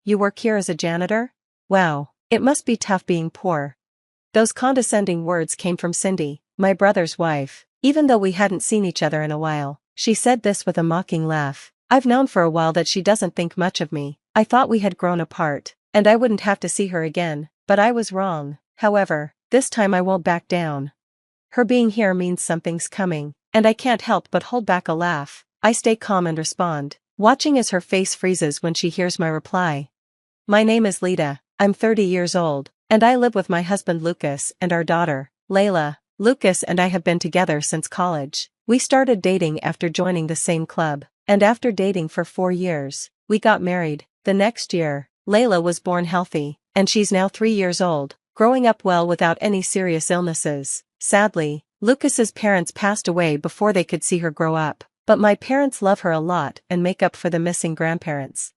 You work here as a janitor? Wow, it must be tough being poor. Those condescending words came from Cindy, my brother's wife. Even though we hadn't seen each other in a while, she said this with a mocking laugh. I've known for a while that she doesn't think much of me. I thought we had grown apart, and I wouldn't have to see her again, but I was wrong. However, this time I won't back down. Her being here means something's coming, and I can't help but hold back a laugh. I stay calm and respond, watching as her face freezes when she hears my reply. My name is Lita, I'm 30 years old, and I live with my husband Lucas and our daughter, Layla. Lucas and I have been together since college. We started dating after joining the same club, and after dating for 4 years, we got married. The next year, Layla was born healthy, and she's now 3 years old, growing up well without any serious illnesses. Sadly, Lucas's parents passed away before they could see her grow up, but my parents love her a lot and make up for the missing grandparents.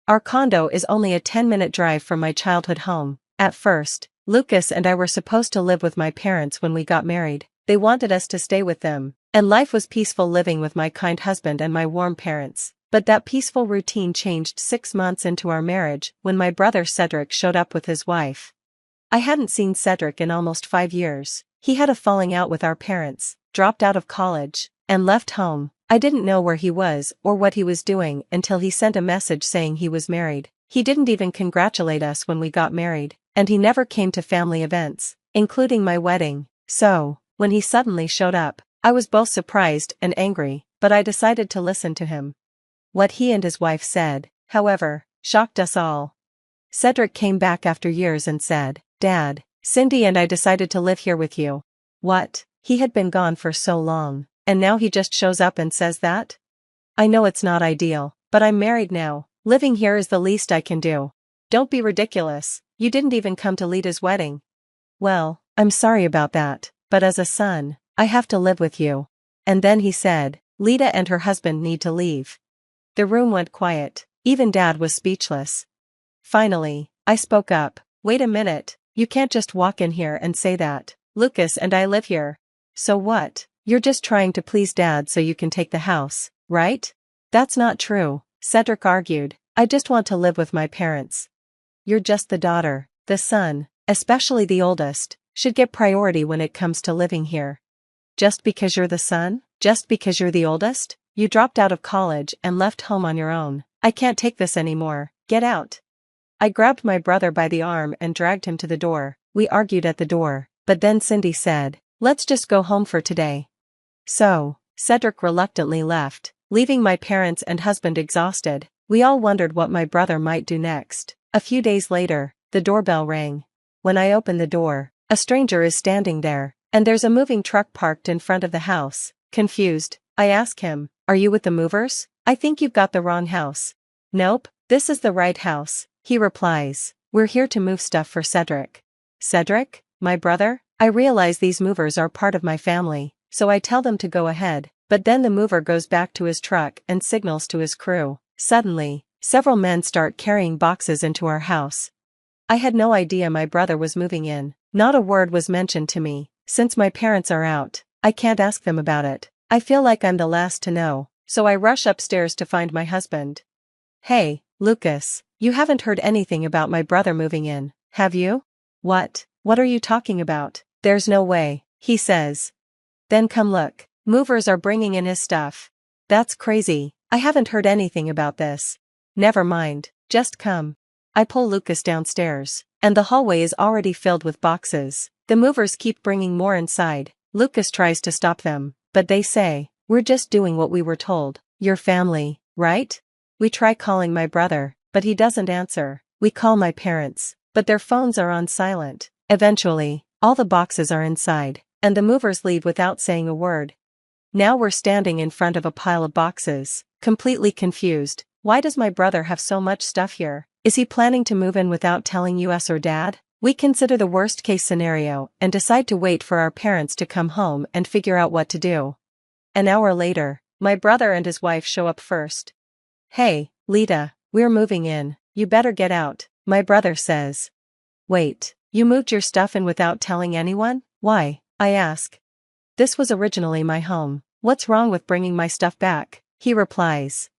Our condo is only a 10-minute drive from my childhood home. At first, Lucas and I were supposed to live with my parents when we got married. They wanted us to stay with them, and life was peaceful living with my kind husband and my warm parents. But that peaceful routine changed 6 months into our marriage when my brother Cedric showed up with his wife. I hadn't seen Cedric in almost 5 years. He had a falling out with our parents, dropped out of college, and left home. I didn't know where he was or what he was doing until he sent a message saying he was married. He didn't even congratulate us when we got married, and he never came to family events, including my wedding. So, when he suddenly showed up, I was both surprised and angry, but I decided to listen to him. What he and his wife said, however, shocked us all. Cedric came back after years and said, "Dad, Cindy and I decided to live here with you." What? He had been gone for so long, and now he just shows up and says that? I know it's not ideal, but I'm married now. Living here is the least I can do. Don't be ridiculous, you didn't even come to Lita's wedding. Well, I'm sorry about that, but as a son, I have to live with you. And then he said, Lita and her husband need to leave. The room went quiet, even Dad was speechless. Finally, I spoke up. Wait a minute, you can't just walk in here and say that. Lucas and I live here. So what? You're just trying to please Dad so you can take the house, right? That's not true, Cedric argued. I just want to live with my parents. You're just the daughter. The son, especially the oldest, should get priority when it comes to living here. Just because you're the son? Just because you're the oldest? You dropped out of college and left home on your own. I can't take this anymore. Get out. I grabbed my brother by the arm and dragged him to the door. We argued at the door, but then Cindy said, "Let's just go home for today." So, Cedric reluctantly left, leaving my parents and husband exhausted. We all wondered what my brother might do next. A few days later, the doorbell rang. When I opened the door, a stranger is standing there, and there's a moving truck parked in front of the house. Confused, I ask him, "Are you with the movers? I think you've got the wrong house." "Nope, this is the right house," he replies. "We're here to move stuff for Cedric." Cedric? My brother? I realize these movers are part of my family, so I tell them to go ahead, but then the mover goes back to his truck and signals to his crew. Suddenly, several men start carrying boxes into our house. I had no idea my brother was moving in. Not a word was mentioned to me. Since my parents are out, I can't ask them about it. I feel like I'm the last to know, so I rush upstairs to find my husband. "Hey, Lucas, you haven't heard anything about my brother moving in, have you?" "What? What are you talking about? There's no way," he says. "Then come look. Movers are bringing in his stuff." "That's crazy. I haven't heard anything about this." "Never mind, just come." I pull Lucas downstairs, and the hallway is already filled with boxes. The movers keep bringing more inside. Lucas tries to stop them, but they say, "We're just doing what we were told. Your family, right?" We try calling my brother, but he doesn't answer. We call my parents, but their phones are on silent. Eventually, all the boxes are inside, and the movers leave without saying a word. Now we're standing in front of a pile of boxes, completely confused. Why does my brother have so much stuff here? Is he planning to move in without telling us or Dad? We consider the worst-case scenario and decide to wait for our parents to come home and figure out what to do. An hour later, my brother and his wife show up first. "Hey, Lita, we're moving in. You better get out," my brother says. "Wait, you moved your stuff in without telling anyone? Why?" I ask. "This was originally my home. What's wrong with bringing my stuff back?" He replies.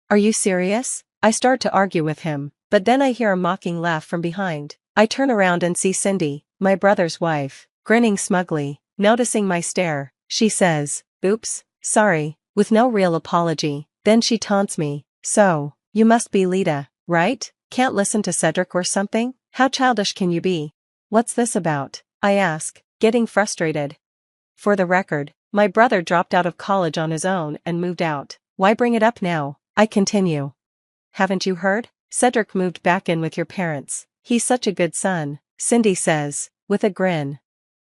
"Are you serious?" I start to argue with him, but But then I hear a mocking laugh from behind. I turn around and see Cindy, my brother's wife, grinning smugly. Noticing my stare, she says, "Oops, sorry," with no real apology. Then she taunts me, "So, you must be Lita, right? Can't listen to Cedric or something? How childish can you be?" "What's this about?" I ask, getting frustrated. For the record, my brother dropped out of college on his own and moved out. Why bring it up now? I continue. "Haven't you heard? Cedric moved back in with your parents. He's such a good son," Cindy says, with a grin.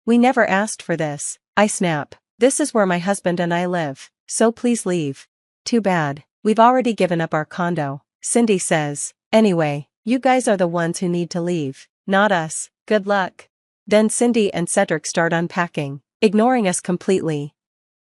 "We never asked for this," I snap. "This is where my husband and I live, so please leave." "Too bad, we've already given up our condo," Cindy says. "Anyway, you guys are the ones who need to leave, not us. Good luck." Then Cindy and Cedric start unpacking, ignoring us completely.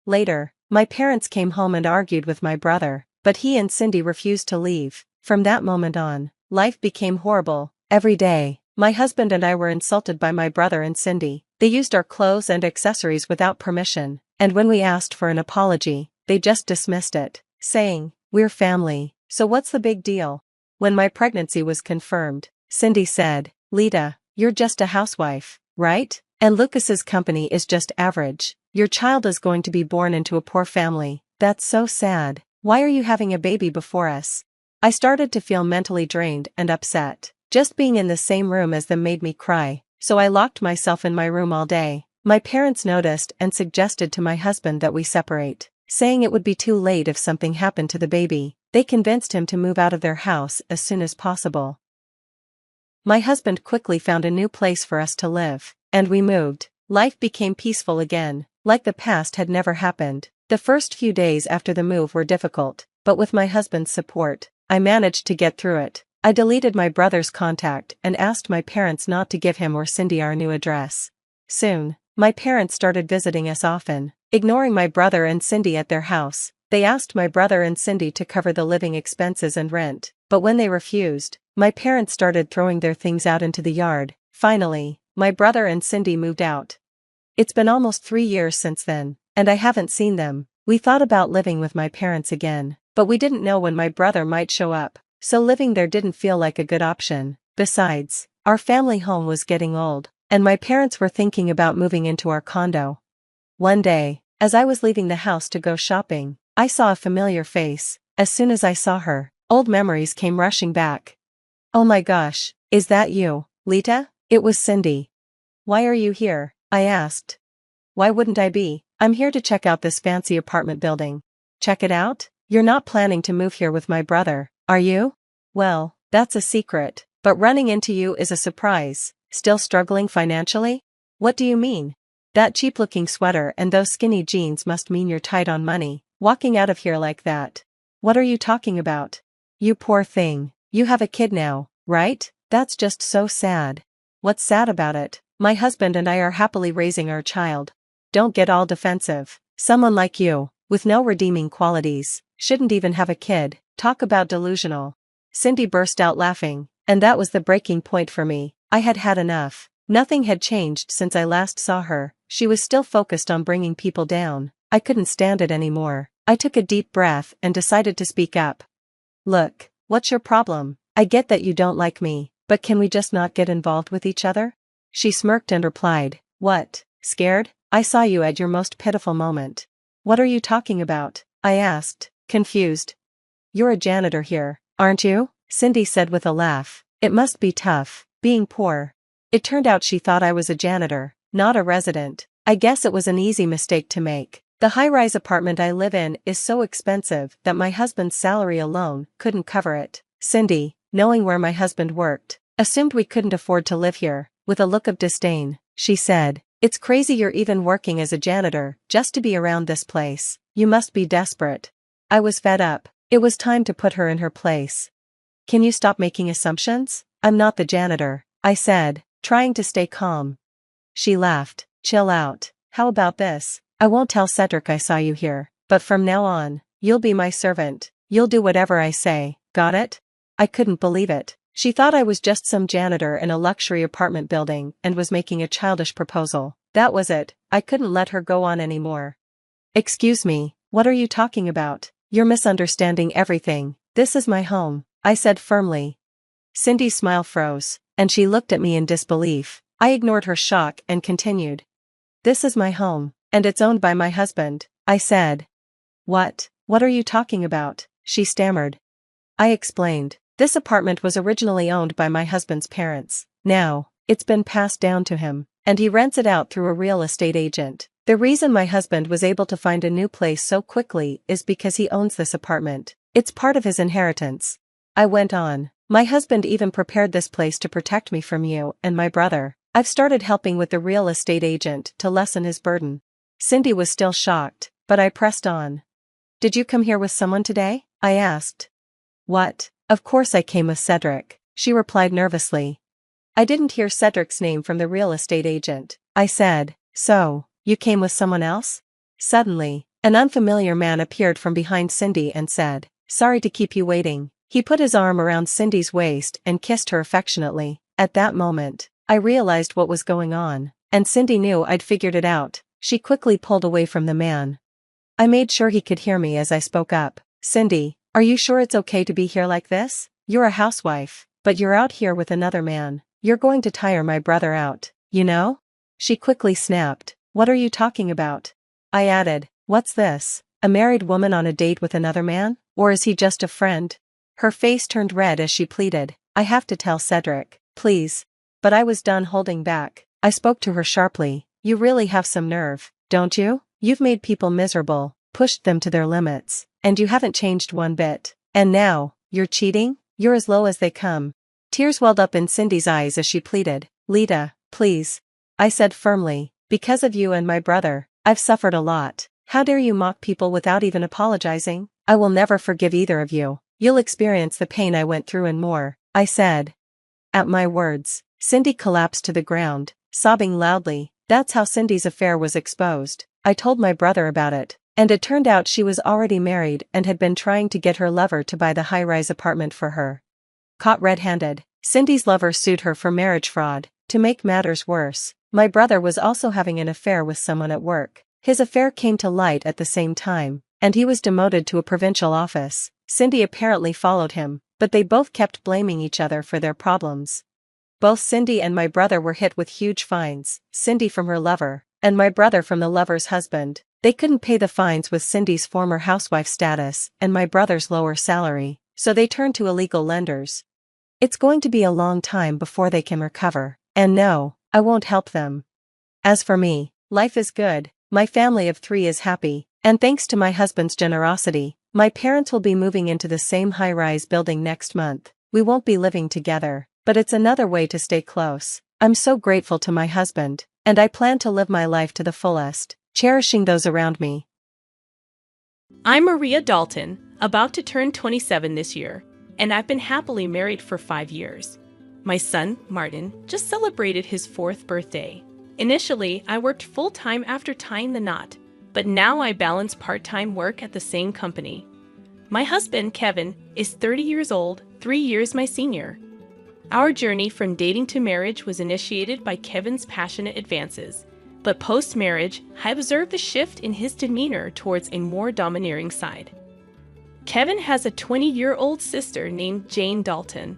Later, my parents came home and argued with my brother, but he and Cindy refused to leave. From that moment on, life became horrible. Every day, my husband and I were insulted by my brother and Cindy. They used our clothes and accessories without permission, and when we asked for an apology, they just dismissed it, saying, "We're family, so what's the big deal?" When my pregnancy was confirmed, Cindy said, "Lita, you're just a housewife, right? And Lucas's company is just average. Your child is going to be born into a poor family. That's so sad. Why are you having a baby before us?" I started to feel mentally drained and upset. Just being in the same room as them made me cry, so I locked myself in my room all day. My parents noticed and suggested to my husband that we separate, saying it would be too late if something happened to the baby. They convinced him to move out of their house as soon as possible. My husband quickly found a new place for us to live, and we moved. Life became peaceful again, like the past had never happened. The first few days after the move were difficult, but with my husband's support, I managed to get through it. I deleted my brother's contact and asked my parents not to give him or Cindy our new address. Soon, my parents started visiting us often, ignoring my brother and Cindy at their house. They asked my brother and Cindy to cover the living expenses and rent, but when they refused, my parents started throwing their things out into the yard. Finally, my brother and Cindy moved out. It's been almost 3 years since then, and I haven't seen them. We thought about living with my parents again, but we didn't know when my brother might show up, so living there didn't feel like a good option. Besides, our family home was getting old, and my parents were thinking about moving into our condo. One day, as I was leaving the house to go shopping, I saw a familiar face. As soon as I saw her, old memories came rushing back. "Oh my gosh, is that you, Lita?" It was Cindy. "Why are you here?" I asked. "Why wouldn't I be? I'm here to check out this fancy apartment building." "Check it out? You're not planning to move here with my brother, are you?" "Well, that's a secret, but running into you is a surprise." "Still struggling financially?" "What do you mean? That cheap-looking sweater and those skinny jeans must mean you're tight on money, walking out of here like that." "What are you talking about? You poor thing, you have a kid now, right? That's just so sad." "What's sad about it? My husband and I are happily raising our child." "Don't get all defensive. Someone like you, with no redeeming qualities, shouldn't even have a kid. Talk about delusional." Cindy burst out laughing, and that was the breaking point for me. I had had enough. Nothing had changed since I last saw her. She was still focused on bringing people down. I couldn't stand it anymore. I took a deep breath and decided to speak up. "Look, what's your problem? I get that you don't like me, but can we just not get involved with each other?" She smirked and replied, "What, scared? I saw you at your most pitiful moment." "What are you talking about?" I asked, confused. "You're a janitor here, aren't you?" Cindy said with a laugh. "It must be tough, being poor." It turned out she thought I was a janitor, not a resident. I guess it was an easy mistake to make. The high-rise apartment I live in is so expensive that my husband's salary alone couldn't cover it. Cindy, knowing where my husband worked, assumed we couldn't afford to live here. With a look of disdain, she said, "It's crazy you're even working as a janitor just to be around this place. You must be desperate." I was fed up. It was time to put her in her place. "Can you stop making assumptions? I'm not the janitor," I said, trying to stay calm. She laughed. "Chill out. How about this? I won't tell Cedric I saw you here, but from now on, you'll be my servant. You'll do whatever I say, got it?" I couldn't believe it. She thought I was just some janitor in a luxury apartment building and was making a childish proposal. That was it. I couldn't let her go on anymore. "Excuse me, what are you talking about? You're misunderstanding everything. This is my home," I said firmly. Cindy's smile froze, and she looked at me in disbelief. I ignored her shock and continued. This is my home, and it's owned by my husband, I said. What? What are you talking about? She stammered. I explained. This apartment was originally owned by my husband's parents. Now, it's been passed down to him, and he rents it out through a real estate agent. The reason my husband was able to find a new place so quickly is because he owns this apartment. It's part of his inheritance. I went on. My husband even prepared this place to protect me from you and my brother. I've started helping with the real estate agent to lessen his burden. Cindy was still shocked, but I pressed on. Did you come here with someone today? I asked. What? Of course I came with Cedric, she replied nervously. I didn't hear Cedric's name from the real estate agent, I said. So, you came with someone else? Suddenly, an unfamiliar man appeared from behind Cindy and said, Sorry to keep you waiting. He put his arm around Cindy's waist and kissed her affectionately. At that moment, I realized what was going on, and Cindy knew I'd figured it out. She quickly pulled away from the man. I made sure he could hear me as I spoke up. Cindy, are you sure it's okay to be here like this? You're a housewife, but you're out here with another man. You're going to tire my brother out, you know? She quickly snapped. What are you talking about? I added, What's this? A married woman on a date with another man? Or is he just a friend? Her face turned red as she pleaded. I have to tell Cedric, please. But I was done holding back. I spoke to her sharply. You really have some nerve, don't you? You've made people miserable, pushed them to their limits, and you haven't changed one bit. And now, you're cheating? You're as low as they come. Tears welled up in Cindy's eyes as she pleaded. Lita, please. I said firmly, because of you and my brother, I've suffered a lot. How dare you mock people without even apologizing? I will never forgive either of you. You'll experience the pain I went through and more, I said. At my words, Cindy collapsed to the ground, sobbing loudly. That's how Cindy's affair was exposed. I told my brother about it, and it turned out she was already married and had been trying to get her lover to buy the high-rise apartment for her. Caught red-handed, Cindy's lover sued her for marriage fraud. To make matters worse, my brother was also having an affair with someone at work. His affair came to light at the same time, and he was demoted to a provincial office. Cindy apparently followed him, but they both kept blaming each other for their problems. Both Cindy and my brother were hit with huge fines, Cindy from her lover, and my brother from the lover's husband. They couldn't pay the fines with Cindy's former housewife status and my brother's lower salary, so they turned to illegal lenders. It's going to be a long time before they can recover, and no, I won't help them. As for me, life is good, my family of 3 is happy, and thanks to my husband's generosity, my parents will be moving into the same high-rise building next month. We won't be living together, but it's another way to stay close. I'm so grateful to my husband, and I plan to live my life to the fullest, cherishing those around me. I'm Maria Dalton, about to turn 27 this year, and I've been happily married for 5 years. My son, Martin, just celebrated his 4th birthday. Initially, I worked full-time after tying the knot, but now I balance part-time work at the same company. My husband, Kevin, is 30 years old, 3 years my senior. Our journey from dating to marriage was initiated by Kevin's passionate advances, but post-marriage, I observed a shift in his demeanor towards a more domineering side. Kevin has a 20-year-old sister named Jane Dalton,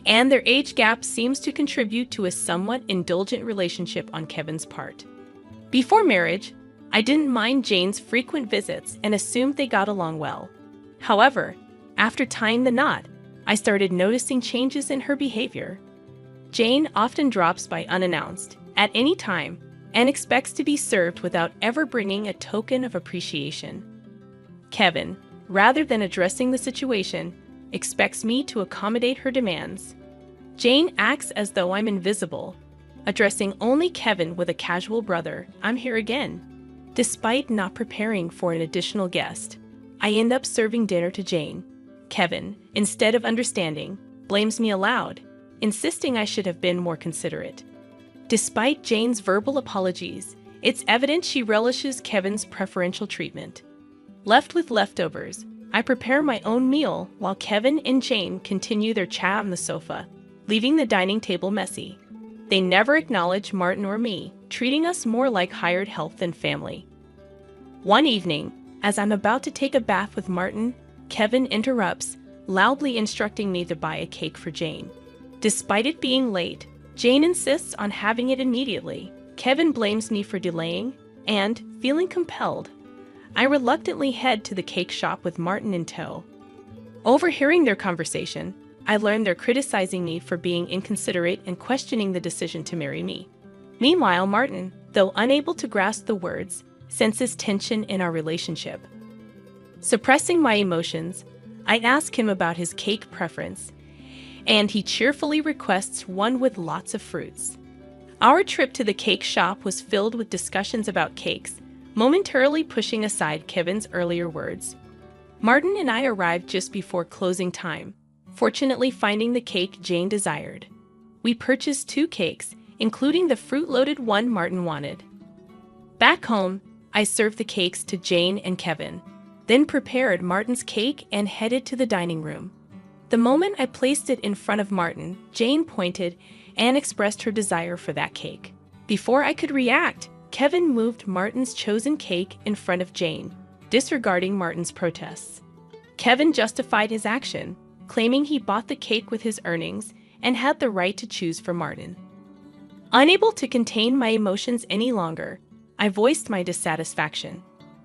and their age gap seems to contribute to a somewhat indulgent relationship on Kevin's part. Before marriage, I didn't mind Jane's frequent visits and assumed they got along well. However, after tying the knot, I started noticing changes in her behavior. Jane often drops by unannounced, at any time, and expects to be served without ever bringing a token of appreciation. Kevin, rather than addressing the situation, expects me to accommodate her demands. Jane acts as though I'm invisible, addressing only Kevin with a casual brother, I'm here again. Despite not preparing for an additional guest, I end up serving dinner to Jane. Kevin, instead of understanding, blames me aloud, insisting I should have been more considerate. Despite Jane's verbal apologies, it's evident she relishes Kevin's preferential treatment. Left with leftovers, I prepare my own meal while Kevin and Jane continue their chat on the sofa, leaving the dining table messy. They never acknowledge Martin or me, treating us more like hired help than family. One evening, as I'm about to take a bath with Martin, Kevin interrupts, loudly instructing me to buy a cake for Jane. Despite it being late, Jane insists on having it immediately. Kevin blames me for delaying, and, feeling compelled, I reluctantly head to the cake shop with Martin in tow. Overhearing their conversation, I learn they're criticizing me for being inconsiderate and questioning the decision to marry me. Meanwhile, Martin, though unable to grasp the words, senses tension in our relationship. Suppressing my emotions, I ask him about his cake preference, and he cheerfully requests one with lots of fruits. Our trip to the cake shop was filled with discussions about cakes, momentarily pushing aside Kevin's earlier words. Martin and I arrived just before closing time, fortunately finding the cake Jane desired. We purchased 2 cakes, including the fruit-loaded one Martin wanted. Back home, I served the cakes to Jane and Kevin, then prepared Martin's cake and headed to the dining room. The moment I placed it in front of Martin, Jane pointed and expressed her desire for that cake. Before I could react, Kevin moved Martin's chosen cake in front of Jane, disregarding Martin's protests. Kevin justified his action, claiming he bought the cake with his earnings and had the right to choose for Martin. Unable to contain my emotions any longer, I voiced my dissatisfaction.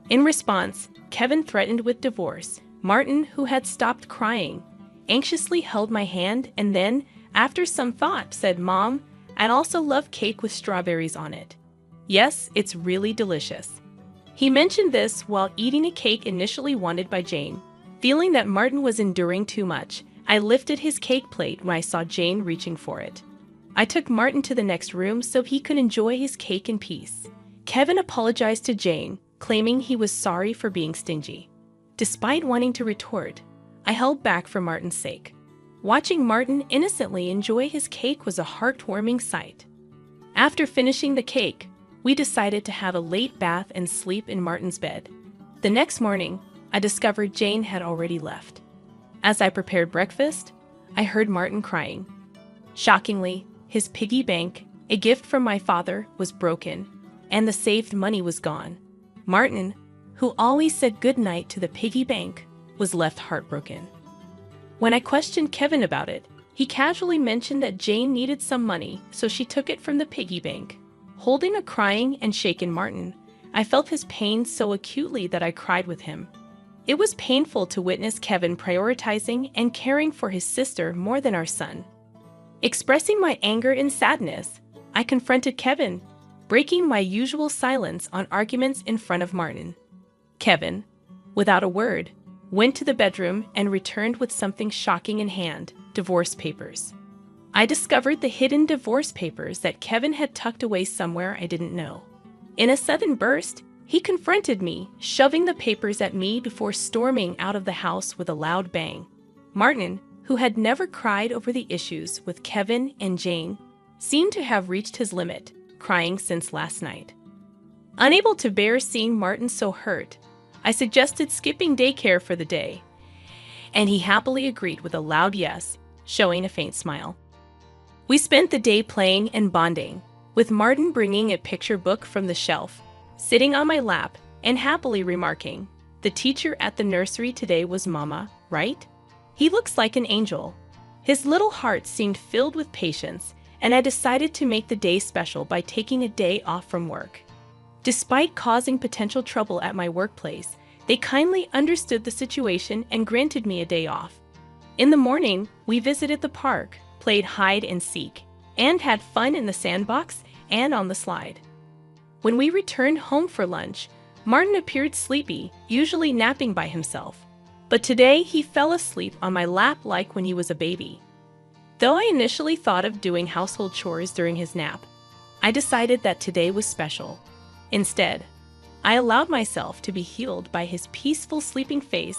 In response, Kevin threatened with divorce. Martin, who had stopped crying, anxiously held my hand and then, after some thought, said, "Mom, I'd also love cake with strawberries on it. Yes, it's really delicious." He mentioned this while eating a cake initially wanted by Jane. Feeling that Martin was enduring too much, I lifted his cake plate when I saw Jane reaching for it. I took Martin to the next room so he could enjoy his cake in peace. Kevin apologized to Jane, claiming he was sorry for being stingy. Despite wanting to retort, I held back for Martin's sake. Watching Martin innocently enjoy his cake was a heartwarming sight. After finishing the cake, we decided to have a late bath and sleep in Martin's bed. The next morning, I discovered Jane had already left. As I prepared breakfast, I heard Martin crying. Shockingly, his piggy bank, a gift from my father, was broken, and the saved money was gone. Martin, who always said goodnight to the piggy bank, was left heartbroken. When I questioned Kevin about it, he casually mentioned that Jane needed some money, so she took it from the piggy bank. Holding a crying and shaken Martin, I felt his pain so acutely that I cried with him. It was painful to witness Kevin prioritizing and caring for his sister more than our son. Expressing my anger and sadness, I confronted Kevin, breaking my usual silence on arguments in front of Martin. Kevin, without a word, went to the bedroom and returned with something shocking in hand: divorce papers. I discovered the hidden divorce papers that Kevin had tucked away somewhere I didn't know. In a sudden burst, he confronted me, shoving the papers at me before storming out of the house with a loud bang. Martin, who had never cried over the issues with Kevin and Jane, seemed to have reached his limit, crying since last night. Unable to bear seeing Martin so hurt, I suggested skipping daycare for the day, and he happily agreed with a loud yes, showing a faint smile. We spent the day playing and bonding, with Martin bringing a picture book from the shelf, sitting on my lap, and happily remarking, "The teacher at the nursery today was Mama, right? He looks like an angel." His little heart seemed filled with patience, and I decided to make the day special by taking a day off from work. Despite causing potential trouble at my workplace, they kindly understood the situation and granted me a day off. In the morning, we visited the park, played hide and seek, and had fun in the sandbox and on the slide. When we returned home for lunch, Martin appeared sleepy, usually napping by himself. But today he fell asleep on my lap like when he was a baby. Though I initially thought of doing household chores during his nap, I decided that today was special. Instead, I allowed myself to be healed by his peaceful sleeping face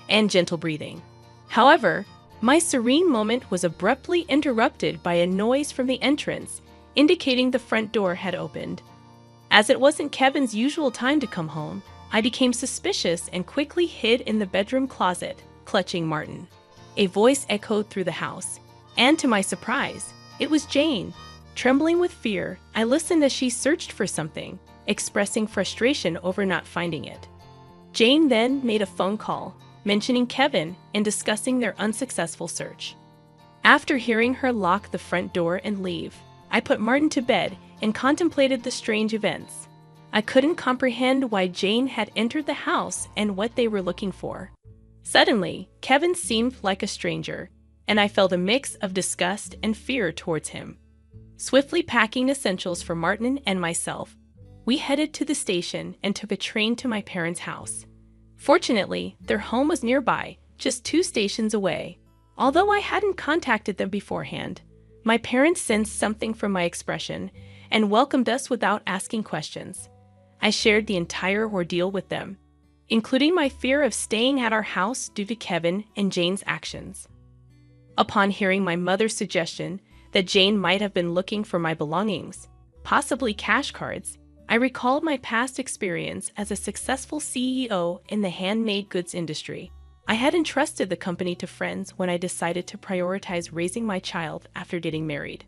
and gentle breathing. However, my serene moment was abruptly interrupted by a noise from the entrance, indicating the front door had opened. As it wasn't Kevin's usual time to come home, I became suspicious and quickly hid in the bedroom closet, clutching Martin. A voice echoed through the house, and to my surprise, it was Jane. Trembling with fear, I listened as she searched for something, expressing frustration over not finding it. Jane then made a phone call, mentioning Kevin and discussing their unsuccessful search. After hearing her lock the front door and leave, I put Martin to bed and contemplated the strange events. I couldn't comprehend why Jane had entered the house and what they were looking for. Suddenly, Kevin seemed like a stranger, and I felt a mix of disgust and fear towards him. Swiftly packing essentials for Martin and myself, we headed to the station and took a train to my parents' house. Fortunately, their home was nearby, just 2 stations away. Although I hadn't contacted them beforehand, my parents sensed something from my expression and welcomed us without asking questions. I shared the entire ordeal with them, including my fear of staying at our house due to Kevin and Jane's actions. Upon hearing my mother's suggestion that Jane might have been looking for my belongings, possibly cash cards, I recalled my past experience as a successful CEO in the handmade goods industry. I had entrusted the company to friends when I decided to prioritize raising my child after getting married.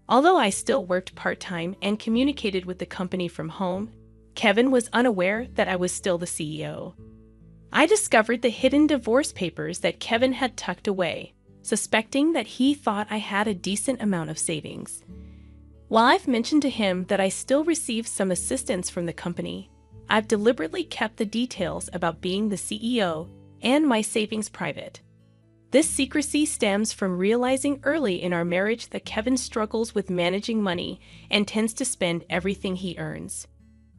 Although I still worked part-time and communicated with the company from home, Kevin was unaware that I was still the CEO. I discovered the hidden divorce papers that Kevin had tucked away, suspecting that he thought I had a decent amount of savings. While I've mentioned to him that I still received some assistance from the company, I've deliberately kept the details about being the CEO and my savings private. This secrecy stems from realizing early in our marriage that Kevin struggles with managing money and tends to spend everything he earns.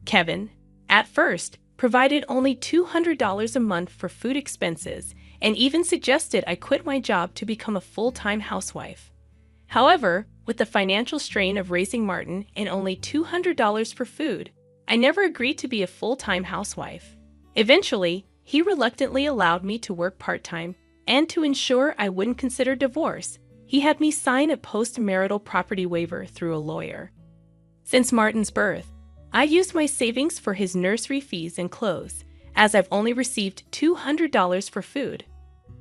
Kevin, at first, provided only $200 a month for food expenses and even suggested I quit my job to become a full-time housewife. However, with the financial strain of raising Martin and only $200 for food, I never agreed to be a full-time housewife. Eventually, he reluctantly allowed me to work part-time, and to ensure I wouldn't consider divorce, he had me sign a post-marital property waiver through a lawyer. Since Martin's birth, I used my savings for his nursery fees and clothes, as I've only received $200 for food.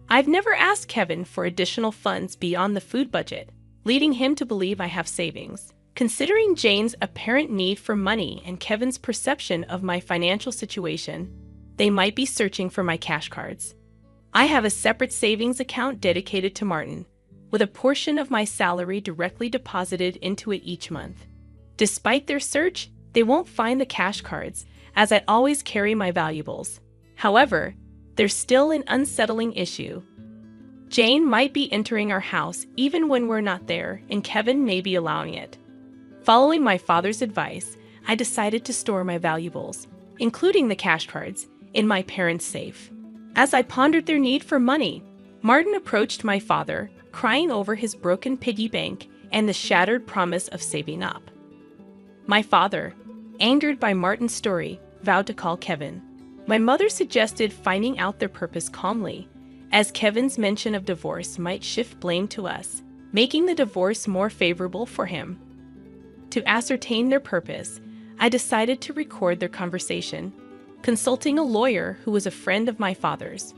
I've never asked Kevin for additional funds beyond the food budget, leading him to believe I have savings. Considering Jane's apparent need for money and Kevin's perception of my financial situation, they might be searching for my cash cards. I have a separate savings account dedicated to Martin, with a portion of my salary directly deposited into it each month. Despite their search, they won't find the cash cards, as I always carry my valuables. However, there's still an unsettling issue. Jane might be entering our house even when we're not there, and Kevin may be allowing it. Following my father's advice, I decided to store my valuables, including the cash cards, in my parents' safe. As I pondered their need for money, Martin approached my father, crying over his broken piggy bank and the shattered promise of saving up. My father, angered by Martin's story, vowed to call Kevin. My mother suggested finding out their purpose calmly, as Kevin's mention of divorce might shift blame to us, making the divorce more favorable for him. To ascertain their purpose, I decided to record their conversation, consulting a lawyer who was a friend of my father's.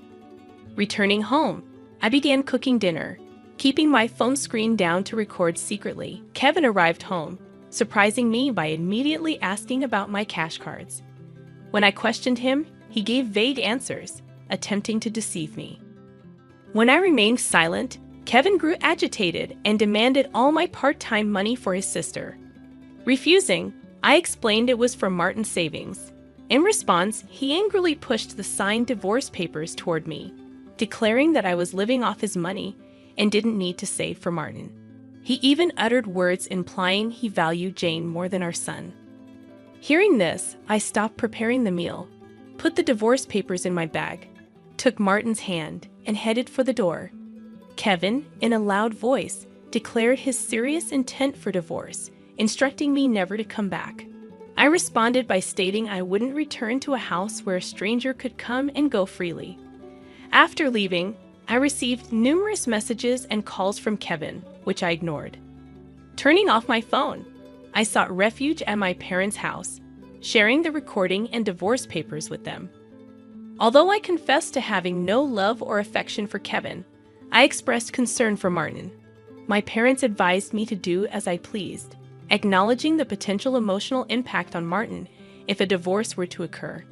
Returning home, I began cooking dinner, keeping my phone screen down to record secretly. Kevin arrived home, surprising me by immediately asking about my cash cards. When I questioned him, he gave vague answers, attempting to deceive me. When I remained silent, Kevin grew agitated and demanded all my part-time money for his sister. Refusing, I explained it was from Martin's savings. In response, he angrily pushed the signed divorce papers toward me, declaring that I was living off his money and didn't need to save for Martin. He even uttered words implying he valued Jane more than our son. Hearing this, I stopped preparing the meal, put the divorce papers in my bag, took Martin's hand, and headed for the door. Kevin, in a loud voice, declared his serious intent for divorce, instructing me never to come back. I responded by stating I wouldn't return to a house where a stranger could come and go freely. After leaving, I received numerous messages and calls from Kevin, which I ignored. Turning off my phone, I sought refuge at my parents' house, sharing the recording and divorce papers with them. Although I confessed to having no love or affection for Kevin, I expressed concern for Martin. My parents advised me to do as I pleased, acknowledging the potential emotional impact on Martin if a divorce were to occur.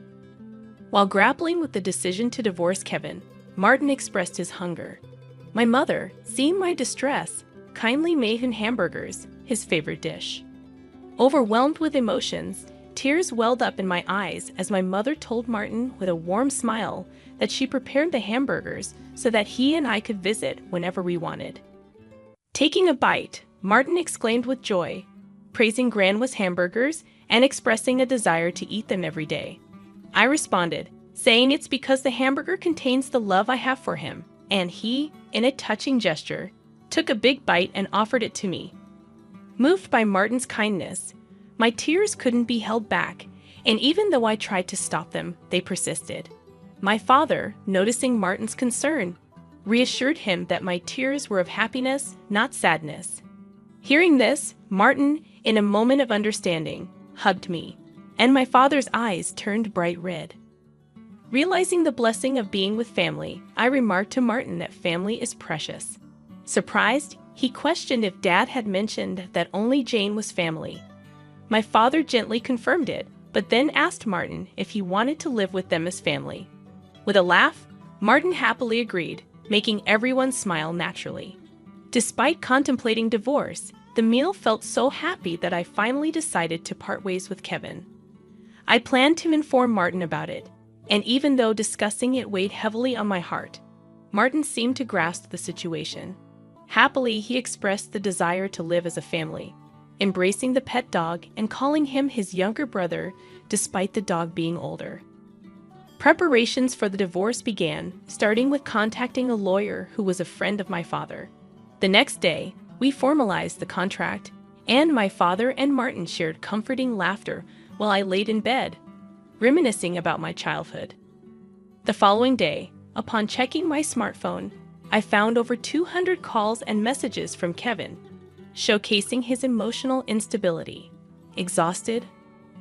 While grappling with the decision to divorce Kevin, Martin expressed his hunger. My mother, seeing my distress, kindly made him hamburgers, his favorite dish. Overwhelmed with emotions, tears welled up in my eyes as my mother told Martin with a warm smile that she prepared the hamburgers so that he and I could visit whenever we wanted. Taking a bite, Martin exclaimed with joy, praising Grandma's hamburgers and expressing a desire to eat them every day. I responded, saying it's because the hamburger contains the love I have for him, and he, in a touching gesture, took a big bite and offered it to me. Moved by Martin's kindness, my tears couldn't be held back, and even though I tried to stop them, they persisted. My father, noticing Martin's concern, reassured him that my tears were of happiness, not sadness. Hearing this, Martin, in a moment of understanding, hugged me, and my father's eyes turned bright red. Realizing the blessing of being with family, I remarked to Martin that family is precious. Surprised, he questioned if Dad had mentioned that only Jane was family. My father gently confirmed it, but then asked Martin if he wanted to live with them as family. With a laugh, Martin happily agreed, making everyone smile naturally. Despite contemplating divorce, the meal felt so happy that I finally decided to part ways with Kevin. I planned to inform Martin about it, and even though discussing it weighed heavily on my heart, Martin seemed to grasp the situation. Happily, he expressed the desire to live as a family, embracing the pet dog and calling him his younger brother despite the dog being older. Preparations for the divorce began, starting with contacting a lawyer who was a friend of my father. The next day, we formalized the contract, and my father and Martin shared comforting laughter while I laid in bed, reminiscing about my childhood. The following day, upon checking my smartphone, I found over 200 calls and messages from Kevin, showcasing his emotional instability. Exhausted,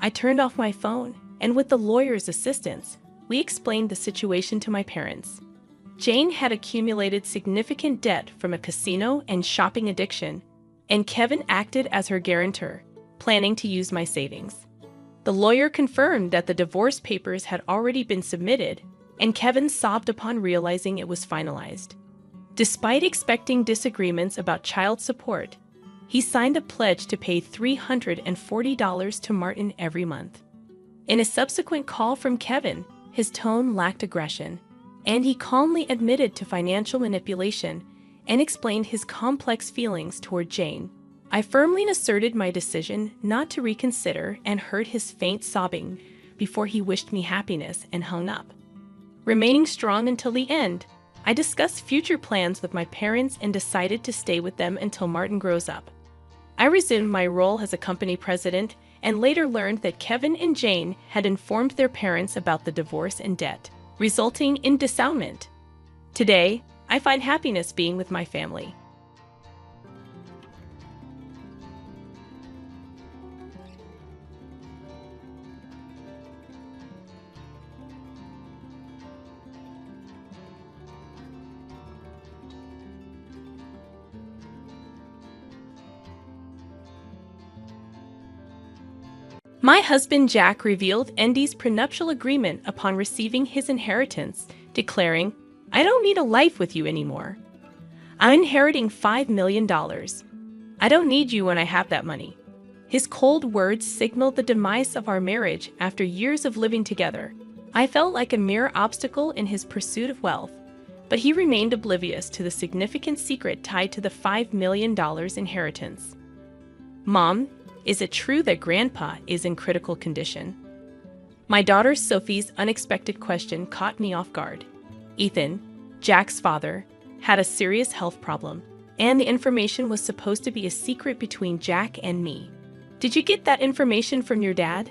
I turned off my phone, and with the lawyer's assistance, we explained the situation to my parents. Jane had accumulated significant debt from a casino and shopping addiction, and Kevin acted as her guarantor, planning to use my savings. The lawyer confirmed that the divorce papers had already been submitted, and Kevin sobbed upon realizing it was finalized. Despite expecting disagreements about child support, he signed a pledge to pay $340 to Martin every month. In a subsequent call from Kevin, his tone lacked aggression, and he calmly admitted to financial manipulation and explained his complex feelings toward Jane. I firmly asserted my decision not to reconsider and heard his faint sobbing before he wished me happiness and hung up. Remaining strong until the end, I discussed future plans with my parents and decided to stay with them until Martin grows up. I resumed my role as a company president and later learned that Kevin and Jane had informed their parents about the divorce and debt, resulting in dissownment. Today, I find happiness being with my family. My husband Jack revealed Andy's prenuptial agreement upon receiving his inheritance, declaring, "I don't need a life with you anymore. I'm inheriting $5 million. I don't need you when I have that money." His cold words signaled the demise of our marriage after years of living together. I felt like a mere obstacle in his pursuit of wealth, but he remained oblivious to the significant secret tied to the $5 million inheritance. Mom, is it true that Grandpa is in critical condition? My daughter Sophie's unexpected question caught me off guard. Ethan, Jack's father, had a serious health problem, and the information was supposed to be a secret between Jack and me. Did you get that information from your dad?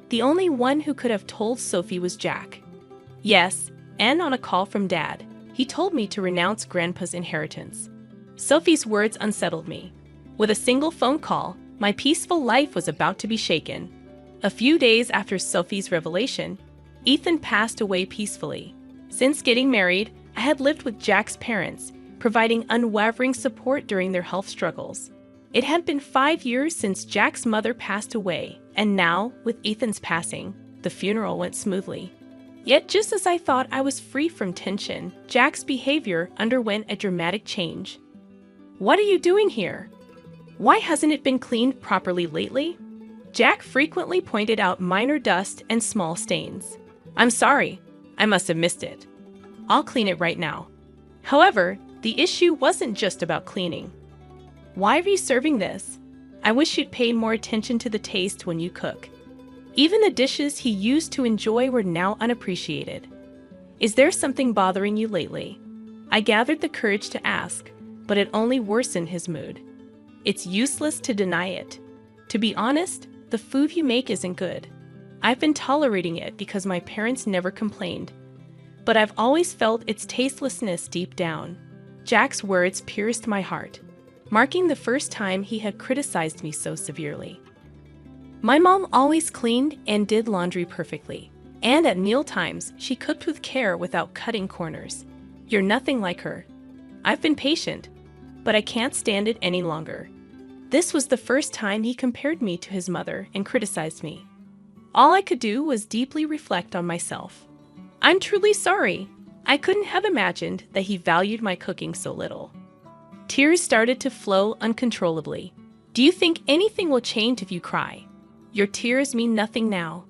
The only one who could have told Sophie was Jack. Yes, and on a call from Dad, he told me to renounce Grandpa's inheritance. Sophie's words unsettled me. With a single phone call, my peaceful life was about to be shaken. A few days after Sophie's revelation, Ethan passed away peacefully. Since getting married, I had lived with Jack's parents, providing unwavering support during their health struggles. It had been 5 years since Jack's mother passed away, and now, with Ethan's passing, the funeral went smoothly. Yet just as I thought I was free from tension, Jack's behavior underwent a dramatic change. "What are you doing here? Why hasn't it been cleaned properly lately?" Jack frequently pointed out minor dust and small stains. "I'm sorry, I must have missed it. I'll clean it right now." However, the issue wasn't just about cleaning. "Why are you serving this? I wish you'd pay more attention to the taste when you cook." Even the dishes he used to enjoy were now unappreciated. "Is there something bothering you lately?" I gathered the courage to ask, but it only worsened his mood. "It's useless to deny it. To be honest, the food you make isn't good. I've been tolerating it because my parents never complained, but I've always felt its tastelessness deep down." Jack's words pierced my heart, marking the first time he had criticized me so severely. My mom always cleaned and did laundry perfectly, and at meal times she cooked with care without cutting corners. "You're nothing like her. I've been patient, but I can't stand it any longer." This was the first time he compared me to his mother and criticized me. All I could do was deeply reflect on myself. "I'm truly sorry. I couldn't have imagined that he valued my cooking so little." Tears started to flow uncontrollably. "Do you think anything will change if you cry? Your tears mean nothing now.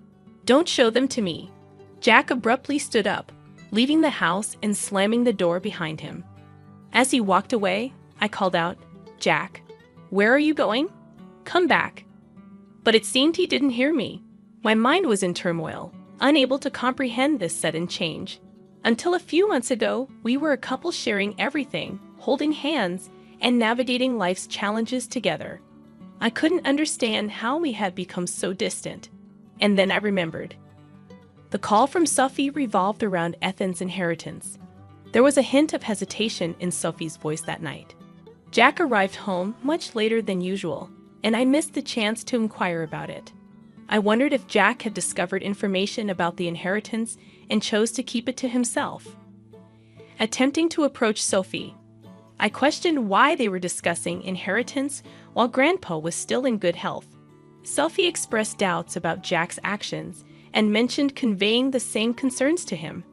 Don't show them to me." Jack abruptly stood up, leaving the house and slamming the door behind him. As he walked away, I called out, "Jack, where are you going? Come back." But it seemed he didn't hear me. My mind was in turmoil, unable to comprehend this sudden change. Until a few months ago, we were a couple sharing everything, holding hands, and navigating life's challenges together. I couldn't understand how we had become so distant. And then I remembered. The call from Sophie revolved around Ethan's inheritance. There was a hint of hesitation in Sophie's voice that night. Jack arrived home much later than usual, and I missed the chance to inquire about it. I wondered if Jack had discovered information about the inheritance and chose to keep it to himself. Attempting to approach Sophie, I questioned why they were discussing inheritance while Grandpa was still in good health. Sophie expressed doubts about Jack's actions and mentioned conveying the same concerns to him.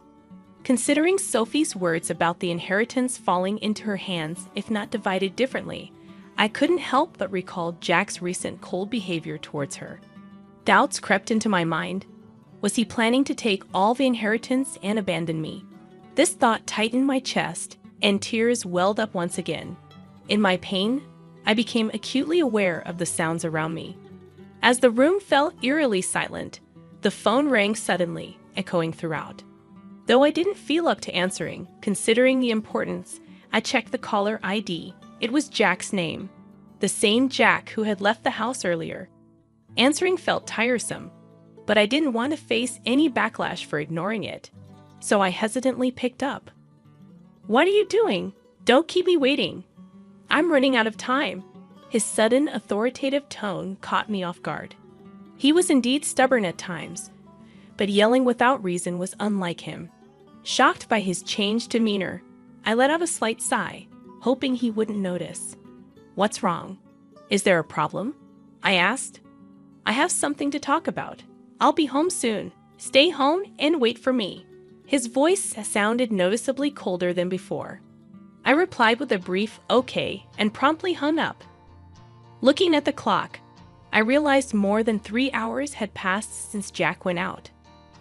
Considering Sophie's words about the inheritance falling into her hands if not divided differently, I couldn't help but recall Jack's recent cold behavior towards her. Doubts crept into my mind. Was he planning to take all the inheritance and abandon me? This thought tightened my chest, and tears welled up once again. In my pain, I became acutely aware of the sounds around me. As the room fell eerily silent, the phone rang suddenly, echoing throughout. Though I didn't feel up to answering, considering the importance, I checked the caller ID. It was Jack's name, the same Jack who had left the house earlier. Answering felt tiresome, but I didn't want to face any backlash for ignoring it, so I hesitantly picked up. "What are you doing? Don't keep me waiting. I'm running out of time." His sudden, authoritative tone caught me off guard. He was indeed stubborn at times, but yelling without reason was unlike him. Shocked by his changed demeanor, I let out a slight sigh, hoping he wouldn't notice. "What's wrong? Is there a problem?" I asked. "I have something to talk about. I'll be home soon. Stay home and wait for me." His voice sounded noticeably colder than before. I replied with a brief "okay" and promptly hung up. Looking at the clock, I realized more than 3 hours had passed since Jack went out.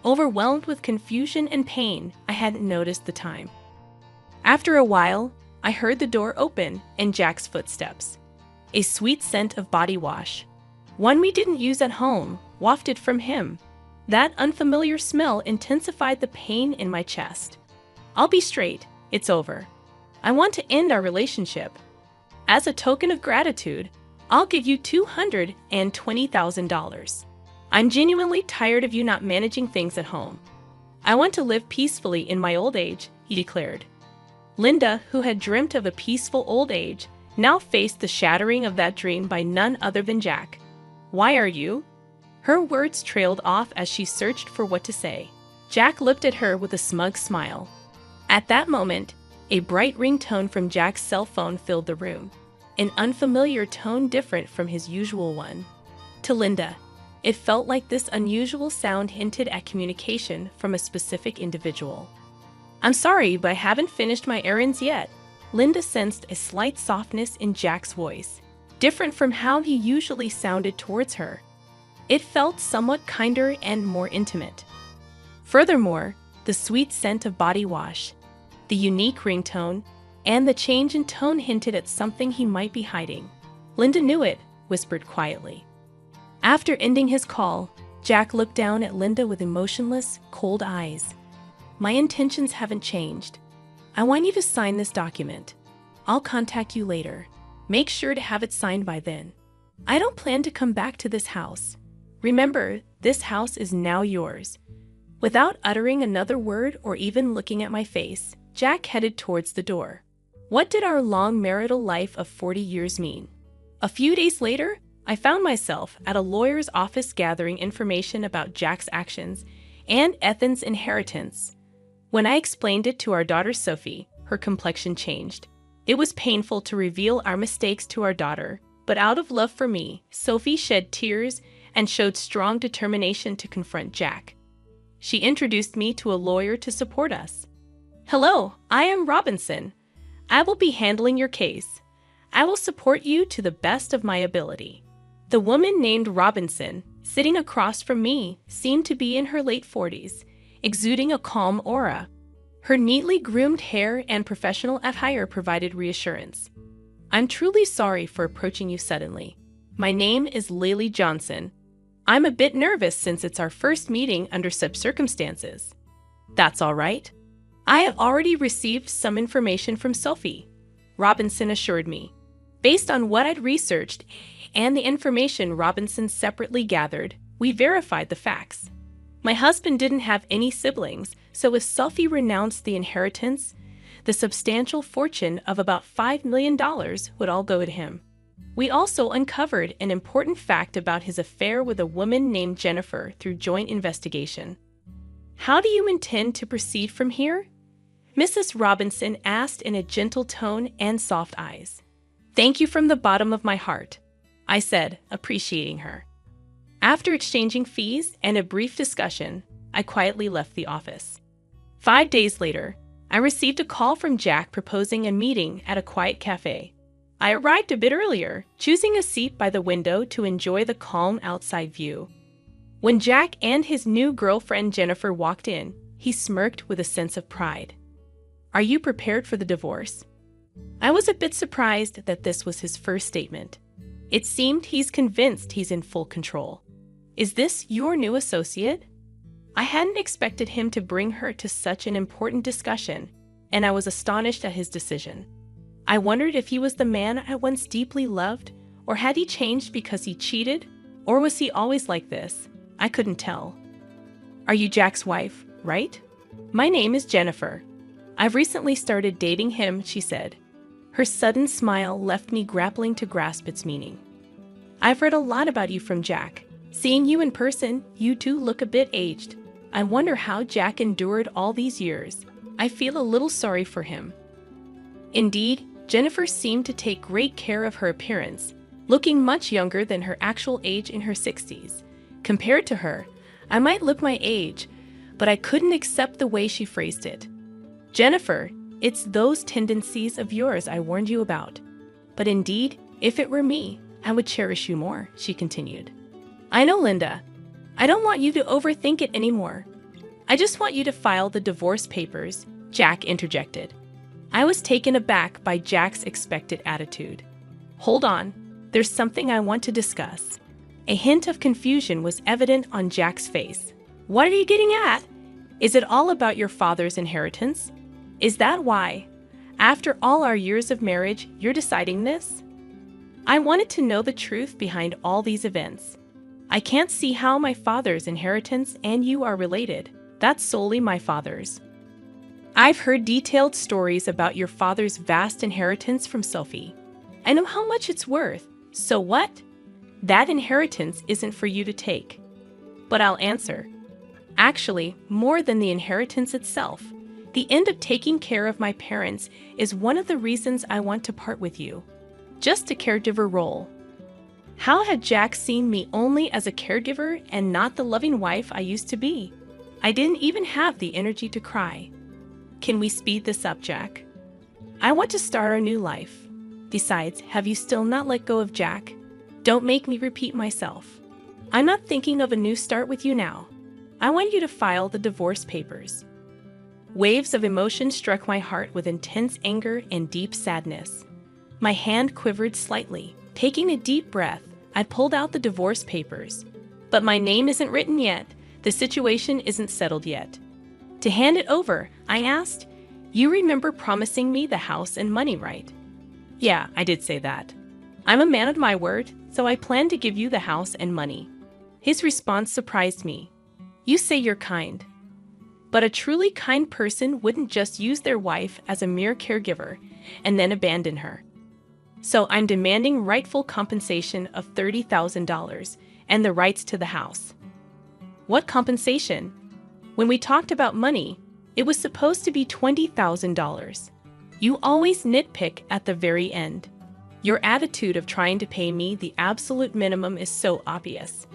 Overwhelmed with confusion and pain, I hadn't noticed the time. After a while, I heard the door open and Jack's footsteps. A sweet scent of body wash, one we didn't use at home, wafted from him. That unfamiliar smell intensified the pain in my chest. "I'll be straight. It's over. I want to end our relationship. As a token of gratitude, I'll give you $220,000. I'm genuinely tired of you not managing things at home. I want to live peacefully in my old age," he declared. Linda, who had dreamt of a peaceful old age, now faced the shattering of that dream by none other than Jack. "Why are you?" Her words trailed off as she searched for what to say. Jack looked at her with a smug smile. At that moment, a bright ringtone from Jack's cell phone filled the room, an unfamiliar tone different from his usual one. "To Linda, It felt like this unusual sound hinted at communication from a specific individual. "I'm sorry, but I haven't finished my errands yet." Linda sensed a slight softness in Jack's voice, different from how he usually sounded towards her. It felt somewhat kinder and more intimate. Furthermore, the sweet scent of body wash, the unique ringtone, and the change in tone hinted at something he might be hiding. "Linda knew it," whispered quietly. After ending his call, Jack looked down at Linda with emotionless, cold eyes. "My intentions haven't changed. I want you to sign this document. I'll contact you later. Make sure to have it signed by then. I don't plan to come back to this house. Remember, this house is now yours." Without uttering another word or even looking at my face, Jack headed towards the door. What did our long marital life of 40 years mean? A few days later, I found myself at a lawyer's office gathering information about Jack's actions and Ethan's inheritance. When I explained it to our daughter Sophie, her complexion changed. It was painful to reveal our mistakes to our daughter, but out of love for me, Sophie shed tears and showed strong determination to confront Jack. She introduced me to a lawyer to support us. "Hello, I am Robinson. I will be handling your case. I will support you to the best of my ability." The woman named Robinson, sitting across from me, seemed to be in her late 40s, exuding a calm aura. Her neatly groomed hair and professional attire provided reassurance. "I'm truly sorry for approaching you suddenly. My name is Lily Johnson. I'm a bit nervous since it's our first meeting under such circumstances." "That's all right. I have already received some information from Sophie," Robinson assured me. Based on what I'd researched and the information Robinson separately gathered, we verified the facts. My husband didn't have any siblings, so if Sophie renounced the inheritance, the substantial fortune of about $5 million would all go to him. We also uncovered an important fact about his affair with a woman named Jennifer through joint investigation. "How do you intend to proceed from here?" Mrs. Robinson asked in a gentle tone and soft eyes. "Thank you from the bottom of my heart," I said, appreciating her. After exchanging fees and a brief discussion, I quietly left the office. 5 days later, I received a call from Jack proposing a meeting at a quiet cafe. I arrived a bit earlier, choosing a seat by the window to enjoy the calm outside view. When Jack and his new girlfriend Jennifer walked in, he smirked with a sense of pride. "Are you prepared for the divorce?" I was a bit surprised that this was his first statement. It seemed he's convinced he's in full control. "Is this your new associate?" I hadn't expected him to bring her to such an important discussion, and I was astonished at his decision. I wondered if he was the man I once deeply loved, or had he changed because he cheated, or was he always like this? I couldn't tell. "Are you Jack's wife, right?" "My name is Jennifer. I've recently started dating him," she said. Her sudden smile left me grappling to grasp its meaning. "I've read a lot about you from Jack. Seeing you in person, you do look a bit aged. I wonder how Jack endured all these years. I feel a little sorry for him." Indeed, Jennifer seemed to take great care of her appearance, looking much younger than her actual age in her 60s. Compared to her, I might look my age, but I couldn't accept the way she phrased it. "Jennifer, it's those tendencies of yours I warned you about. But indeed, if it were me, I would cherish you more," she continued. "I know, Linda. I don't want you to overthink it anymore. I just want you to file the divorce papers," Jack interjected. I was taken aback by Jack's expected attitude. "Hold on, there's something I want to discuss." A hint of confusion was evident on Jack's face. "What are you getting at? Is it all about your father's inheritance? Is that why, after all our years of marriage, you're deciding this?" I wanted to know the truth behind all these events. "I can't see how my father's inheritance and you are related. That's solely my father's." "I've heard detailed stories about your father's vast inheritance from Sophie. I know how much it's worth. So what? That inheritance isn't for you to take." But I'll answer. Actually, more than the inheritance itself, the end of taking care of my parents is one of the reasons I want to part with you. Just a caregiver role. How had Jack seen me only as a caregiver and not the loving wife I used to be? I didn't even have the energy to cry. Can we speed this up, Jack? I want to start a new life. Besides, have you still not let go of Jack? Don't make me repeat myself. I'm not thinking of a new start with you now. I want you to file the divorce papers. Waves of emotion struck my heart with intense anger and deep sadness. My hand quivered slightly. Taking a deep breath, I pulled out the divorce papers. But my name isn't written yet. The situation isn't settled yet. To hand it over, I asked, "You remember promising me the house and money, right?" "Yeah, I did say that. I'm a man of my word, so I plan to give you the house and money." His response surprised me. "You say you're kind. But a truly kind person wouldn't just use their wife as a mere caregiver and then abandon her. So I'm demanding rightful compensation of $30,000 and the rights to the house." "What compensation? When we talked about money, it was supposed to be $20,000. You always nitpick at the very end. Your attitude of trying to pay me the absolute minimum is so obvious.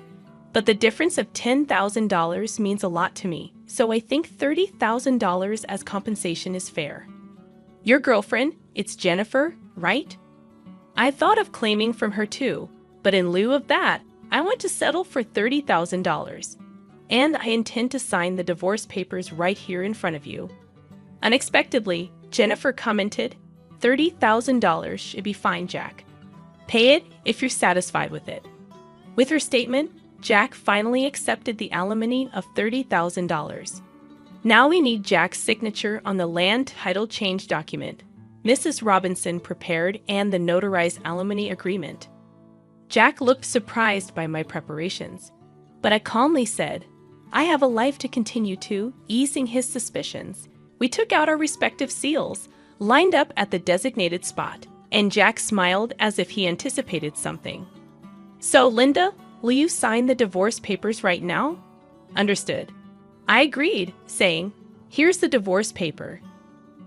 But the difference of $10,000 means a lot to me, so I think $30,000 as compensation is fair." "Your girlfriend, it's Jennifer, right?" I thought of claiming from her too, but in lieu of that, I want to settle for $30,000. And I intend to sign the divorce papers right here in front of you. Unexpectedly, Jennifer commented, $30,000 should be fine, Jack. Pay it if you're satisfied with it. With her statement, Jack finally accepted the alimony of $30,000. Now we need Jack's signature on the land title change document Mrs. Robinson prepared and the notarized alimony agreement. Jack looked surprised by my preparations, but I calmly said, "I have a life to continue to," easing his suspicions. We took out our respective seals, lined up at the designated spot, and Jack smiled as if he anticipated something. "So, Linda, will you sign the divorce papers right now?" "Understood." I agreed, saying, "Here's the divorce paper."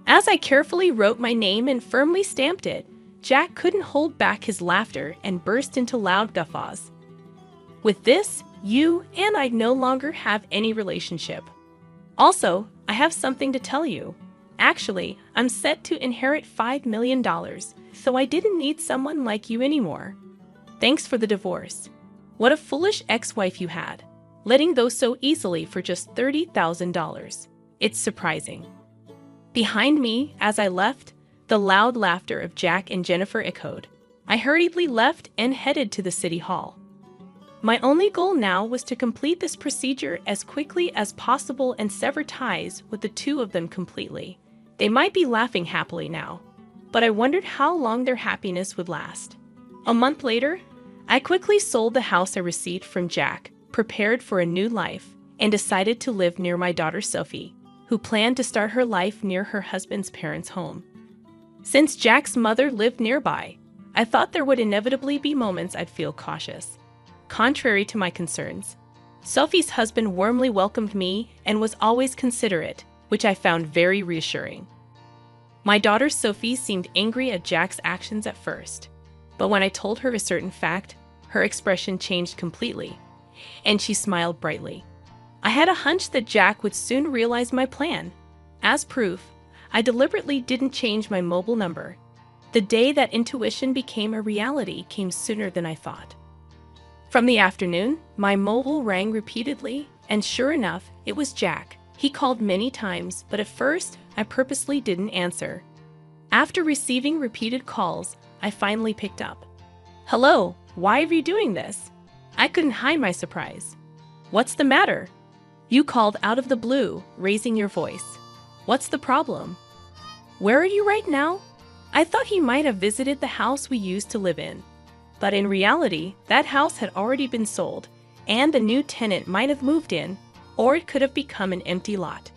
As I carefully wrote my name and firmly stamped it, Jack couldn't hold back his laughter and burst into loud guffaws. "With this, you and I no longer have any relationship. Also, I have something to tell you. Actually, I'm set to inherit $5 million, so I didn't need someone like you anymore. Thanks for the divorce. What a foolish ex-wife you had, letting go so easily for just $30,000. It's surprising." Behind me, as I left, the loud laughter of Jack and Jennifer echoed. I hurriedly left and headed to the city hall. My only goal now was to complete this procedure as quickly as possible and sever ties with the two of them completely. They might be laughing happily now, but I wondered how long their happiness would last. A month later, I quickly sold the house I received from Jack, prepared for a new life, and decided to live near my daughter Sophie, who planned to start her life near her husband's parents' home. Since Jack's mother lived nearby, I thought there would inevitably be moments I'd feel cautious. Contrary to my concerns, Sophie's husband warmly welcomed me and was always considerate, which I found very reassuring. My daughter Sophie seemed angry at Jack's actions at first, but when I told her a certain fact, her expression changed completely, and she smiled brightly. I had a hunch that Jack would soon realize my plan. As proof, I deliberately didn't change my mobile number. The day that intuition became a reality came sooner than I thought. From the afternoon, my mobile rang repeatedly, and sure enough, it was Jack. He called many times, but at first, I purposely didn't answer. After receiving repeated calls, I finally picked up. "Hello, why are you doing this?" I couldn't hide my surprise. "What's the matter? You called out of the blue, raising your voice. What's the problem?" "Where are you right now?" I thought he might have visited the house we used to live in. But in reality, that house had already been sold, and the new tenant might have moved in, or it could have become an empty lot.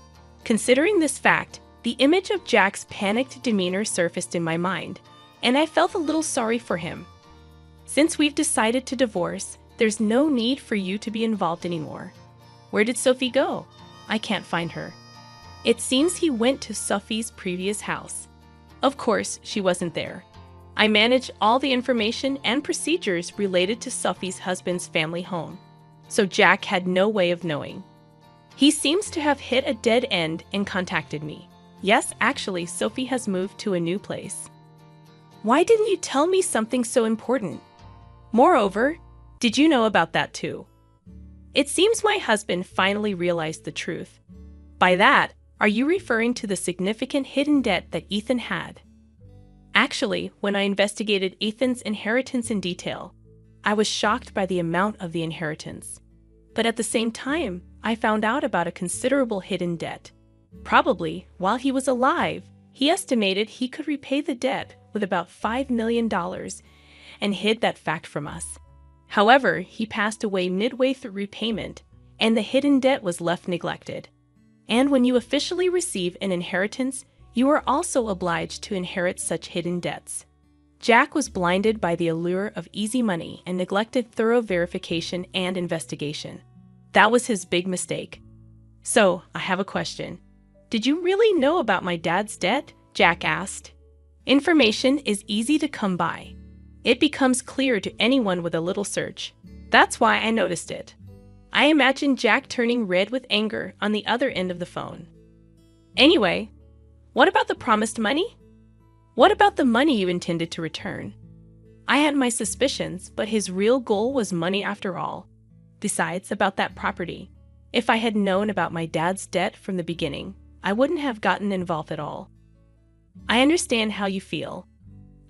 Considering this fact, the image of Jack's panicked demeanor surfaced in my mind, and I felt a little sorry for him. "Since we've decided to divorce, there's no need for you to be involved anymore. Where did Sophie go? I can't find her." It seems he went to Sophie's previous house. Of course, she wasn't there. I manage all the information and procedures related to Sophie's husband's family home, so Jack had no way of knowing. He seems to have hit a dead end and contacted me. Yes, actually, Sophie has moved to a new place. Why didn't you tell me something so important? Moreover, did you know about that too? It seems my husband finally realized the truth. By that, are you referring to the significant hidden debt that Ethan had? Actually, when I investigated Ethan's inheritance in detail, I was shocked by the amount of the inheritance. But at the same time, I found out about a considerable hidden debt. Probably, while he was alive, he estimated he could repay the debt with about $5 million and hid that fact from us. However, he passed away midway through repayment, and the hidden debt was left neglected. And when you officially receive an inheritance, you are also obliged to inherit such hidden debts. Jack was blinded by the allure of easy money and neglected thorough verification and investigation. That was his big mistake. So, I have a question. Did you really know about my dad's debt? Jack asked. Information is easy to come by. It becomes clear to anyone with a little search. That's why I noticed it. I imagined Jack turning red with anger on the other end of the phone. Anyway, what about the promised money? What about the money you intended to return? I had my suspicions, but his real goal was money after all. Besides, about that property. If I had known about my dad's debt from the beginning, I wouldn't have gotten involved at all. I understand how you feel.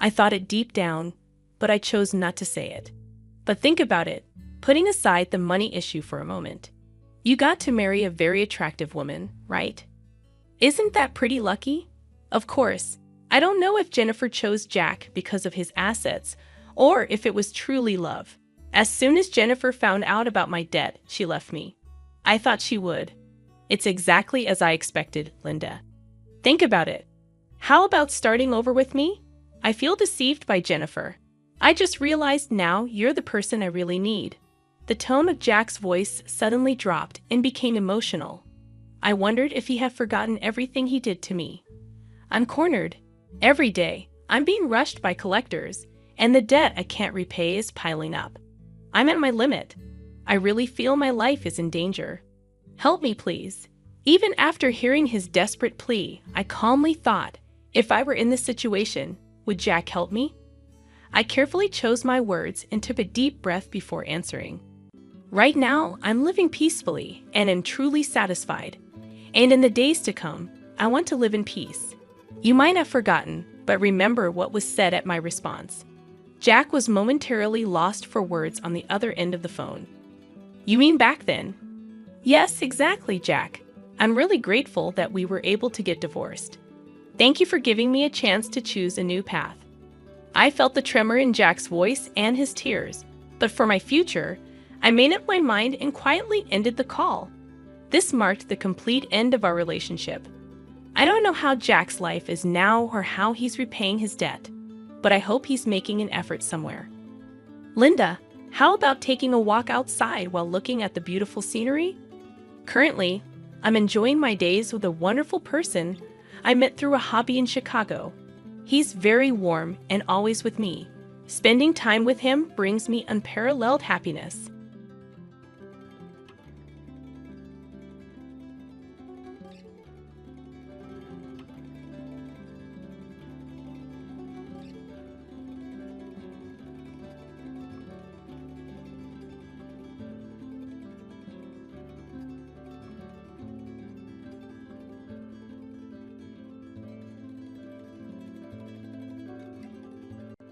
I thought it deep down, but I chose not to say it. But think about it, putting aside the money issue for a moment. You got to marry a very attractive woman, right? Isn't that pretty lucky? Of course, I don't know if Jennifer chose Jack because of his assets or if it was truly love. As soon as Jennifer found out about my debt, she left me. I thought she would. It's exactly as I expected, Linda. Think about it. How about starting over with me? I feel deceived by Jennifer. I just realized now you're the person I really need. The tone of Jack's voice suddenly dropped and became emotional. I wondered if he had forgotten everything he did to me. I'm cornered. Every day, I'm being rushed by collectors, and the debt I can't repay is piling up. I'm at my limit. I really feel my life is in danger. Help me, please. Even after hearing his desperate plea, I calmly thought, if I were in this situation, would Jack help me? I carefully chose my words and took a deep breath before answering. Right now, I'm living peacefully and am truly satisfied. And in the days to come, I want to live in peace. You might have forgotten, but remember what was said at my response. Jack was momentarily lost for words on the other end of the phone. You mean back then? Yes, exactly, Jack. I'm really grateful that we were able to get divorced. Thank you for giving me a chance to choose a new path. I felt the tremor in Jack's voice and his tears, but for my future, I made up my mind and quietly ended the call. This marked the complete end of our relationship. I don't know how Jack's life is now or how he's repaying his debt, but I hope he's making an effort somewhere. Linda, how about taking a walk outside while looking at the beautiful scenery? Currently, I'm enjoying my days with a wonderful person I met through a hobby in Chicago. He's very warm and always with me. Spending time with him brings me unparalleled happiness.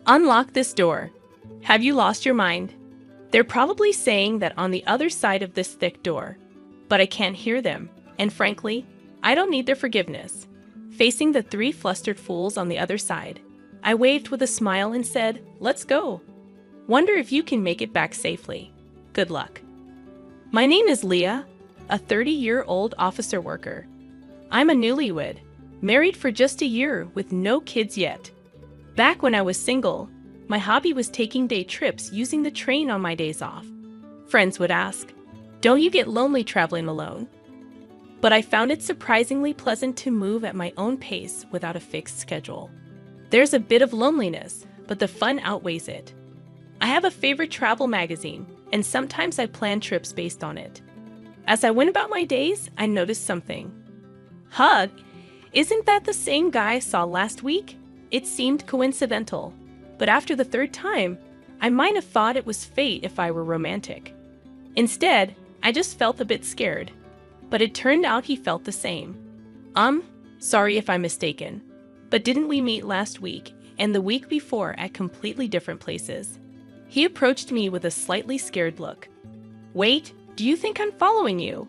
Unlock this door. Have you lost your mind? They're probably saying that on the other side of this thick door, but I can't hear them, and frankly, I don't need their forgiveness. Facing the three flustered fools on the other side, I waved with a smile and said, "Let's go. Wonder if you can make it back safely. Good luck." My name is Leah, a 30-year-old officer worker. I'm a newlywed, married for just a year with no kids yet. Back when I was single, my hobby was taking day trips using the train on my days off. Friends would ask, "Don't you get lonely traveling alone?" But I found it surprisingly pleasant to move at my own pace without a fixed schedule. There's a bit of loneliness, but the fun outweighs it. I have a favorite travel magazine, and sometimes I plan trips based on it. As I went about my days, I noticed something. Hug, isn't that the same guy I saw last week? It seemed coincidental, but after the third time, I might have thought it was fate if I were romantic. Instead, I just felt a bit scared, but it turned out he felt the same. Sorry if I'm mistaken, but didn't we meet last week and the week before at completely different places? He approached me with a slightly scared look. Wait, do you think I'm following you?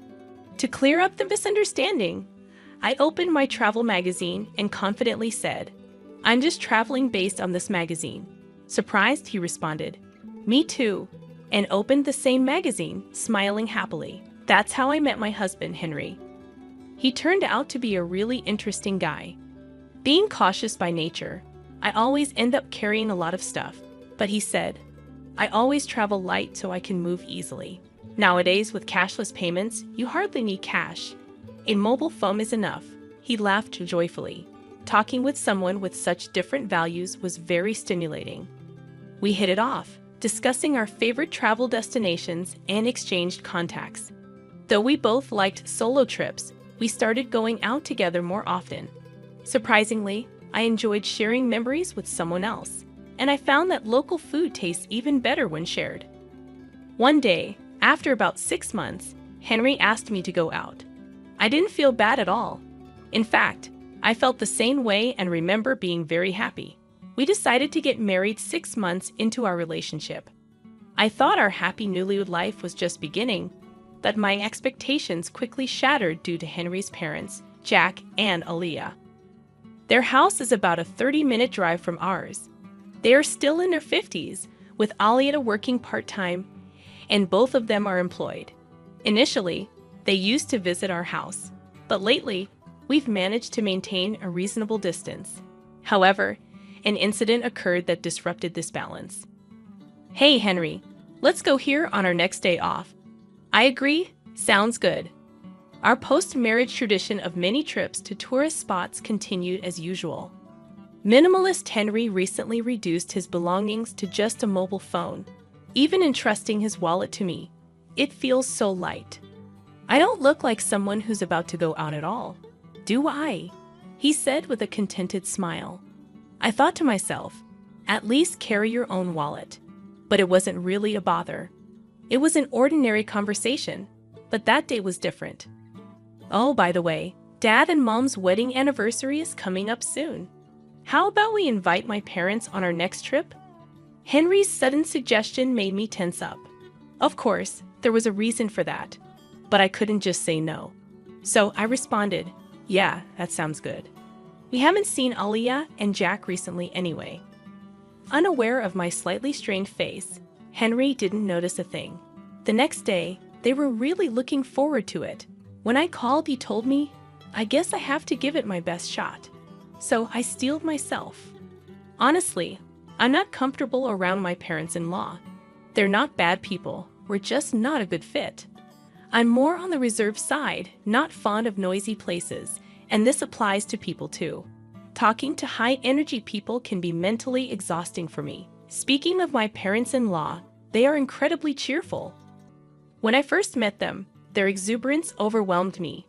To clear up the misunderstanding, I opened my travel magazine and confidently said, I'm just traveling based on this magazine. Surprised, he responded, Me too, and opened the same magazine, smiling happily. That's how I met my husband, Henry. He turned out to be a really interesting guy. Being cautious by nature, I always end up carrying a lot of stuff, but he said, I always travel light so I can move easily. Nowadays, with cashless payments, you hardly need cash. A mobile phone is enough. He laughed joyfully. Talking with someone with such different values was very stimulating. We hit it off, discussing our favorite travel destinations and exchanged contacts. Though we both liked solo trips, we started going out together more often. Surprisingly, I enjoyed sharing memories with someone else, and I found that local food tastes even better when shared. One day, after about 6 months, Henry asked me to go out. I didn't feel bad at all. In fact, I felt the same way and remember being very happy. We decided to get married 6 months into our relationship. I thought our happy newlywed life was just beginning, but my expectations quickly shattered due to Henry's parents, Jack and Aaliyah. Their house is about a 30-minute drive from ours. They are still in their 50s, with Aaliyah working part-time, and both of them are employed. Initially, they used to visit our house, but lately, we've managed to maintain a reasonable distance. However, an incident occurred that disrupted this balance. Hey, Henry, let's go here on our next day off. I agree, sounds good. Our post-marriage tradition of many trips to tourist spots continued as usual. Minimalist Henry recently reduced his belongings to just a mobile phone, even entrusting his wallet to me. It feels so light. I don't look like someone who's about to go out at all, do I? He said with a contented smile. I thought to myself, at least carry your own wallet. But it wasn't really a bother. It was an ordinary conversation, but that day was different. Oh, by the way, Dad and Mom's wedding anniversary is coming up soon. How about we invite my parents on our next trip? Henry's sudden suggestion made me tense up. Of course, there was a reason for that, but I couldn't just say no. So I responded, yeah, that sounds good. We haven't seen Aaliyah and Jack recently anyway. Unaware of my slightly strained face, Henry didn't notice a thing. The next day, they were really looking forward to it. When I called, he told me, I guess I have to give it my best shot. So I steeled myself. Honestly, I'm not comfortable around my parents-in-law. They're not bad people, we're just not a good fit. I'm more on the reserved side, not fond of noisy places, and this applies to people too. Talking to high-energy people can be mentally exhausting for me. Speaking of my parents-in-law, they are incredibly cheerful. When I first met them, their exuberance overwhelmed me.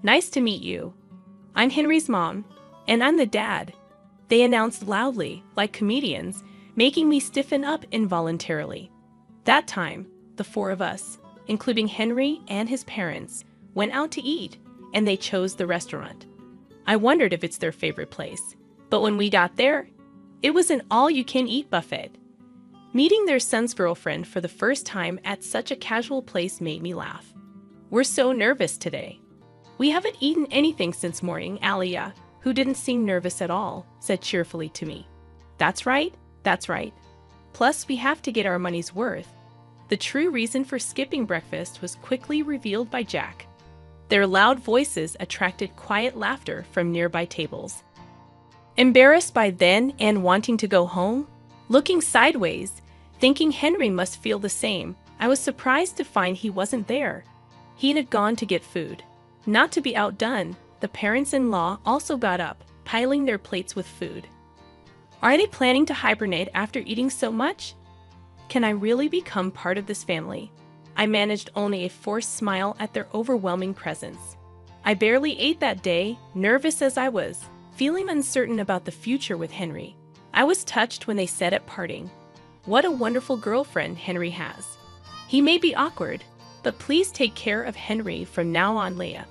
Nice to meet you. I'm Henry's mom, and I'm the dad. They announced loudly, like comedians, making me stiffen up involuntarily. That time, the four of us, including Henry and his parents, went out to eat, and they chose the restaurant. I wondered if it's their favorite place, but when we got there, it was an all-you-can-eat buffet. Meeting their son's girlfriend for the first time at such a casual place made me laugh. We're so nervous today. We haven't eaten anything since morning, Aaliyah, who didn't seem nervous at all, said cheerfully to me. That's right, that's right. Plus, we have to get our money's worth. The true reason for skipping breakfast was quickly revealed by Jack. Their loud voices attracted quiet laughter from nearby tables. Embarrassed by then and wanting to go home, looking sideways, thinking Henry must feel the same, I was surprised to find he wasn't there. He had gone to get food. Not to be outdone, the parents-in-law also got up, piling their plates with food. Are they planning to hibernate after eating so much? Can I really become part of this family? I managed only a forced smile at their overwhelming presence. I barely ate that day, nervous as I was, feeling uncertain about the future with Henry. I was touched when they said at parting, "What a wonderful girlfriend Henry has. He may be awkward, but please take care of Henry from now on, Leia."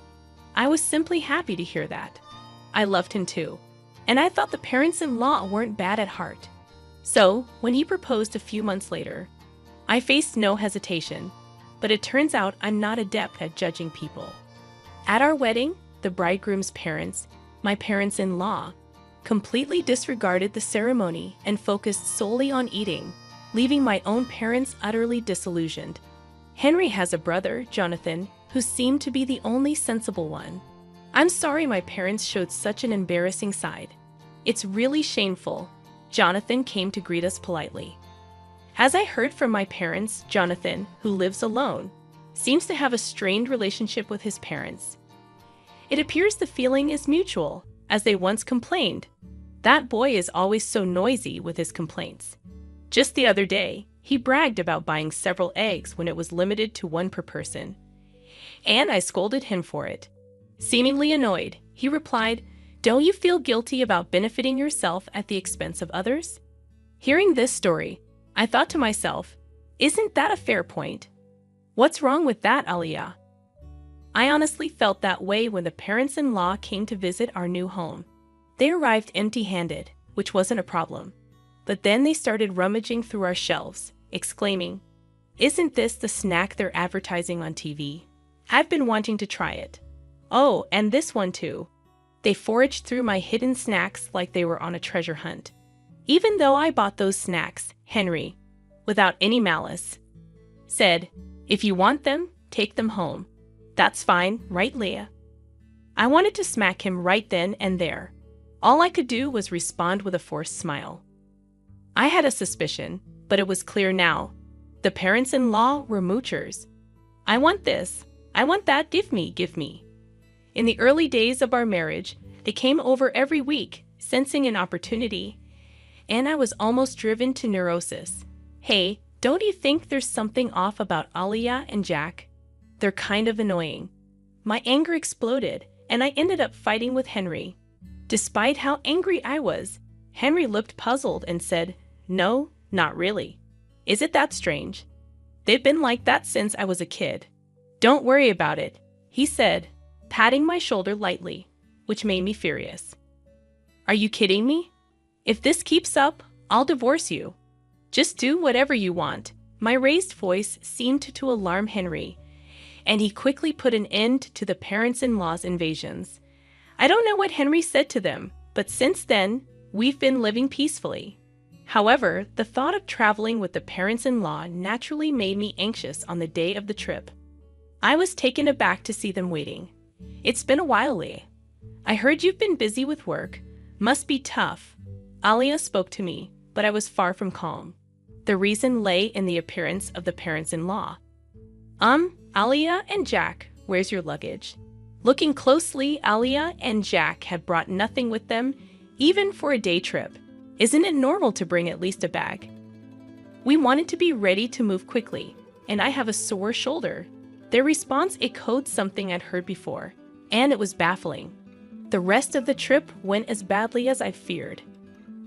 I was simply happy to hear that. I loved him too, and I thought the parents-in-law weren't bad at heart. So, when he proposed a few months later, I faced no hesitation, but it turns out I'm not adept at judging people. At our wedding, the bridegroom's parents, my parents-in-law, completely disregarded the ceremony and focused solely on eating, leaving my own parents utterly disillusioned. Henry has a brother, Jonathan, who seemed to be the only sensible one. I'm sorry my parents showed such an embarrassing side. It's really shameful. Jonathan came to greet us politely. As I heard from my parents, Jonathan, who lives alone, seems to have a strained relationship with his parents. It appears the feeling is mutual, as they once complained. That boy is always so noisy with his complaints. Just the other day, he bragged about buying several eggs when it was limited to one per person. And I scolded him for it. Seemingly annoyed, he replied, "Don't you feel guilty about benefiting yourself at the expense of others?" Hearing this story, I thought to myself, isn't that a fair point? What's wrong with that, Aliyah? I honestly felt that way when the parents-in-law came to visit our new home. They arrived empty-handed, which wasn't a problem. But then they started rummaging through our shelves, exclaiming, "Isn't this the snack they're advertising on TV? I've been wanting to try it. Oh, and this one too." They foraged through my hidden snacks like they were on a treasure hunt. Even though I bought those snacks, Henry, without any malice, said, "If you want them, take them home. That's fine, right, Leia?" I wanted to smack him right then and there. All I could do was respond with a forced smile. I had a suspicion, but it was clear now. The parents-in-law were moochers. "I want this. I want that. Give me, give me." In the early days of our marriage, they came over every week, sensing an opportunity, and I was almost driven to neurosis. Hey, don't you think there's something off about Aliyah and Jack? They're kind of annoying. My anger exploded, and I ended up fighting with Henry. Despite how angry I was, Henry looked puzzled and said, "No, not really. Is it that strange? They've been like that since I was a kid. Don't worry about it," he said, patting my shoulder lightly, which made me furious. "Are you kidding me? If this keeps up, I'll divorce you. Just do whatever you want." My raised voice seemed to alarm Henry, and he quickly put an end to the parents-in-law's invasions. I don't know what Henry said to them, but since then, we've been living peacefully. However, the thought of traveling with the parents-in-law naturally made me anxious on the day of the trip. I was taken aback to see them waiting. "It's been a while, Lee. I heard you've been busy with work. Must be tough." Aliyah spoke to me, but I was far from calm. The reason lay in the appearance of the parents-in-law. Aliyah and Jack, where's your luggage?" Looking closely, Aliyah and Jack had brought nothing with them, even for a day trip. Isn't it normal to bring at least a bag? We wanted to be ready to move quickly, and I have a sore shoulder. Their response echoed something I'd heard before, and it was baffling. The rest of the trip went as badly as I feared.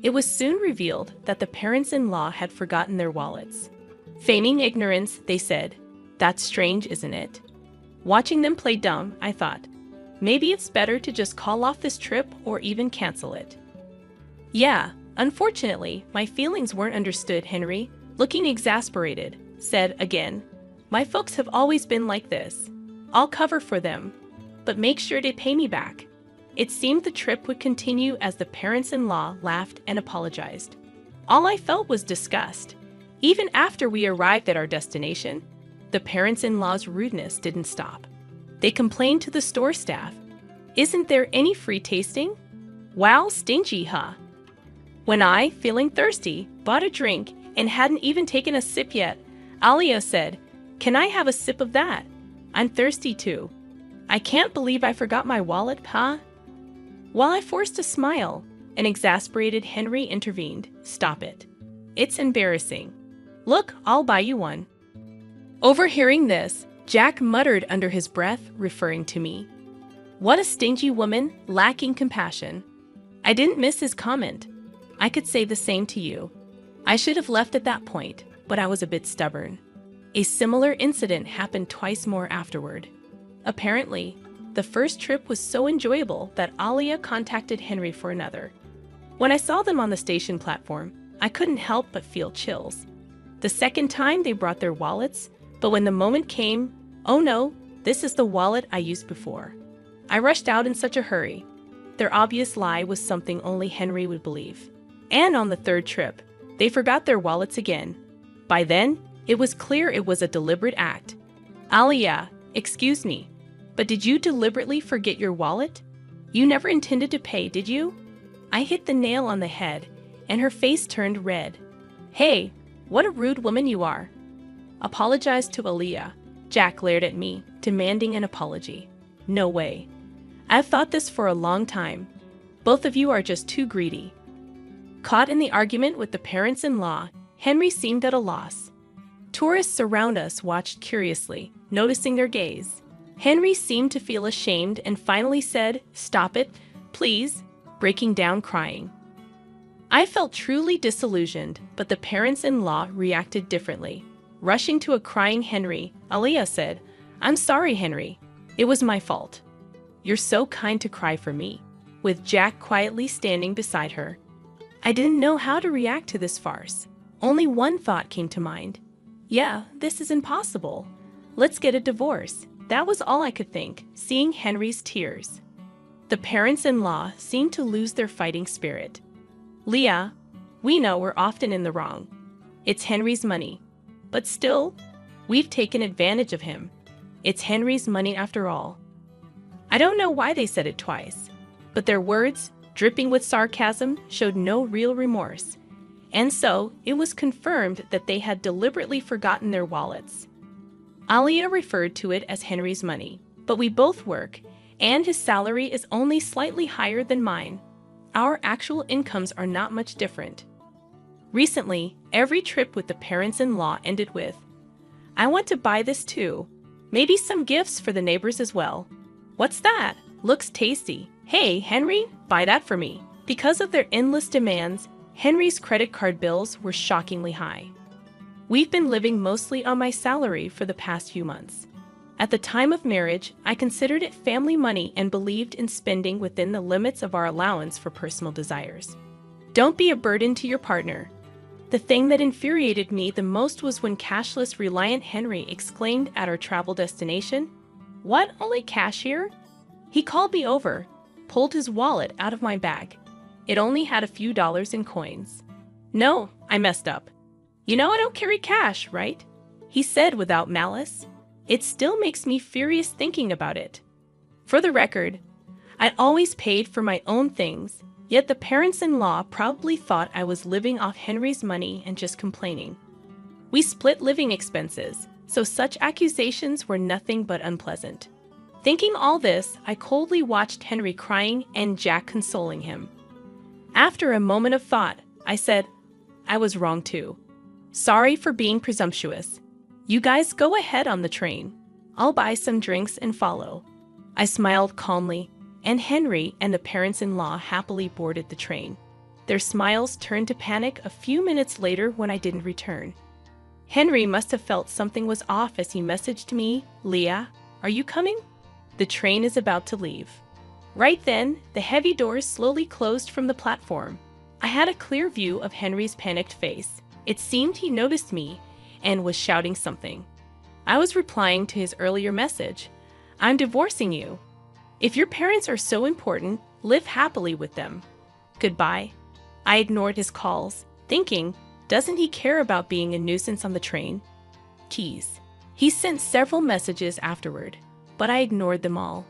It was soon revealed that the parents-in-law had forgotten their wallets. Feigning ignorance, they said, "That's strange, isn't it?" Watching them play dumb, I thought, maybe it's better to just call off this trip or even cancel it. "Yeah, unfortunately, my feelings weren't understood," Henry, looking exasperated, said again. "My folks have always been like this. I'll cover for them, but make sure they pay me back." It seemed the trip would continue as the parents-in-law laughed and apologized. All I felt was disgust. Even after we arrived at our destination, the parents-in-law's rudeness didn't stop. They complained to the store staff, "Isn't there any free tasting? Wow, stingy, huh?" When I, feeling thirsty, bought a drink and hadn't even taken a sip yet, Aliyah said, "Can I have a sip of that? I'm thirsty too. I can't believe I forgot my wallet, huh?" While I forced a smile, An exasperated Henry intervened. "Stop it. It's embarrassing. Look, I'll buy you one." Overhearing this, Jack muttered under his breath, referring to me. What a stingy woman, lacking compassion. I didn't miss his comment. I could say the same to you. I should have left at that point, but I was a bit stubborn. A similar incident happened twice more afterward. Apparently, the first trip was so enjoyable that Alia contacted Henry for another. When I saw them on the station platform, I couldn't help but feel chills. The second time they brought their wallets, but when the moment came, oh no, this is the wallet I used before. I rushed out in such a hurry. Their obvious lie was something only Henry would believe. And on the third trip, they forgot their wallets again. By then, it was clear it was a deliberate act. Alia, excuse me, but did you deliberately forget your wallet? You never intended to pay, did you? I hit the nail on the head, and her face turned red. Hey, what a rude woman you are. Apologize to Alia. Jack glared at me, demanding an apology. No way. I've thought this for a long time. Both of you are just too greedy. Caught in the argument with the parents-in-law, Henry seemed at a loss. Tourists around us watched curiously, noticing their gaze. Henry seemed to feel ashamed and finally said, "Stop it, please," breaking down crying. I felt truly disillusioned, but the parents-in-law reacted differently. Rushing to a crying Henry, Alia said, "I'm sorry, Henry. It was my fault. You're so kind to cry for me," with Jack quietly standing beside her. I didn't know how to react to this farce. Only one thought came to mind. Yeah, this is impossible. Let's get a divorce. That was all I could think, seeing Henry's tears. The parents-in-law seemed to lose their fighting spirit. "Leah, we know we're often in the wrong. It's Henry's money. But still, we've taken advantage of him. It's Henry's money after all." I don't know why they said it twice, but their words, dripping with sarcasm, showed no real remorse. And so, it was confirmed that they had deliberately forgotten their wallets. Alia referred to it as Henry's money, but we both work, and his salary is only slightly higher than mine. Our actual incomes are not much different. Recently, every trip with the parents-in-law ended with, "I want to buy this too. Maybe some gifts for the neighbors as well. What's that? Looks tasty. Hey, Henry, buy that for me." Because of their endless demands, Henry's credit card bills were shockingly high. We've been living mostly on my salary for the past few months. At the time of marriage, I considered it family money and believed in spending within the limits of our allowance for personal desires. Don't be a burden to your partner. The thing that infuriated me the most was when cashless reliant Henry exclaimed at our travel destination, "What, only cash here?" He called me over, pulled his wallet out of my bag. It only had a few dollars in coins. "No, I messed up. You know I don't carry cash, right?" he said without malice. It still makes me furious thinking about it. For the record, I always paid for my own things, yet the parents-in-law probably thought I was living off Henry's money and just complaining. We split living expenses, so such accusations were nothing but unpleasant. Thinking all this, I coldly watched Henry crying and Jack consoling him. After a moment of thought, I said, "I was wrong too. Sorry for being presumptuous. You guys go ahead on the train. I'll buy some drinks and follow." I smiled calmly, and Henry and the parents-in-law happily boarded the train. Their smiles turned to panic a few minutes later when I didn't return. Henry must have felt something was off as he messaged me, "Leah, are you coming? The train is about to leave." Right then, the heavy doors slowly closed from the platform. I had a clear view of Henry's panicked face. It seemed he noticed me and was shouting something. I was replying to his earlier message, "I'm divorcing you. If your parents are so important, live happily with them. Goodbye." I ignored his calls, thinking, doesn't he care about being a nuisance on the train? Keys. He sent several messages afterward, but I ignored them all.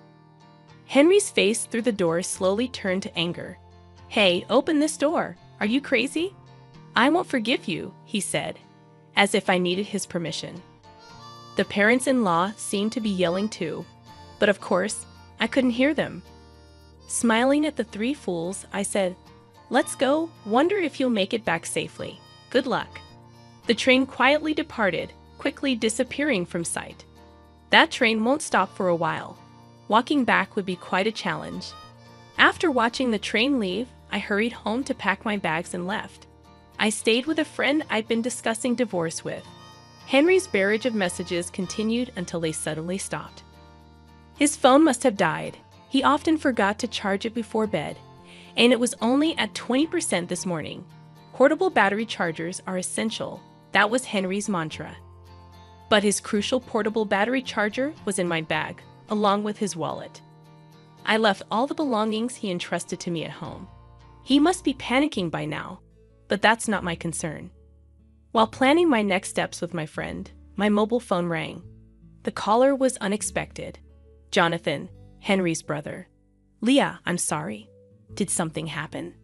Henry's face through the door slowly turned to anger. "Hey, open this door. Are you crazy?" "I won't forgive you," he said, as if I needed his permission. The parents-in-law seemed to be yelling too, but of course, I couldn't hear them. Smiling at the three fools, I said, Let's go. Wonder if you'll make it back safely. Good luck." The train quietly departed, quickly disappearing from sight. That train won't stop for a while. Walking back would be quite a challenge. After watching the train leave, I hurried home to pack my bags and left. I stayed with a friend I'd been discussing divorce with. Henry's barrage of messages continued until they suddenly stopped. His phone must have died. He often forgot to charge it before bed, and it was only at 20% this morning. Portable battery chargers are essential. That was Henry's mantra. But his crucial portable battery charger was in my bag, along with his wallet. I left all the belongings he entrusted to me at home. He must be panicking by now, but that's not my concern. While planning my next steps with my friend, my mobile phone rang. The caller was unexpected. Jonathan, Henry's brother. "Leah, I'm sorry. Did something happen?"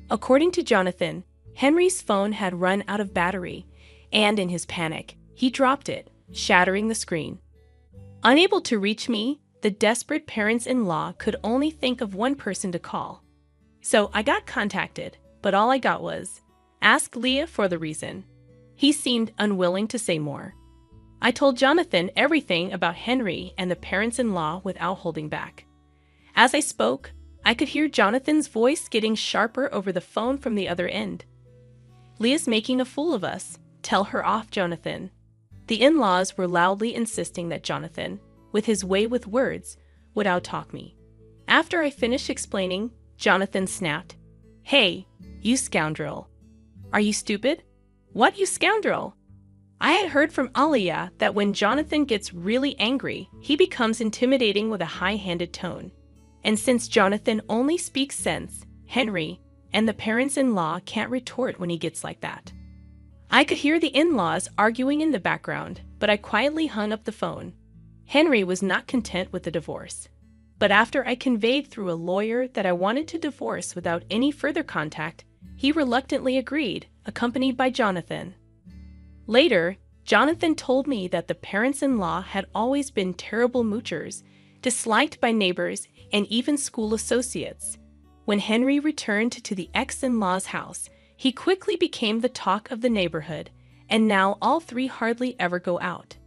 According to Jonathan, Henry's phone had run out of battery, and in his panic, he dropped it, shattering the screen. Unable to reach me, the desperate parents-in-law could only think of one person to call. So I got contacted, but all I got was, "Ask Leah for the reason." He seemed unwilling to say more. I told Jonathan everything about Henry and the parents-in-law without holding back. As I spoke, I could hear Jonathan's voice getting sharper over the phone from the other end. "Leah's making a fool of us. Tell her off, Jonathan." The in-laws were loudly insisting that Jonathan, with his way with words, would out-talk me. After I finished explaining, Jonathan snapped, "Hey, you scoundrel. Are you stupid? What, you scoundrel?" I had heard from Aliyah that when Jonathan gets really angry, he becomes intimidating with a high-handed tone. And since Jonathan only speaks sense, Henry and the parents-in-law can't retort when he gets like that. I could hear the in-laws arguing in the background, but I quietly hung up the phone. Henry was not content with the divorce. But after I conveyed through a lawyer that I wanted to divorce without any further contact, he reluctantly agreed, accompanied by Jonathan. Later, Jonathan told me that the parents-in-law had always been terrible moochers, disliked by neighbors and even school associates. When Henry returned to the ex-in-law's house, he quickly became the talk of the neighborhood, and now all three hardly ever go out.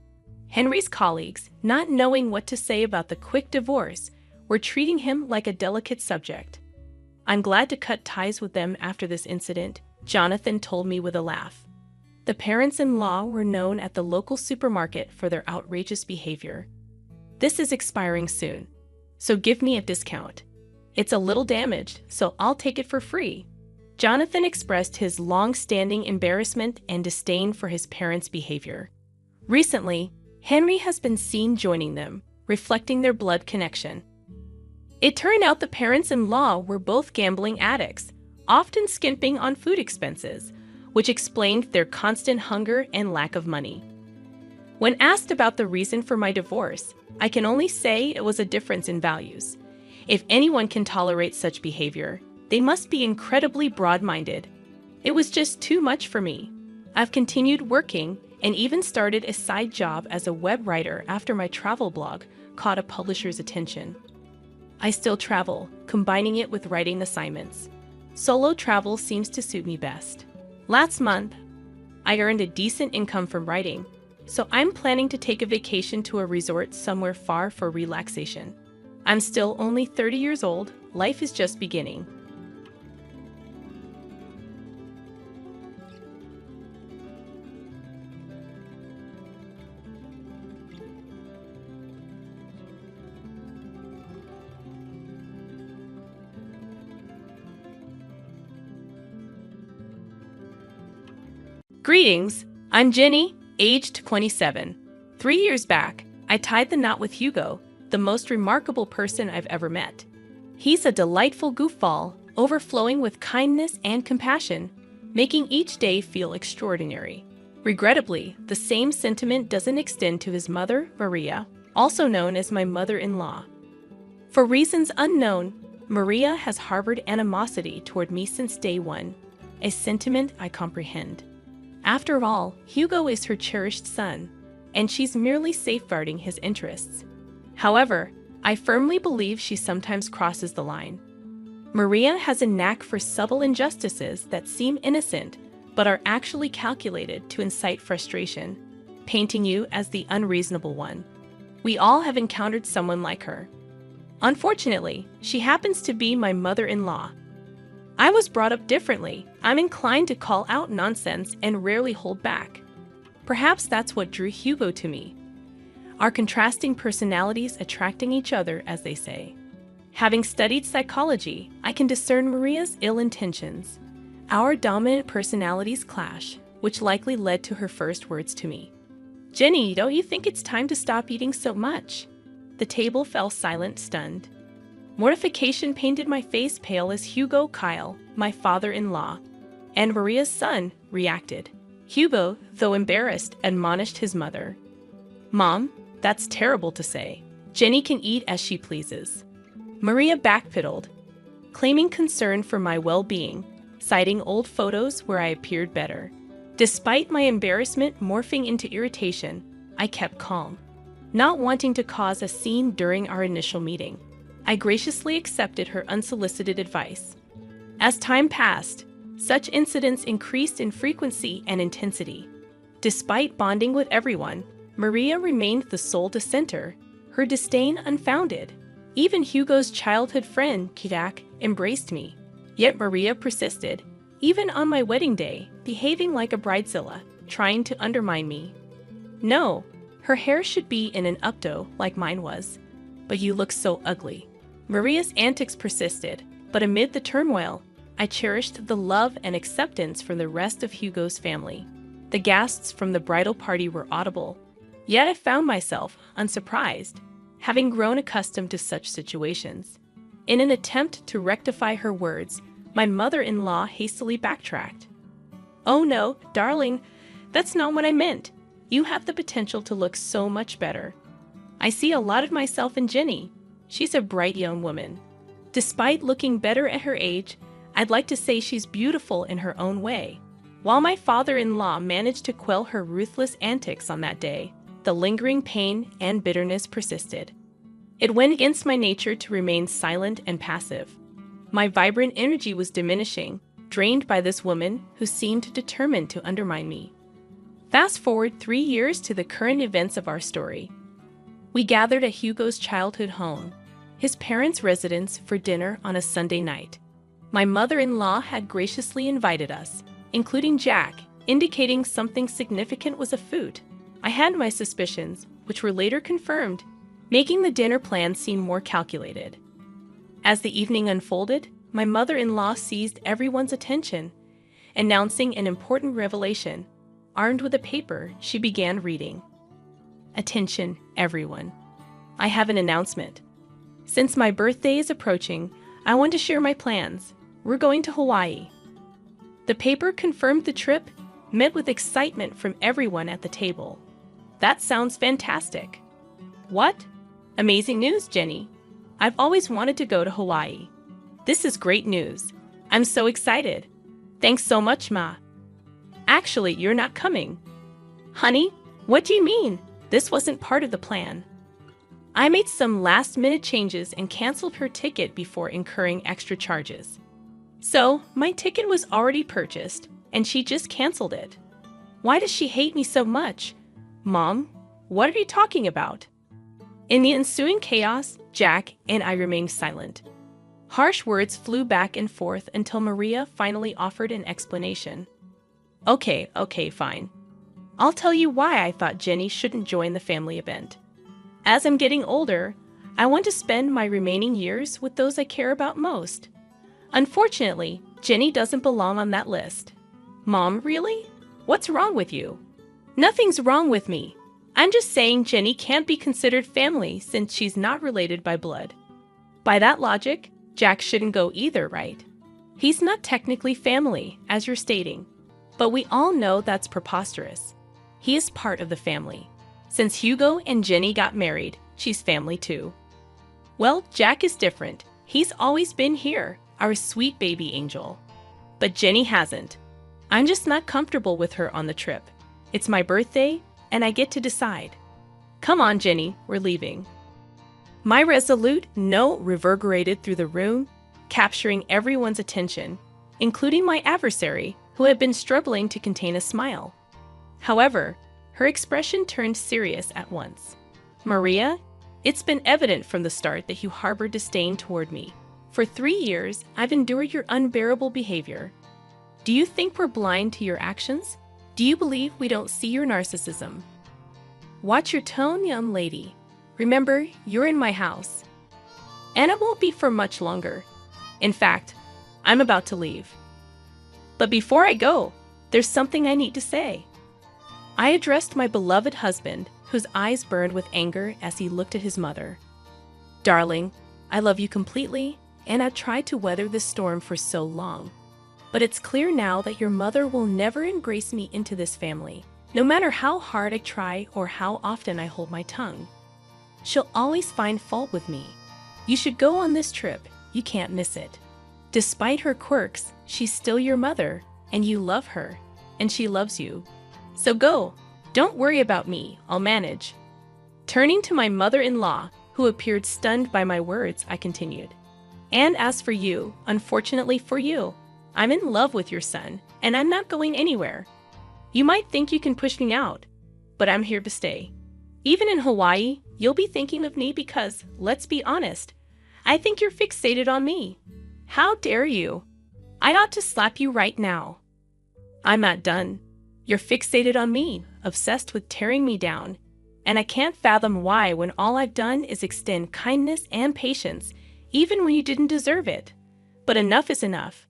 Henry's colleagues, not knowing what to say about the quick divorce, were treating him like a delicate subject. "I'm glad to cut ties with them after this incident," Jonathan told me with a laugh. The parents-in-law were known at the local supermarket for their outrageous behavior. "This is expiring soon, so give me a discount. It's a little damaged, so I'll take it for free." Jonathan expressed his long-standing embarrassment and disdain for his parents' behavior. Recently, Henry has been seen joining them, reflecting their blood connection. It turned out the parents-in-law were both gambling addicts, often skimping on food expenses, which explained their constant hunger and lack of money. When asked about the reason for my divorce, I can only say it was a difference in values. If anyone can tolerate such behavior, they must be incredibly broad-minded. It was just too much for me. I've continued working and even started a side job as a web writer after my travel blog caught a publisher's attention. I still travel, combining it with writing assignments. Solo travel seems to suit me best. Last month, I earned a decent income from writing, so I'm planning to take a vacation to a resort somewhere far for relaxation. I'm still only 30 years old, life is just beginning. Greetings, I'm Jenny, aged 27. 3 years back, I tied the knot with Hugo, the most remarkable person I've ever met. He's a delightful goofball, overflowing with kindness and compassion, making each day feel extraordinary. Regrettably, the same sentiment doesn't extend to his mother, Maria, also known as my mother-in-law. For reasons unknown, Maria has harbored animosity toward me since day one, a sentiment I comprehend. After all, Hugo is her cherished son, and she's merely safeguarding his interests. However, I firmly believe she sometimes crosses the line. Maria has a knack for subtle injustices that seem innocent but are actually calculated to incite frustration, painting you as the unreasonable one. We all have encountered someone like her. Unfortunately, she happens to be my mother-in-law. I was brought up differently. I'm inclined to call out nonsense and rarely hold back. Perhaps that's what drew Hugo to me. Our contrasting personalities attracting each other, as they say. Having studied psychology, I can discern Maria's ill intentions. Our dominant personalities clash, which likely led to her first words to me. "Jenny, don't you think it's time to stop eating so much?" The table fell silent, stunned. Mortification painted my face pale as Hugo Kyle, my father-in-law, and Maria's son, reacted. Hugo, though embarrassed, admonished his mother. "Mom, that's terrible to say. Jenny can eat as she pleases." Maria backpedaled, claiming concern for my well-being, citing old photos where I appeared better. Despite my embarrassment morphing into irritation, I kept calm, not wanting to cause a scene during our initial meeting. I graciously accepted her unsolicited advice. As time passed, such incidents increased in frequency and intensity. Despite bonding with everyone, Maria remained the sole dissenter, her disdain unfounded. Even Hugo's childhood friend, Kirak, embraced me. Yet Maria persisted, even on my wedding day, behaving like a bridezilla, trying to undermine me. No, her hair should be in an updo like mine was. But you look so ugly. Maria's antics persisted, but amid the turmoil, I cherished the love and acceptance from the rest of Hugo's family. The gasps from the bridal party were audible, yet I found myself, unsurprised, having grown accustomed to such situations. In an attempt to rectify her words, my mother-in-law hastily backtracked. "Oh no, darling, that's not what I meant. You have the potential to look so much better. I see a lot of myself in Jenny. She's a bright young woman. Despite looking better at her age, I'd like to say she's beautiful in her own way." While my father-in-law managed to quell her ruthless antics on that day, the lingering pain and bitterness persisted. It went against my nature to remain silent and passive. My vibrant energy was diminishing, drained by this woman who seemed determined to undermine me. Fast forward 3 years to the current events of our story. We gathered at Hugo's childhood home, his parents' residence, for dinner on a Sunday night. My mother-in-law had graciously invited us, including Jack, indicating something significant was afoot. I had my suspicions, which were later confirmed, making the dinner plan seem more calculated. As the evening unfolded, my mother-in-law seized everyone's attention, announcing an important revelation. Armed with a paper, she began reading. "Attention, everyone. I have an announcement. Since my birthday is approaching, I want to share my plans. We're going to Hawaii." The paper confirmed the trip, met with excitement from everyone at the table. "That sounds fantastic." "What? Amazing news, Jenny. I've always wanted to go to Hawaii. This is great news. I'm so excited. Thanks so much, Ma." "Actually, you're not coming." "Honey, what do you mean? This wasn't part of the plan." I made some last-minute changes and canceled her ticket before incurring extra charges. So, my ticket was already purchased, and she just canceled it. Why does she hate me so much? Mom, what are you talking about? In the ensuing chaos, Jack and I remained silent. Harsh words flew back and forth until Maria finally offered an explanation. Okay, fine. I'll tell you why I thought Jenny shouldn't join the family event. As I'm getting older, I want to spend my remaining years with those I care about most. Unfortunately, Jenny doesn't belong on that list. Mom, really? What's wrong with you? Nothing's wrong with me. I'm just saying Jenny can't be considered family since she's not related by blood. By that logic, Jack shouldn't go either, right? He's not technically family, as you're stating. But we all know that's preposterous. He is part of the family. Since Hugo and Jenny got married, she's family too. Well, Jack is different. He's always been here, our sweet baby angel. But Jenny hasn't. I'm just not comfortable with her on the trip. It's my birthday, and I get to decide. Come on, Jenny, we're leaving. My resolute no reverberated through the room, capturing everyone's attention, including my adversary, who had been struggling to contain a smile. However, her expression turned serious at once. "Maria, it's been evident from the start that you harbor disdain toward me. For 3 years, I've endured your unbearable behavior. Do you think we're blind to your actions? Do you believe we don't see your narcissism? Watch your tone, young lady. Remember, you're in my house. And it won't be for much longer. In fact, I'm about to leave. But before I go, there's something I need to say." I addressed my beloved husband, whose eyes burned with anger as he looked at his mother. "Darling, I love you completely, and I've tried to weather this storm for so long. But it's clear now that your mother will never embrace me into this family, no matter how hard I try or how often I hold my tongue. She'll always find fault with me. You should go on this trip. You can't miss it. Despite her quirks, she's still your mother, and you love her, and she loves you. So go. Don't worry about me. I'll manage." Turning to my mother-in-law, who appeared stunned by my words, I continued, "And as for you, unfortunately for you, I'm in love with your son, and I'm not going anywhere. You might think you can push me out, but I'm here to stay. Even in Hawaii, you'll be thinking of me because, let's be honest, I think you're fixated on me. How dare you? I ought to slap you right now. I'm not done. You're fixated on me, obsessed with tearing me down, and I can't fathom why when all I've done is extend kindness and patience, even when you didn't deserve it. But enough is enough.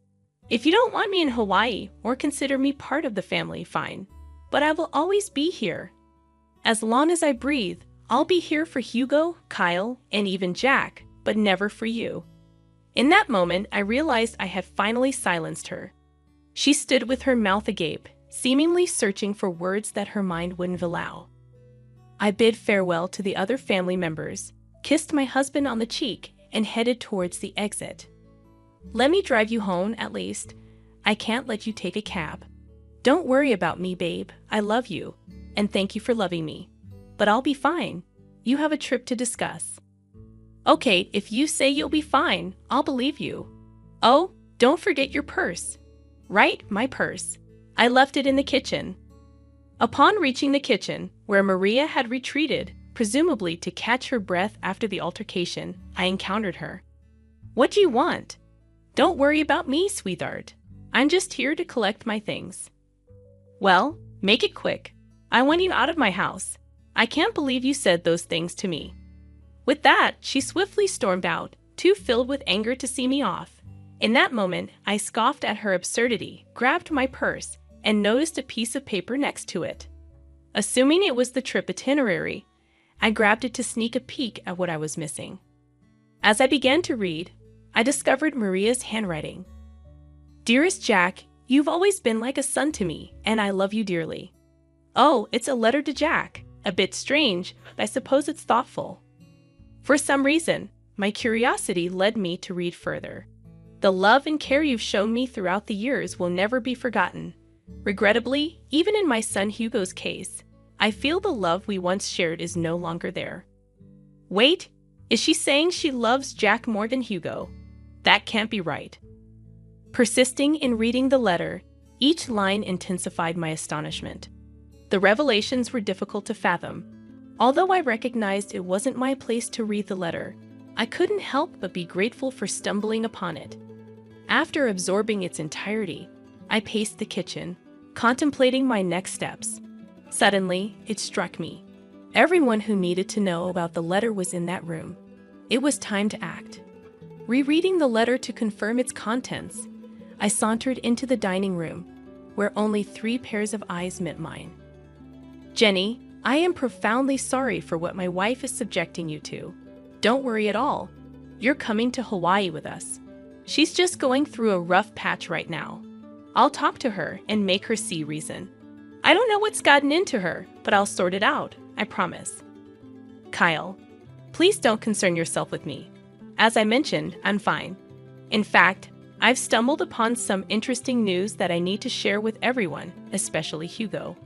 If you don't want me in Hawaii or consider me part of the family, fine. But I will always be here. As long as I breathe, I'll be here for Hugo, Kyle, and even Jack, but never for you." In that moment, I realized I had finally silenced her. She stood with her mouth agape, seemingly searching for words that her mind wouldn't allow. I bid farewell to the other family members, kissed my husband on the cheek, and headed towards the exit. "Let me drive you home, at least. I can't let you take a cab. Don't worry about me, babe. I love you, and thank you for loving me. But I'll be fine. You have a trip to discuss." "Okay, if you say you'll be fine, I'll believe you. Oh, don't forget your purse." "Right, my purse. I left it in the kitchen." Upon reaching the kitchen, where Maria had retreated, presumably to catch her breath after the altercation, I encountered her. "What do you want?" "Don't worry about me, sweetheart. I'm just here to collect my things." "Well, make it quick. I want you out of my house. I can't believe you said those things to me." With that, she swiftly stormed out, too filled with anger to see me off. In that moment, I scoffed at her absurdity, grabbed my purse, and noticed a piece of paper next to it. Assuming it was the trip itinerary, I grabbed it to sneak a peek at what I was missing. As I began to read, I discovered Maria's handwriting. "Dearest Jack, you've always been like a son to me, and I love you dearly." Oh, it's a letter to Jack. A bit strange, but I suppose it's thoughtful. For some reason, my curiosity led me to read further. "The love and care you've shown me throughout the years will never be forgotten. Regrettably, even in my son Hugo's case, I feel the love we once shared is no longer there." Wait, is she saying she loves Jack more than Hugo? That can't be right. Persisting in reading the letter, each line intensified my astonishment. The revelations were difficult to fathom. Although I recognized it wasn't my place to read the letter, I couldn't help but be grateful for stumbling upon it. After absorbing its entirety, I paced the kitchen, contemplating my next steps. Suddenly, it struck me. Everyone who needed to know about the letter was in that room. It was time to act. Rereading the letter to confirm its contents, I sauntered into the dining room, where only 3 pairs of eyes met mine. "Jenny, I am profoundly sorry for what my wife is subjecting you to. Don't worry at all. You're coming to Hawaii with us. She's just going through a rough patch right now. I'll talk to her and make her see reason. I don't know what's gotten into her, but I'll sort it out, I promise. Kyle, please don't concern yourself with me. As I mentioned, I'm fine. In fact, I've stumbled upon some interesting news that I need to share with everyone, especially Hugo."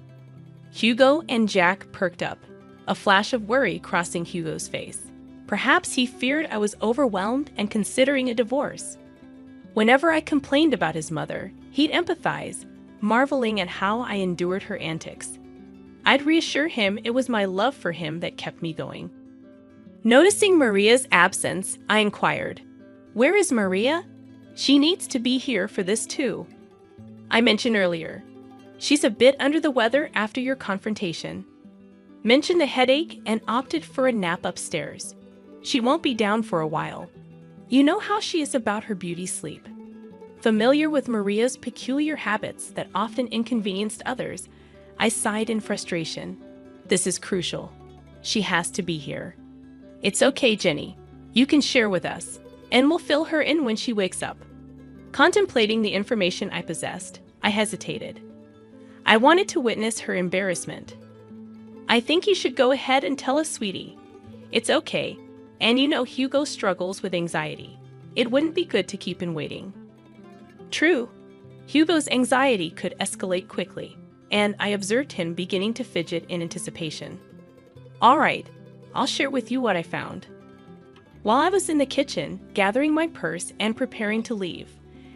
Hugo and Jack perked up, a flash of worry crossing Hugo's face. Perhaps he feared I was overwhelmed and considering a divorce. Whenever I complained about his mother, he'd empathize, marveling at how I endured her antics. I'd reassure him it was my love for him that kept me going. Noticing Maria's absence, I inquired, "Where is Maria? She needs to be here for this too." I mentioned earlier, she's a bit under the weather after your confrontation. Mentioned the headache and opted for a nap upstairs. She won't be down for a while. You know how she is about her beauty sleep. Familiar with Maria's peculiar habits that often inconvenienced others, I sighed in frustration. This is crucial. She has to be here. It's okay, Jenny. You can share with us, and we'll fill her in when she wakes up. Contemplating the information I possessed, I hesitated. I wanted to witness her embarrassment. I think you should go ahead and tell us, sweetie. It's okay, and you know Hugo struggles with anxiety. It wouldn't be good to keep him waiting. True, Hugo's anxiety could escalate quickly, and I observed him beginning to fidget in anticipation. All right, I'll share with you what I found. While I was in the kitchen, gathering my purse and preparing to leave,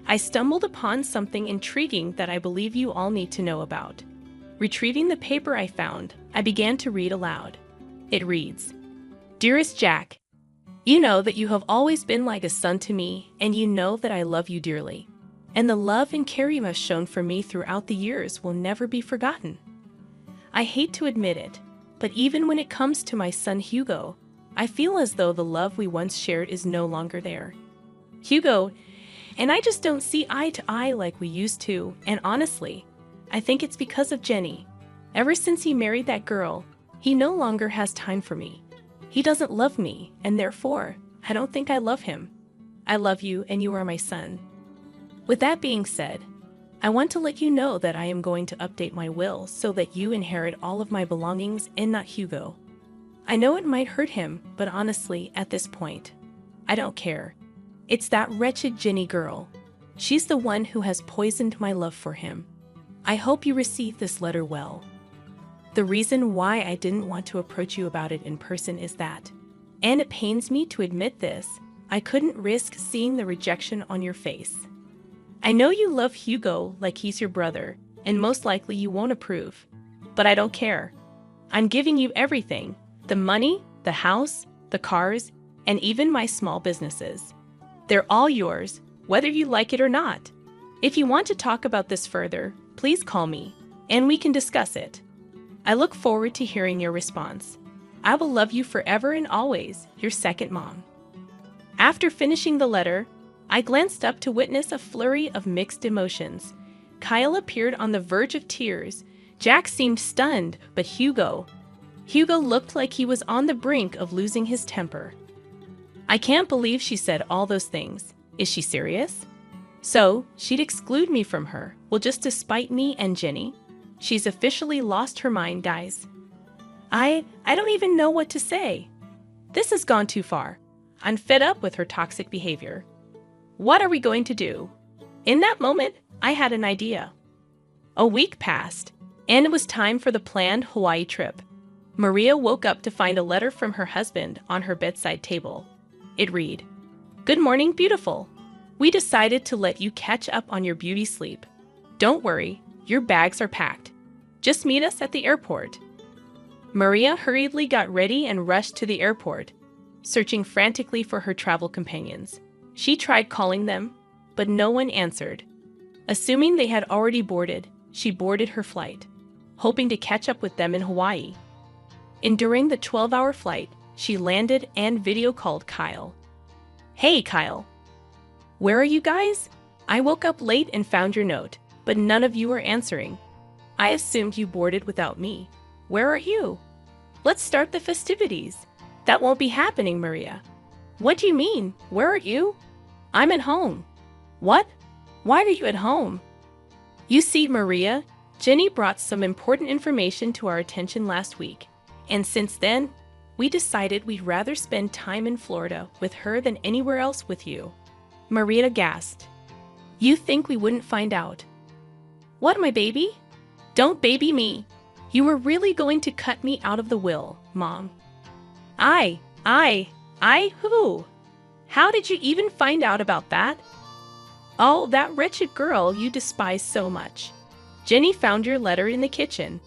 I stumbled upon something intriguing that I believe you all need to know about. Retrieving the paper I found, I began to read aloud. It reads, "Dearest Jack, you know that you have always been like a son to me, and you know that I love you dearly. And the love and care you have shown for me throughout the years will never be forgotten. I hate to admit it, but even when it comes to my son Hugo, I feel as though the love we once shared is no longer there. Hugo and I just don't see eye to eye like we used to, and honestly, I think it's because of Jenny. Ever since he married that girl, he no longer has time for me. He doesn't love me, and therefore, I don't think I love him. I love you, and you are my son. With that being said, I want to let you know that I am going to update my will so that you inherit all of my belongings and not Hugo. I know it might hurt him, but honestly, at this point, I don't care. It's that wretched Jenny girl. She's the one who has poisoned my love for him. I hope you receive this letter well. The reason why I didn't want to approach you about it in person is that, and it pains me to admit this, I couldn't risk seeing the rejection on your face. I know you love Hugo like he's your brother, and most likely you won't approve. But I don't care. I'm giving you everything. The money, the house, the cars, and even my small businesses. They're all yours, whether you like it or not. If you want to talk about this further, please call me, and we can discuss it. I look forward to hearing your response. I will love you forever and always, your second mom." After finishing the letter, I glanced up to witness a flurry of mixed emotions. Kyle appeared on the verge of tears. Jack seemed stunned, but Hugo looked like he was on the brink of losing his temper. I can't believe she said all those things. Is she serious? So, she'd exclude me from her, well, just to spite me and Jenny? She's officially lost her mind, guys. I don't even know what to say. This has gone too far. I'm fed up with her toxic behavior. What are we going to do? In that moment, I had an idea. A week passed, and it was time for the planned Hawaii trip. Maria woke up to find a letter from her husband on her bedside table. It read, "Good morning, beautiful. We decided to let you catch up on your beauty sleep. Don't worry, your bags are packed. Just meet us at the airport." Maria hurriedly got ready and rushed to the airport, searching frantically for her travel companions. She tried calling them, but no one answered. Assuming they had already boarded, she boarded her flight, hoping to catch up with them in Hawaii. During the 12-hour flight, she landed and video called Kyle. "Hey, Kyle. Where are you guys? I woke up late and found your note, but none of you are answering. I assumed you boarded without me. Where are you? Let's start the festivities." "That won't be happening, Maria." "What do you mean? Where are you?" "I'm at home." "What? Why are you at home?" "You see, Maria, Jenny brought some important information to our attention last week, and since then, we decided we'd rather spend time in Florida with her than anywhere else with you." Maria gasped. "You think we wouldn't find out?" "What, my baby? Don't baby me. You were really going to cut me out of the will, Mom." I, who? How did you even find out about that?" Oh, that wretched girl you despise so much. Jenny found your letter in the kitchen.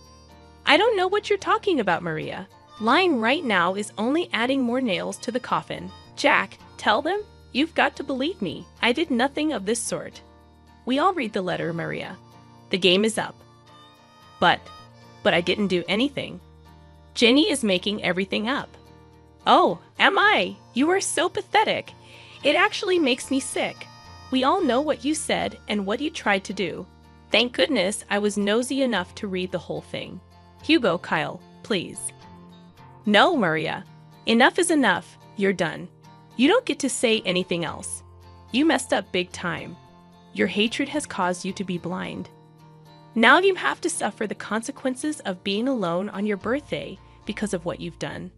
I don't know what you're talking about, Maria. Lying right now is only adding more nails to the coffin. Jack, tell them. You've got to believe me. I did nothing of this sort. We all read the letter, Maria. The game is up. But I didn't do anything. Jenny is making everything up. Oh, am I? You are so pathetic. It actually makes me sick. We all know what you said and what you tried to do. Thank goodness I was nosy enough to read the whole thing. Hugo, Kyle, please. No, Maria. Enough is enough. You're done. You don't get to say anything else. You messed up big time. Your hatred has caused you to be blind. Now you have to suffer the consequences of being alone on your birthday because of what you've done.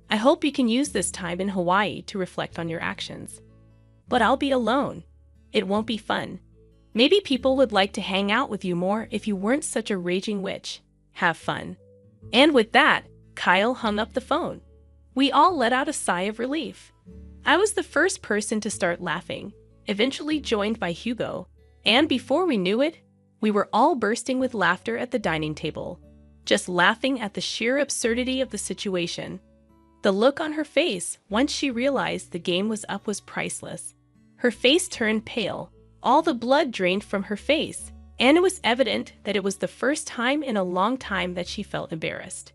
I hope you can use this time in Hawaii to reflect on your actions. But I'll be alone. It won't be fun. Maybe people would like to hang out with you more if you weren't such a raging witch. Have fun. And with that, Kyle hung up the phone. We all let out a sigh of relief. I was the first person to start laughing, eventually joined by Hugo, and before we knew it, we were all bursting with laughter at the dining table, just laughing at the sheer absurdity of the situation. The look on her face once she realized the game was up was priceless. Her face turned pale, all the blood drained from her face, and it was evident that it was the first time in a long time that she felt embarrassed.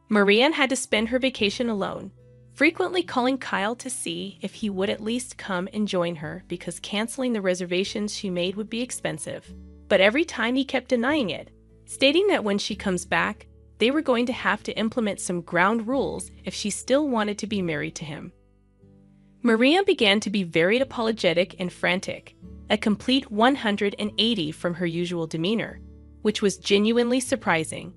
Maria had to spend her vacation alone, frequently calling Kyle to see if he would at least come and join her because canceling the reservations she made would be expensive. But every time he kept denying it, stating that when she comes back, they were going to have to implement some ground rules if she still wanted to be married to him. Maria began to be very apologetic and frantic, a complete 180 from her usual demeanor, which was genuinely surprising.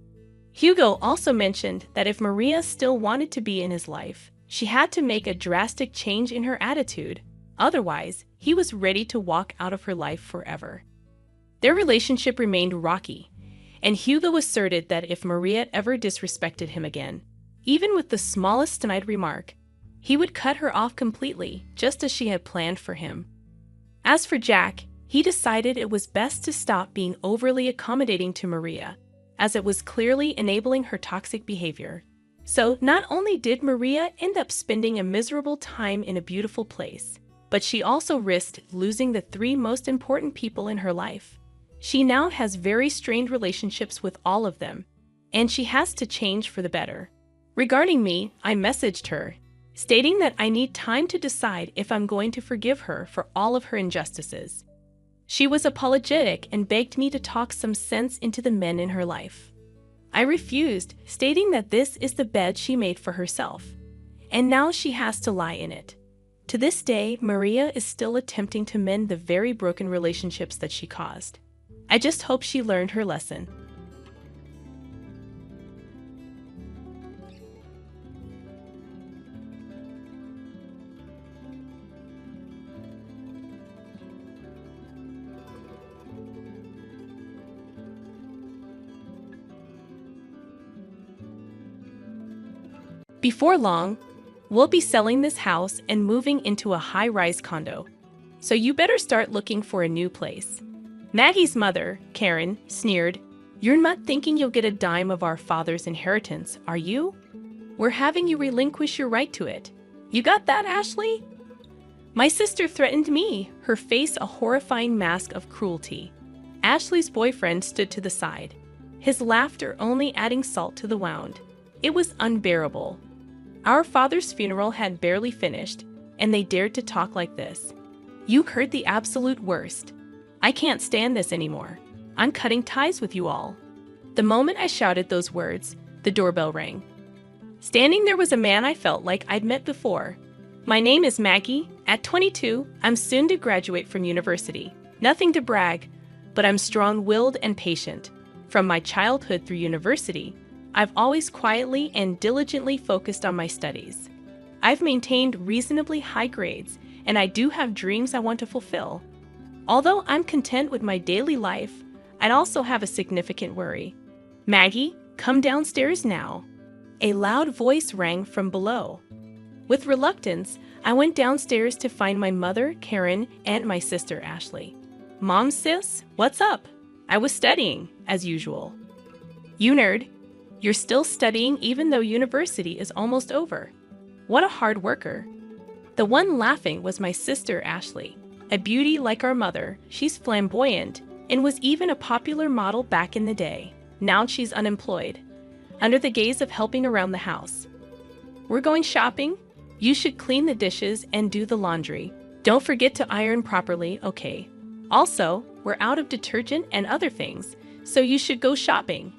Hugo also mentioned that if Maria still wanted to be in his life, she had to make a drastic change in her attitude. Otherwise, he was ready to walk out of her life forever. Their relationship remained rocky, and Hugo asserted that if Maria ever disrespected him again, even with the smallest snide remark, he would cut her off completely, just as she had planned for him. As for Jack, he decided it was best to stop being overly accommodating to Maria, as it was clearly enabling her toxic behavior. So not only did Maria end up spending a miserable time in a beautiful place, but she also risked losing the three most important people in her life. She now has very strained relationships with all of them, and she has to change for the better. Regarding me, I messaged her, stating that I need time to decide if I'm going to forgive her for all of her injustices. She was apologetic and begged me to talk some sense into the men in her life. I refused, stating that this is the bed she made for herself, and now she has to lie in it. To this day, Maria is still attempting to mend the very broken relationships that she caused. I just hope she learned her lesson. Before long, we'll be selling this house and moving into a high-rise condo, so you better start looking for a new place. Maggie's mother, Karen, sneered, "You're not thinking you'll get a dime of our father's inheritance, are you? We're having you relinquish your right to it. You got that, Ashley?" My sister threatened me, her face a horrifying mask of cruelty. Ashley's boyfriend stood to the side, his laughter only adding salt to the wound. It was unbearable. Our father's funeral had barely finished, and they dared to talk like this. You heard the absolute worst. I can't stand this anymore. I'm cutting ties with you all. The moment I shouted those words, the doorbell rang. Standing there was a man I felt like I'd met before. My name is Maggie. At 22, I'm soon to graduate from university. Nothing to brag, but I'm strong-willed and patient. From my childhood through university, I've always quietly and diligently focused on my studies. I've maintained reasonably high grades, and I do have dreams I want to fulfill. Although I'm content with my daily life, I'd also have a significant worry. "Maggie, come downstairs now." A loud voice rang from below. With reluctance, I went downstairs to find my mother, Karen, and my sister, Ashley. "Mom, sis, what's up?" I was studying, as usual. "You nerd. You're still studying even though university is almost over. What a hard worker." The one laughing was my sister, Ashley. A beauty like our mother, she's flamboyant and was even a popular model back in the day. Now she's unemployed, under the gaze of helping around the house. "We're going shopping. You should clean the dishes and do the laundry. Don't forget to iron properly, okay? Also, we're out of detergent and other things, so you should go shopping."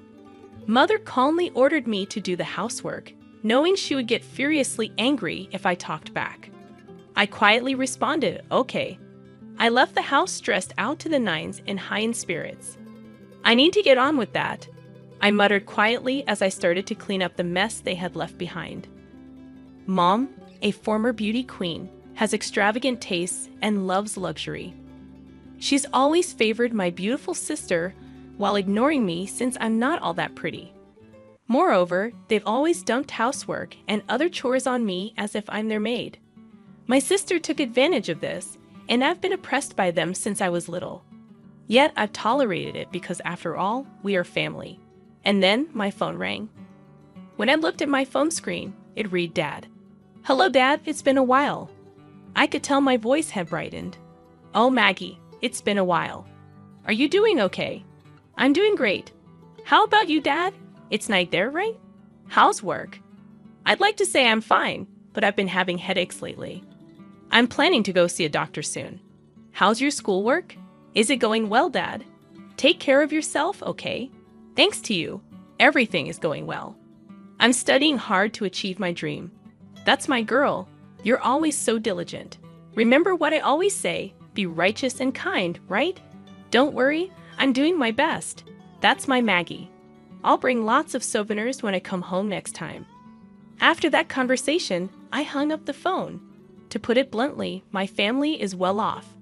Mother calmly ordered me to do the housework, knowing she would get furiously angry if I talked back. I quietly responded, "Okay." I left the house stressed out to the nines and high in spirits. "I need to get on with that," I muttered quietly as I started to clean up the mess they had left behind. Mom, a former beauty queen, has extravagant tastes and loves luxury. She's always favored my beautiful sister while ignoring me since I'm not all that pretty. Moreover, they've always dumped housework and other chores on me as if I'm their maid. My sister took advantage of this, and I've been oppressed by them since I was little. Yet I've tolerated it because, after all, we are family. And then my phone rang. When I looked at my phone screen, it read Dad. "Hello, Dad, it's been a while." I could tell my voice had brightened. "Oh, Maggie, it's been a while. Are you doing okay?" "I'm doing great. How about you, Dad? It's night there, right? How's work?" "I'd like to say I'm fine, but I've been having headaches lately. I'm planning to go see a doctor soon." "How's your schoolwork? Is it going well, Dad? Take care of yourself, okay? Thanks to you, everything is going well. I'm studying hard to achieve my dream." "That's my girl. You're always so diligent. Remember what I always say, be righteous and kind, right? Don't worry, I'm doing my best. That's my Maggie. I'll bring lots of souvenirs when I come home next time." After that conversation, I hung up the phone. To put it bluntly, my family is well off.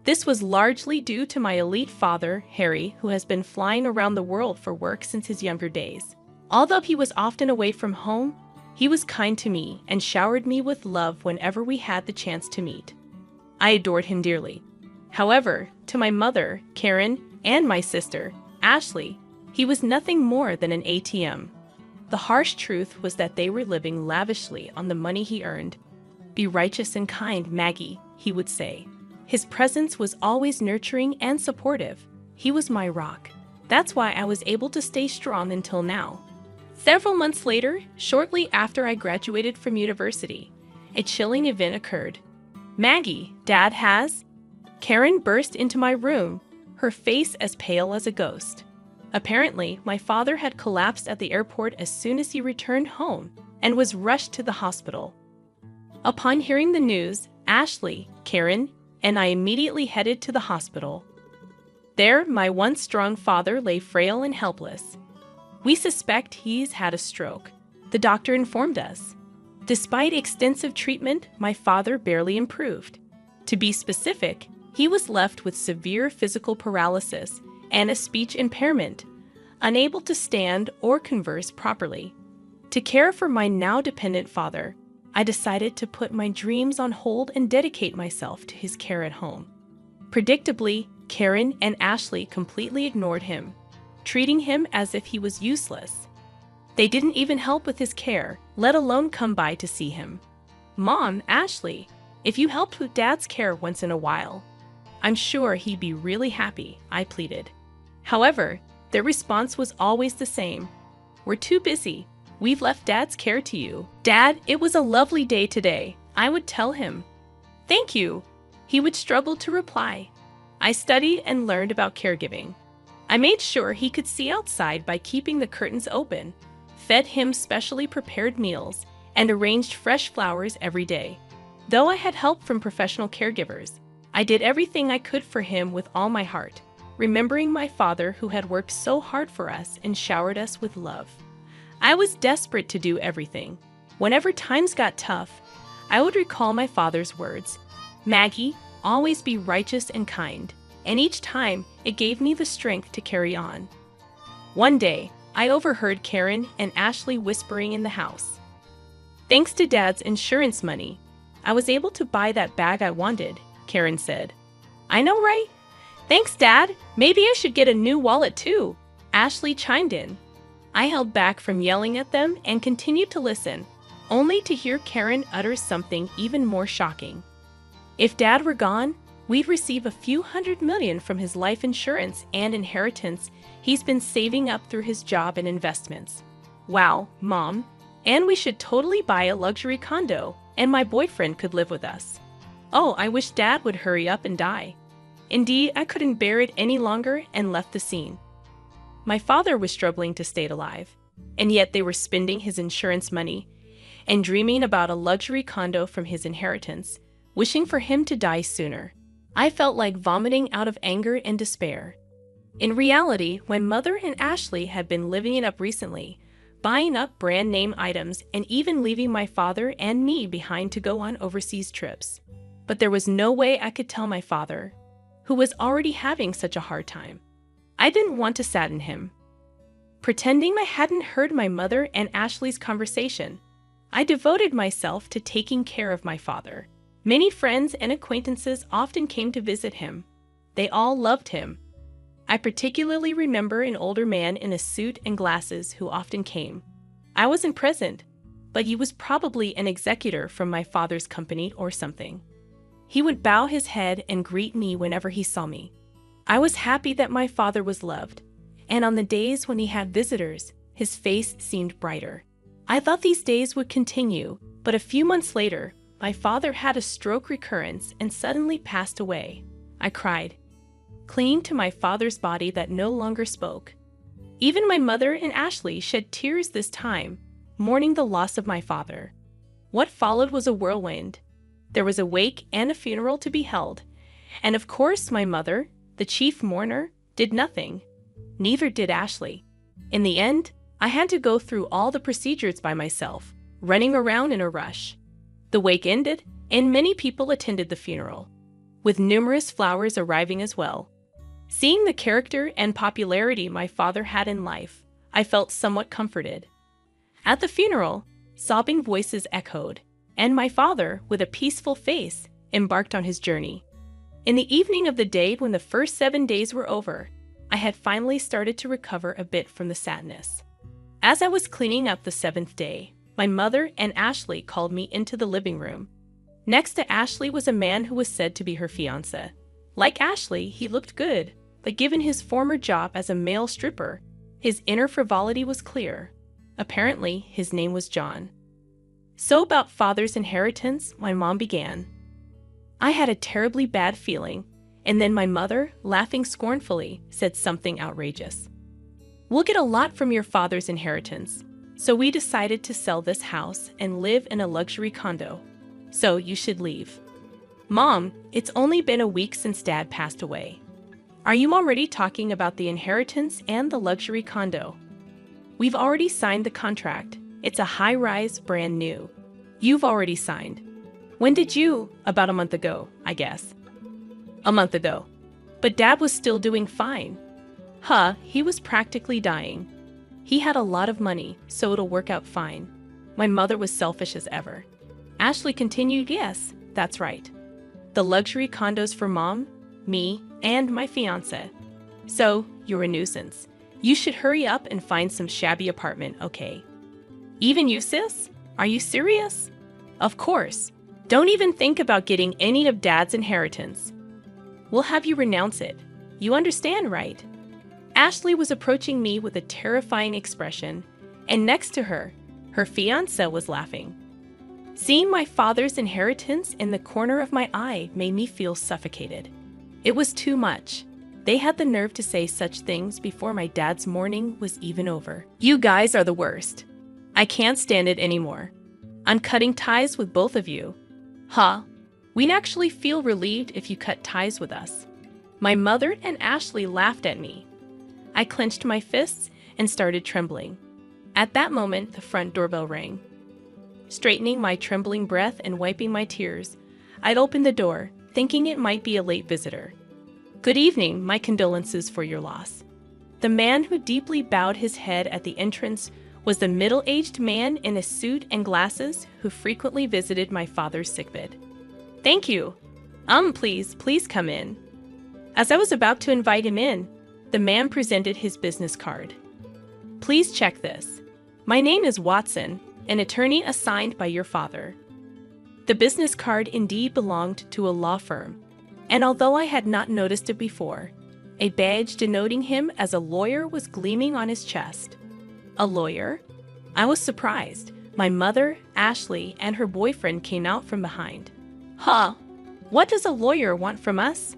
This was largely due to my elite father, Harry, who has been flying around the world for work since his younger days. Although he was often away from home, he was kind to me and showered me with love whenever we had the chance to meet. I adored him dearly. However, to my mother, Karen, and my sister, Ashley, he was nothing more than an ATM. The harsh truth was that they were living lavishly on the money he earned. "Be righteous and kind, Maggie," he would say. His presence was always nurturing and supportive. He was my rock. That's why I was able to stay strong until now. Several months later, shortly after I graduated from university, a chilling event occurred. "Maggie, Dad has..." Karen burst into my room, her face as pale as a ghost. Apparently, my father had collapsed at the airport as soon as he returned home and was rushed to the hospital. Upon hearing the news, Ashley, Karen, and I immediately headed to the hospital. There, my once strong father lay frail and helpless. "We suspect he's had a stroke," the doctor informed us. Despite extensive treatment, my father barely improved. To be specific, he was left with severe physical paralysis and a speech impairment, unable to stand or converse properly. To care for my now dependent father, I decided to put my dreams on hold and dedicate myself to his care at home. Predictably, Karen and Ashley completely ignored him, treating him as if he was useless. They didn't even help with his care, let alone come by to see him. "Mom, Ashley, if you helped with Dad's care once in a while, I'm sure he'd be really happy," I pleaded. However, their response was always the same. "We're too busy. We've left Dad's care to you." "Dad, it was a lovely day today," I would tell him. "Thank you," he would struggle to reply. I studied and learned about caregiving. I made sure he could see outside by keeping the curtains open, fed him specially prepared meals, and arranged fresh flowers every day. Though I had help from professional caregivers, I did everything I could for him with all my heart, remembering my father who had worked so hard for us and showered us with love. I was desperate to do everything. Whenever times got tough, I would recall my father's words, "Maggie, always be righteous and kind," and each time it gave me the strength to carry on. One day, I overheard Karen and Ashley whispering in the house. Thanks to Dad's insurance money, I was able to buy that bag I wanted, Karen said. I know, right? Thanks, Dad. Maybe I should get a new wallet too, Ashley chimed in. I held back from yelling at them and continued to listen, only to hear Karen utter something even more shocking. If Dad were gone, we'd receive a few $100 million from his life insurance and inheritance he's been saving up through his job and investments. Wow, Mom. And we should totally buy a luxury condo, and my boyfriend could live with us. Oh, I wish Dad would hurry up and die. Indeed, I couldn't bear it any longer and left the scene. My father was struggling to stay alive, and yet they were spending his insurance money and dreaming about a luxury condo from his inheritance, wishing for him to die sooner. I felt like vomiting out of anger and despair. In reality, my mother and Ashley had been living it up recently, buying up brand name items and even leaving my father and me behind to go on overseas trips. But there was no way I could tell my father, who was already having such a hard time. I didn't want to sadden him. Pretending I hadn't heard my mother and Ashley's conversation, I devoted myself to taking care of my father. Many friends and acquaintances often came to visit him. They all loved him. I particularly remember an older man in a suit and glasses who often came. I wasn't present, but he was probably an executor from my father's company or something. He would bow his head and greet me whenever he saw me. I was happy that my father was loved, and on the days when he had visitors, his face seemed brighter. I thought these days would continue, but a few months later, my father had a stroke recurrence and suddenly passed away. I cried, clinging to my father's body that no longer spoke. Even my mother and Ashley shed tears this time, mourning the loss of my father. What followed was a whirlwind. There was a wake and a funeral to be held, and of course my mother, the chief mourner, did nothing. Neither did Ashley. In the end, I had to go through all the procedures by myself, running around in a rush. The wake ended, and many people attended the funeral, with numerous flowers arriving as well. Seeing the character and popularity my father had in life, I felt somewhat comforted. At the funeral, sobbing voices echoed, and my father, with a peaceful face, embarked on his journey. In the evening of the day when the first 7 days were over, I had finally started to recover a bit from the sadness. As I was cleaning up the 7th day, my mother and Ashley called me into the living room. Next to Ashley was a man who was said to be her fiancé. Like Ashley, he looked good, but given his former job as a male stripper, his inner frivolity was clear. Apparently, his name was John. So about father's inheritance, my mom began. I had a terribly bad feeling, and then my mother, laughing scornfully, said something outrageous. We'll get a lot from your father's inheritance, so we decided to sell this house and live in a luxury condo. So you should leave. Mom, it's only been a week since Dad passed away. Are you already talking about the inheritance and the luxury condo? We've already signed the contract. It's a high-rise, brand new. You've already signed. When did you? About a month ago, I guess. A month ago. But Dad was still doing fine. He was practically dying. He had a lot of money, so it'll work out fine. My mother was selfish as ever. Ashley continued, yes, that's right. The luxury condos for Mom, me, and my fiancé. So, you're a nuisance. You should hurry up and find some shabby apartment, okay? Even you, sis? Are you serious? Of course. Don't even think about getting any of Dad's inheritance. We'll have you renounce it. You understand, right? Ashley was approaching me with a terrifying expression, and next to her, her fiancé was laughing. Seeing my father's inheritance in the corner of my eye made me feel suffocated. It was too much. They had the nerve to say such things before my dad's mourning was even over. You guys are the worst. I can't stand it anymore. I'm cutting ties with both of you. We'd actually feel relieved if you cut ties with us. My mother and Ashley laughed at me. I clenched my fists and started trembling. At that moment, the front doorbell rang. Straightening my trembling breath and wiping my tears, I'd opened the door, thinking it might be a late visitor. Good evening, my condolences for your loss. The man who deeply bowed his head at the entrance was the middle-aged man in a suit and glasses who frequently visited my father's sickbed. "Thank you. Please come in." As I was about to invite him in, the man presented his business card. "Please check this. My name is Watson, an attorney assigned by your father." The business card indeed belonged to a law firm, and although I had not noticed it before, a badge denoting him as a lawyer was gleaming on his chest. A lawyer? I was surprised. My mother, Ashley, and her boyfriend came out from behind. "Huh? What does a lawyer want from us?"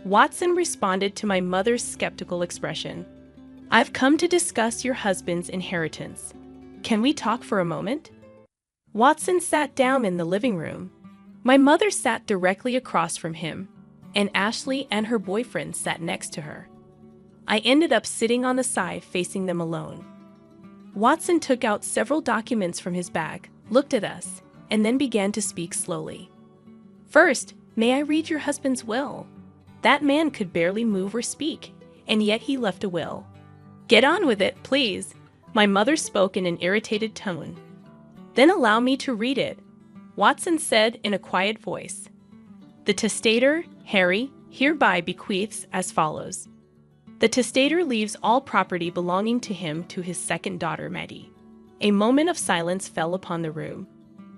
Watson responded to my mother's skeptical expression. "I've come to discuss your husband's inheritance. Can we talk for a moment?" Watson sat down in the living room. My mother sat directly across from him, and Ashley and her boyfriend sat next to her. I ended up sitting on the side facing them alone. Watson took out several documents from his bag, looked at us, and then began to speak slowly. "First, may I read your husband's will?" That man could barely move or speak, and yet he left a will. "Get on with it, please," my mother spoke in an irritated tone. "Then allow me to read it," Watson said in a quiet voice. "The testator, Harry, hereby bequeaths as follows. The testator leaves all property belonging to him to his second daughter, Maddie." A moment of silence fell upon the room.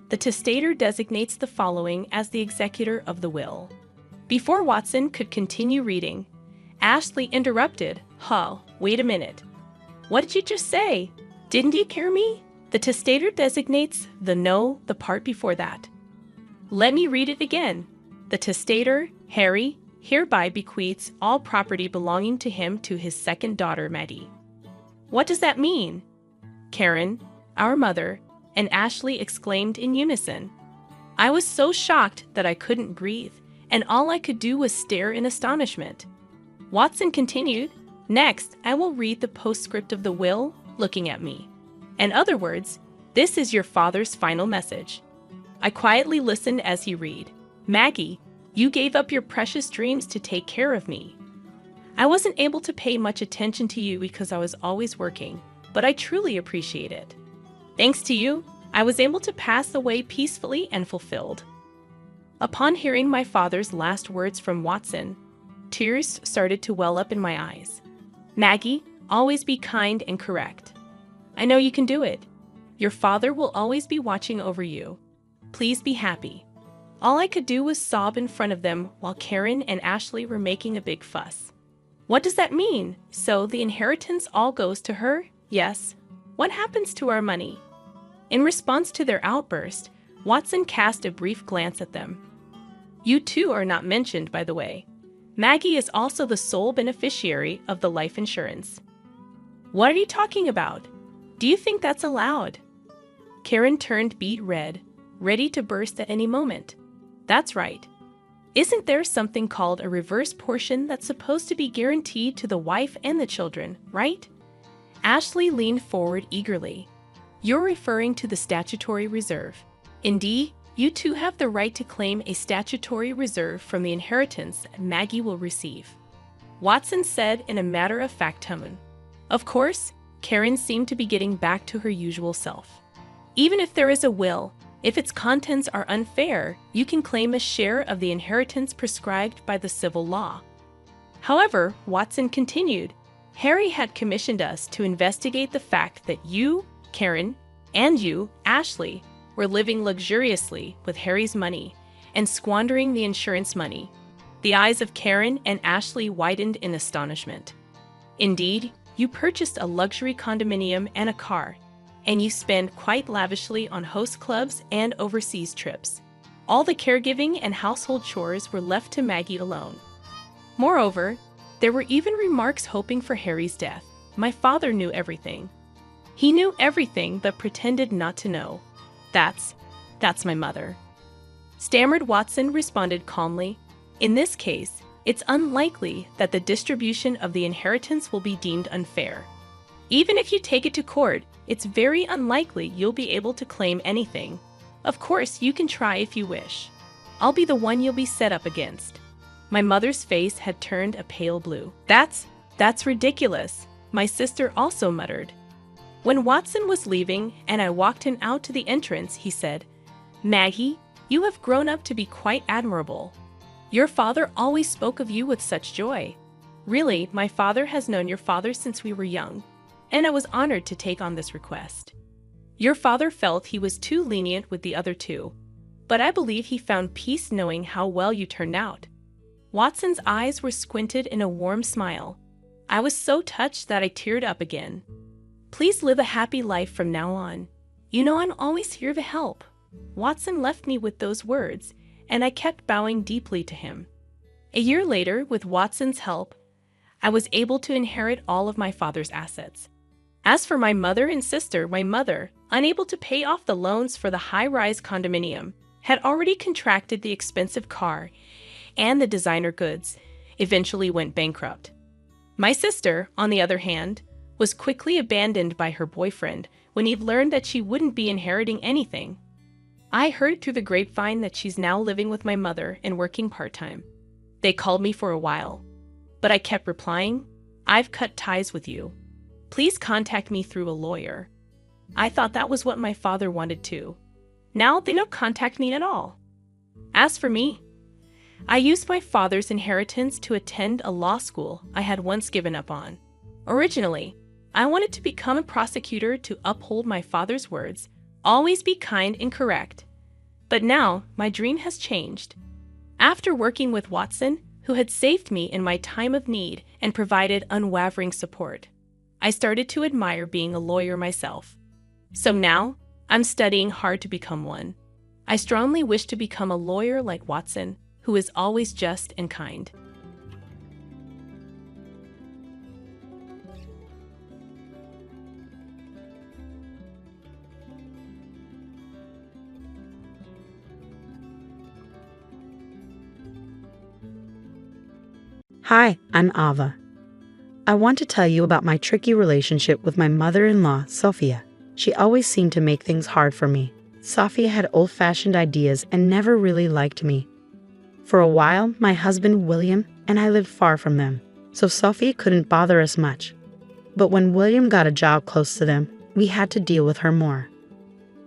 The testator designates the following as the executor of the will. Before Watson could continue reading, Ashley interrupted. Wait a minute. What did you just say? Didn't you hear me? The testator designates the part before that. Let me read it again. The testator, Harry, hereby bequeaths all property belonging to him to his second daughter, Maddie. What does that mean? Karen, our mother, and Ashley exclaimed in unison. I was so shocked that I couldn't breathe, and all I could do was stare in astonishment. Watson continued, "Next, I will read the postscript of the will, looking at me. In other words, this is your father's final message." I quietly listened as he read. "Maggie, you gave up your precious dreams to take care of me. I wasn't able to pay much attention to you because I was always working, but I truly appreciate it. Thanks to you, I was able to pass away peacefully and fulfilled." Upon hearing my father's last words from Watson, tears started to well up in my eyes. "Maggie, always be kind and correct. I know you can do it. Your father will always be watching over you. Please be happy." All I could do was sob in front of them while Karen and Ashley were making a big fuss. "What does that mean? So the inheritance all goes to her?" "Yes. What happens to our money?" In response to their outburst, Watson cast a brief glance at them. "You two are not mentioned, by the way. Maggie is also the sole beneficiary of the life insurance." "What are you talking about? Do you think that's allowed?" Karen turned beet red, ready to burst at any moment. "That's right. Isn't there something called a reverse portion that's supposed to be guaranteed to the wife and the children, right?" Ashley leaned forward eagerly. "You're referring to the statutory reserve. Indeed, you two have the right to claim a statutory reserve from the inheritance Maggie will receive," Watson said in a matter-of-fact tone. Of course, Karen seemed to be getting back to her usual self. "Even if there is a will, if its contents are unfair, you can claim a share of the inheritance prescribed by the civil law." However, Watson continued, "Harry had commissioned us to investigate the fact that you, Karen, and you, Ashley, were living luxuriously with Harry's money and squandering the insurance money." The eyes of Karen and Ashley widened in astonishment. "Indeed, you purchased a luxury condominium and a car, and you spend quite lavishly on host clubs and overseas trips. All the caregiving and household chores were left to Maggie alone. Moreover, there were even remarks hoping for Harry's death. My father knew everything. He knew everything but pretended not to know. That's my mother." Stammered Watson responded calmly, "In this case, it's unlikely that the distribution of the inheritance will be deemed unfair. Even if you take it to court, it's very unlikely you'll be able to claim anything. Of course, you can try if you wish. I'll be the one you'll be set up against." My mother's face had turned a pale blue. That's ridiculous," my sister also muttered. When Watson was leaving and I walked him out to the entrance, he said, "Maggie, you have grown up to be quite admirable. Your father always spoke of you with such joy. Really, my father has known your father since we were young, and I was honored to take on this request. Your father felt he was too lenient with the other two, but I believe he found peace knowing how well you turned out." Watson's eyes were squinted in a warm smile. I was so touched that I teared up again. "Please live a happy life from now on. You know I'm always here to help." Watson left me with those words, and I kept bowing deeply to him. A year later, with Watson's help, I was able to inherit all of my father's assets. As for my mother and sister, my mother, unable to pay off the loans for the high-rise condominium, had already contracted the expensive car and the designer goods, eventually went bankrupt. My sister, on the other hand, was quickly abandoned by her boyfriend when he learned that she wouldn't be inheriting anything. I heard through the grapevine that she's now living with my mother and working part-time. They called me for a while, but I kept replying, "I've cut ties with you. Please contact me through a lawyer." I thought that was what my father wanted too. Now they don't contact me at all. As for me, I used my father's inheritance to attend a law school I had once given up on. Originally, I wanted to become a prosecutor to uphold my father's words, always be kind and correct. But now my dream has changed. After working with Watson, who had saved me in my time of need and provided unwavering support, I started to admire being a lawyer myself. So now, I'm studying hard to become one. I strongly wish to become a lawyer like Watson, who is always just and kind. Hi, I'm Ava. I want to tell you about my tricky relationship with my mother-in-law, Sophia. She always seemed to make things hard for me. Sophia had old-fashioned ideas and never really liked me. For a while, my husband William and I lived far from them, so Sophia couldn't bother us much. But when William got a job close to them, we had to deal with her more.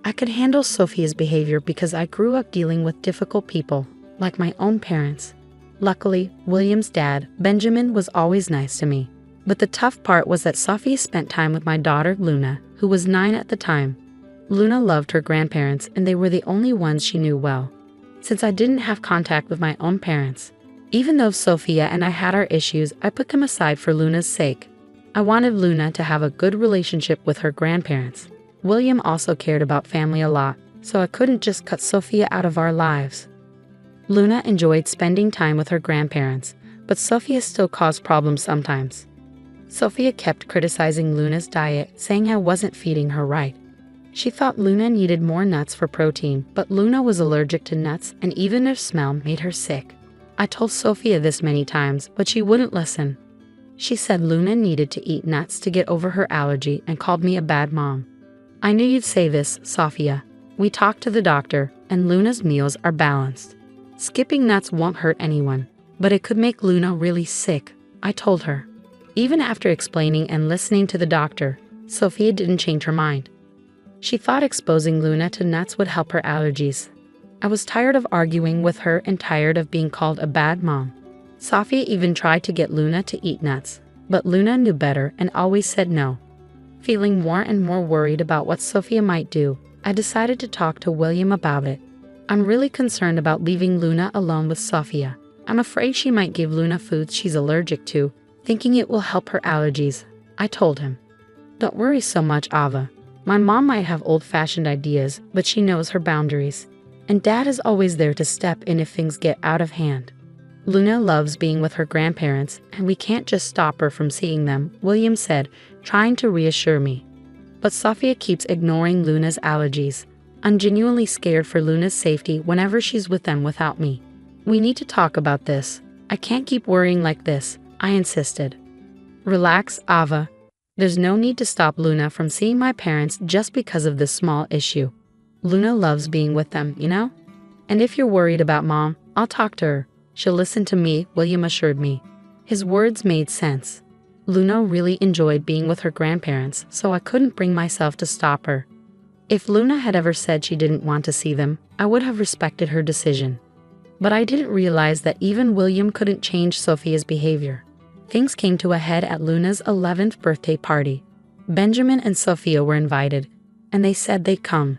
I could handle Sophia's behavior because I grew up dealing with difficult people, like my own parents. Luckily, William's dad, Benjamin, was always nice to me. But the tough part was that Sophia spent time with my daughter, Luna, who was 9 at the time. Luna loved her grandparents, and they were the only ones she knew well. Since I didn't have contact with my own parents, even though Sophia and I had our issues, I put them aside for Luna's sake. I wanted Luna to have a good relationship with her grandparents. William also cared about family a lot, so I couldn't just cut Sophia out of our lives. Luna enjoyed spending time with her grandparents, but Sophia still caused problems sometimes. Sophia kept criticizing Luna's diet, saying I wasn't feeding her right. She thought Luna needed more nuts for protein, but Luna was allergic to nuts and even their smell made her sick. I told Sophia this many times, but she wouldn't listen. She said Luna needed to eat nuts to get over her allergy and called me a bad mom. "I knew you'd say this, Sophia. We talked to the doctor, and Luna's meals are balanced. Skipping nuts won't hurt anyone, but it could make Luna really sick," I told her. Even after explaining and listening to the doctor, Sophia didn't change her mind. She thought exposing Luna to nuts would help her allergies. I was tired of arguing with her and tired of being called a bad mom. Sophia even tried to get Luna to eat nuts, but Luna knew better and always said no. Feeling more and more worried about what Sophia might do, I decided to talk to William about it. "I'm really concerned about leaving Luna alone with Sophia. I'm afraid she might give Luna foods she's allergic to, thinking it will help her allergies," I told him. "Don't worry so much, Ava. My mom might have old-fashioned ideas, but she knows her boundaries. And Dad is always there to step in if things get out of hand. Luna loves being with her grandparents, and we can't just stop her from seeing them," William said, trying to reassure me. But Sophia keeps ignoring Luna's allergies. I'm genuinely scared for Luna's safety whenever she's with them without me. "We need to talk about this. I can't keep worrying like this," I insisted. "Relax, Ava. There's no need to stop Luna from seeing my parents just because of this small issue. Luna loves being with them, you know? And if you're worried about Mom, I'll talk to her. She'll listen to me," William assured me. His words made sense. Luna really enjoyed being with her grandparents, so I couldn't bring myself to stop her. If Luna had ever said she didn't want to see them, I would have respected her decision. But I didn't realize that even William couldn't change Sophia's behavior. Things came to a head at Luna's 11th birthday party. Benjamin and Sophia were invited, and they said they'd come.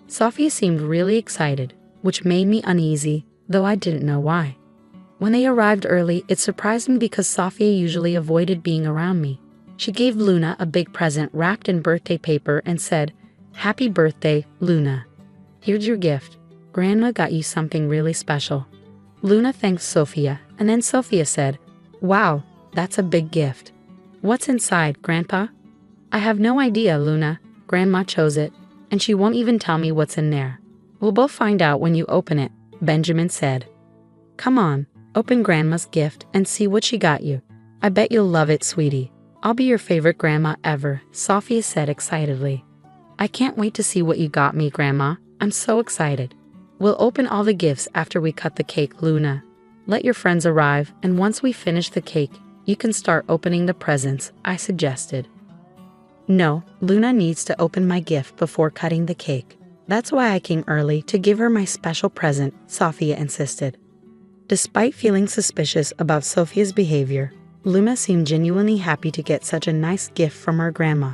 Sophia seemed really excited, which made me uneasy, though I didn't know why. When they arrived early, it surprised me because Sophia usually avoided being around me. She gave Luna a big present wrapped in birthday paper and said, "Happy birthday, Luna. Here's your gift. Grandma got you something really special." Luna thanked Sophia, and then Sophia said, "Wow, that's a big gift. What's inside, Grandpa?" "I have no idea, Luna. Grandma chose it, and she won't even tell me what's in there." "We'll both find out when you open it," Benjamin said. "Come on, open Grandma's gift and see what she got you. I bet you'll love it, sweetie. I'll be your favorite grandma ever," Sophia said excitedly. "I can't wait to see what you got me, Grandma. I'm so excited." "We'll open all the gifts after we cut the cake, Luna. Let your friends arrive, and once we finish the cake, you can start opening the presents," I suggested. "No, Luna needs to open my gift before cutting the cake. That's why I came early to give her my special present," Sophia insisted. Despite feeling suspicious about Sophia's behavior, Luna seemed genuinely happy to get such a nice gift from her grandma.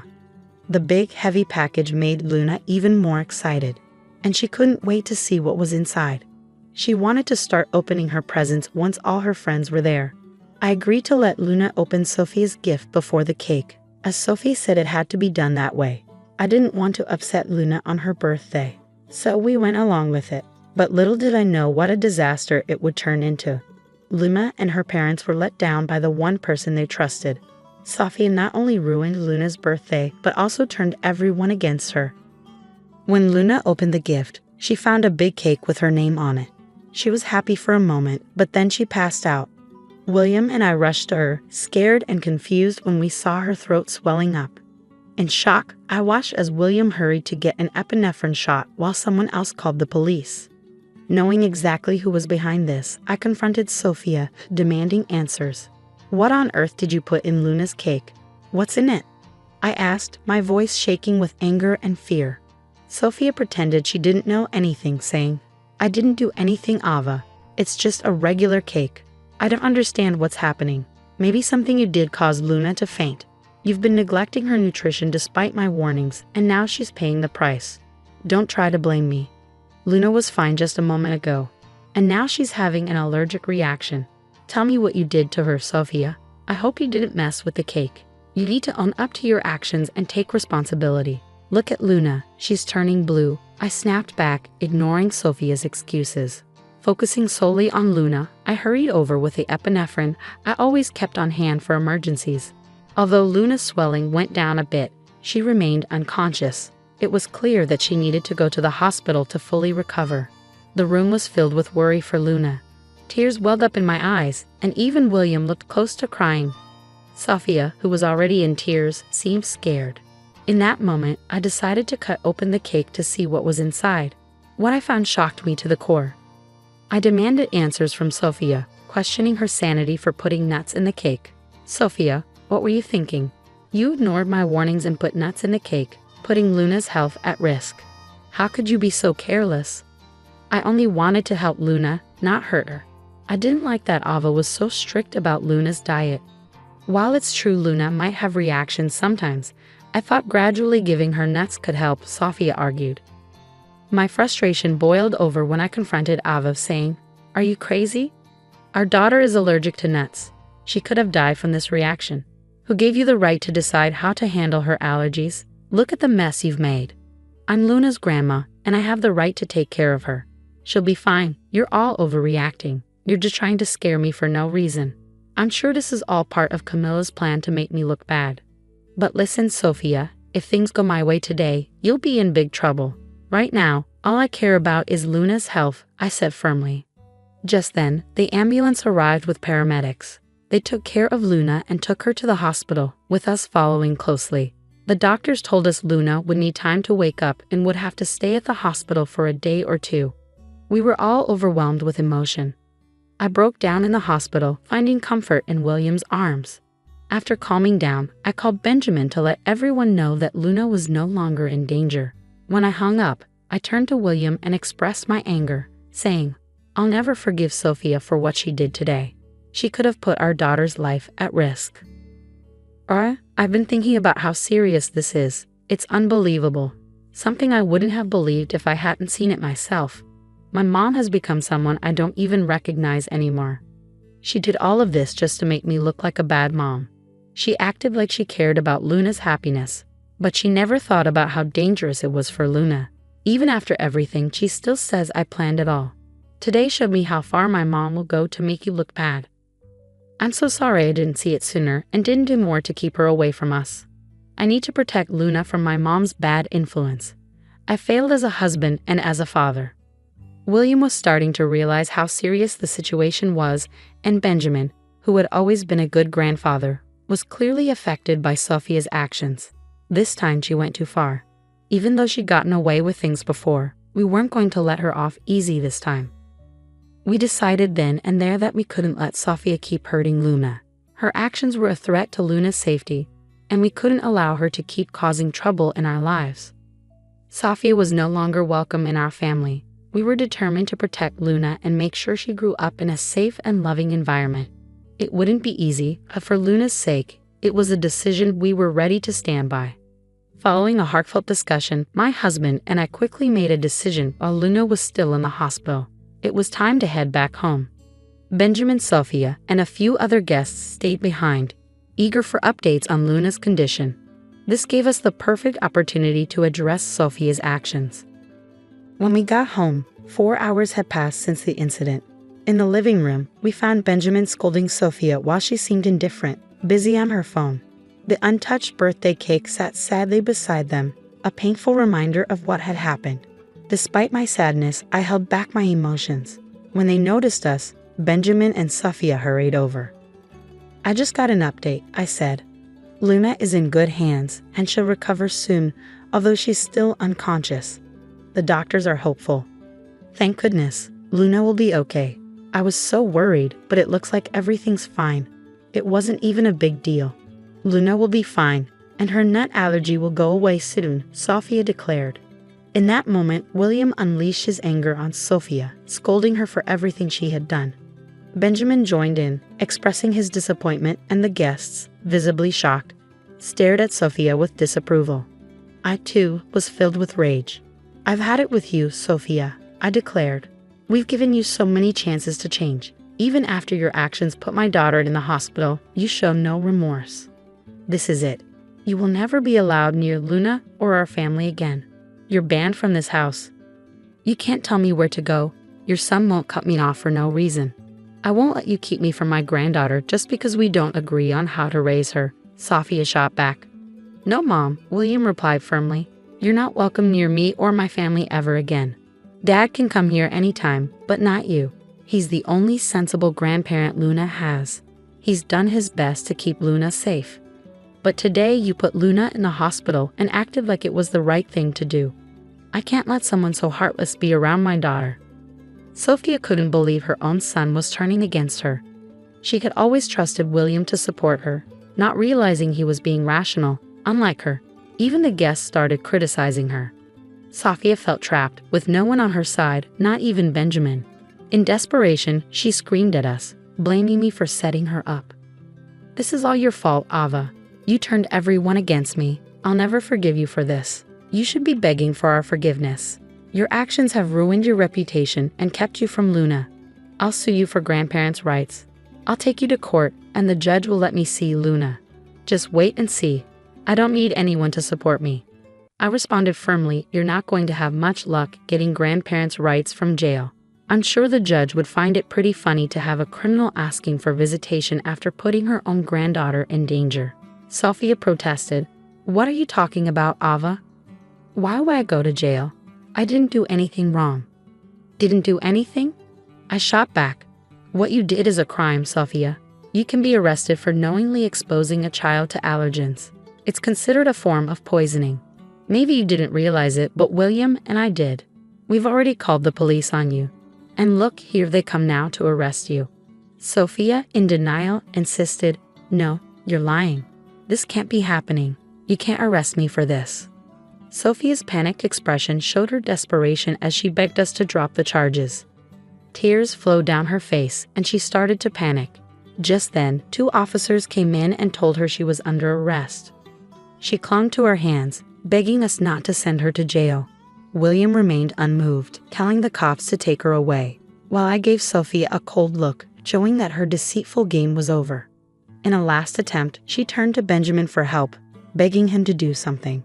The big, heavy package made Luna even more excited, and she couldn't wait to see what was inside. She wanted to start opening her presents once all her friends were there. I agreed to let Luna open Sophia's gift before the cake, as Sophie said it had to be done that way. I didn't want to upset Luna on her birthday, so we went along with it. But little did I know what a disaster it would turn into. Luna and her parents were let down by the one person they trusted. Sophia not only ruined Luna's birthday, but also turned everyone against her. When Luna opened the gift, she found a big cake with her name on it. She was happy for a moment, but then she passed out. William and I rushed to her, scared and confused when we saw her throat swelling up. In shock, I watched as William hurried to get an epinephrine shot while someone else called the police. Knowing exactly who was behind this, I confronted Sophia, demanding answers. "What on earth did you put in Luna's cake? What's in it?" I asked, my voice shaking with anger and fear. Sophia pretended she didn't know anything, saying, "I didn't do anything, Ava. It's just a regular cake. I don't understand what's happening. Maybe something you did caused Luna to faint. You've been neglecting her nutrition despite my warnings, and now she's paying the price. Don't try to blame me. Luna was fine just a moment ago, and now she's having an allergic reaction. Tell me what you did to her, Sophia. I hope you didn't mess with the cake. You need to own up to your actions and take responsibility. Look at Luna, she's turning blue," I snapped back, ignoring Sophia's excuses. Focusing solely on Luna, I hurried over with the epinephrine I always kept on hand for emergencies. Although Luna's swelling went down a bit, she remained unconscious. It was clear that she needed to go to the hospital to fully recover. The room was filled with worry for Luna. Tears welled up in my eyes, and even William looked close to crying. Sophia, who was already in tears, seemed scared. In that moment, I decided to cut open the cake to see what was inside. What I found shocked me to the core. I demanded answers from Sophia, questioning her sanity for putting nuts in the cake. "Sophia, what were you thinking? You ignored my warnings and put nuts in the cake, putting Luna's health at risk. How could you be so careless?" "I only wanted to help Luna, not hurt her. I didn't like that Ava was so strict about Luna's diet. While it's true Luna might have reactions sometimes, I thought gradually giving her nuts could help," Sophia argued. My frustration boiled over when I confronted Ava, saying, "Are you crazy? Our daughter is allergic to nuts. She could have died from this reaction. Who gave you the right to decide how to handle her allergies? Look at the mess you've made. I'm Luna's grandma, and I have the right to take care of her. She'll be fine. You're all overreacting. You're just trying to scare me for no reason. I'm sure this is all part of Camilla's plan to make me look bad. But listen, Sophia, if things go my way today, you'll be in big trouble. Right now, all I care about is Luna's health," I said firmly. Just then, the ambulance arrived with paramedics. They took care of Luna and took her to the hospital, with us following closely. The doctors told us Luna would need time to wake up and would have to stay at the hospital for a day or two. We were all overwhelmed with emotion. I broke down in the hospital, finding comfort in William's arms. After calming down, I called Benjamin to let everyone know that Luna was no longer in danger. When I hung up, I turned to William and expressed my anger, saying, "I'll never forgive Sophia for what she did today. She could have put our daughter's life at risk." I've been thinking about how serious this is. It's unbelievable. Something I wouldn't have believed if I hadn't seen it myself. My mom has become someone I don't even recognize anymore. She did all of this just to make me look like a bad mom. She acted like she cared about Luna's happiness, but she never thought about how dangerous it was for Luna. Even after everything, she still says I planned it all. Today showed me how far my mom will go to make you look bad. I'm so sorry I didn't see it sooner and didn't do more to keep her away from us. I need to protect Luna from my mom's bad influence. I failed as a husband and as a father. William was starting to realize how serious the situation was, and Benjamin, who had always been a good grandfather, was clearly affected by Sophia's actions. This time she went too far. Even though she'd gotten away with things before, we weren't going to let her off easy this time. We decided then and there that we couldn't let Sophia keep hurting Luna. Her actions were a threat to Luna's safety, and we couldn't allow her to keep causing trouble in our lives. Sophia was no longer welcome in our family. We were determined to protect Luna and make sure she grew up in a safe and loving environment. It wouldn't be easy, but for Luna's sake, it was a decision we were ready to stand by. Following a heartfelt discussion, my husband and I quickly made a decision while Luna was still in the hospital. It was time to head back home. Benjamin, Sophia, and a few other guests stayed behind, eager for updates on Luna's condition. This gave us the perfect opportunity to address Sophia's actions. When we got home, 4 hours had passed since the incident. In the living room, we found Benjamin scolding Sophia while she seemed indifferent, busy on her phone. The untouched birthday cake sat sadly beside them, a painful reminder of what had happened. Despite my sadness, I held back my emotions. When they noticed us, Benjamin and Sophia hurried over. "I just got an update," I said. "Luna is in good hands and she'll recover soon, although she's still unconscious. The doctors are hopeful. Thank goodness, Luna will be okay. I was so worried, but it looks like everything's fine. It wasn't even a big deal. Luna will be fine, and her nut allergy will go away soon," Sophia declared. In that moment, William unleashed his anger on Sophia, scolding her for everything she had done. Benjamin joined in, expressing his disappointment, and the guests, visibly shocked, stared at Sophia with disapproval. I, too, was filled with rage. "I've had it with you, Sophia," I declared. "We've given you so many chances to change. Even after your actions put my daughter in the hospital, you show no remorse. This is it. You will never be allowed near Luna or our family again. You're banned from this house. You can't tell me where to go. Your son won't cut me off for no reason. I won't let you keep me from my granddaughter just because we don't agree on how to raise her," Sophia shot back. "No, Mom," William replied firmly. "You're not welcome near me or my family ever again. Dad can come here anytime, but not you. He's the only sensible grandparent Luna has. He's done his best to keep Luna safe. But today you put Luna in the hospital and acted like it was the right thing to do. I can't let someone so heartless be around my daughter." Sophia couldn't believe her own son was turning against her. She had always trusted William to support her, not realizing he was being rational, unlike her. Even the guests started criticizing her. Sophia felt trapped, with no one on her side, not even Benjamin. In desperation, she screamed at us, blaming me for setting her up. "This is all your fault, Ava. You turned everyone against me. I'll never forgive you for this. You should be begging for our forgiveness. Your actions have ruined your reputation and kept you from Luna. I'll sue you for grandparents' rights. I'll take you to court, and the judge will let me see Luna. Just wait and see. I don't need anyone to support me." I responded firmly, "You're not going to have much luck getting grandparents' rights from jail. I'm sure the judge would find it pretty funny to have a criminal asking for visitation after putting her own granddaughter in danger." Sophia protested. "What are you talking about, Ava? Why would I go to jail? I didn't do anything wrong." "Didn't do anything?" I shot back. "What you did is a crime, Sophia. You can be arrested for knowingly exposing a child to allergens. It's considered a form of poisoning. Maybe you didn't realize it, but William and I did. We've already called the police on you. And look, here they come now to arrest you." Sophia, in denial, insisted, "No, You're lying. This can't be happening. You can't arrest me for this." Sophia's panicked expression showed her desperation as she begged us to drop the charges. Tears flowed down her face and she started to panic. Just then, 2 officers came in and told her she was under arrest. She clung to our hands, begging us not to send her to jail. William remained unmoved, telling the cops to take her away, while I gave Sophia a cold look, showing that her deceitful game was over. In a last attempt, she turned to Benjamin for help, begging him to do something.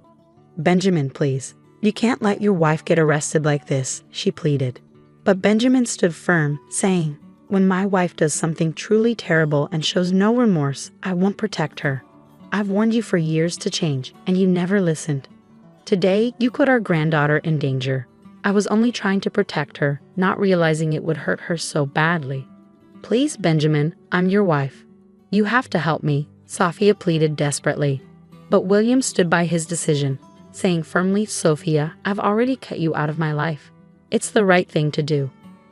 "Benjamin, please. You can't let your wife get arrested like this," she pleaded. But Benjamin stood firm, saying, "When my wife does something truly terrible and shows no remorse, I won't protect her. I've warned you for years to change, and you never listened. Today, you put our granddaughter in danger. I was only trying to protect her, not realizing it would hurt her so badly. Please, Benjamin, I'm your wife. You have to help me," Sophia pleaded desperately. But William stood by his decision, saying firmly, "Sophia, I've already cut you out of my life. It's the right thing to do.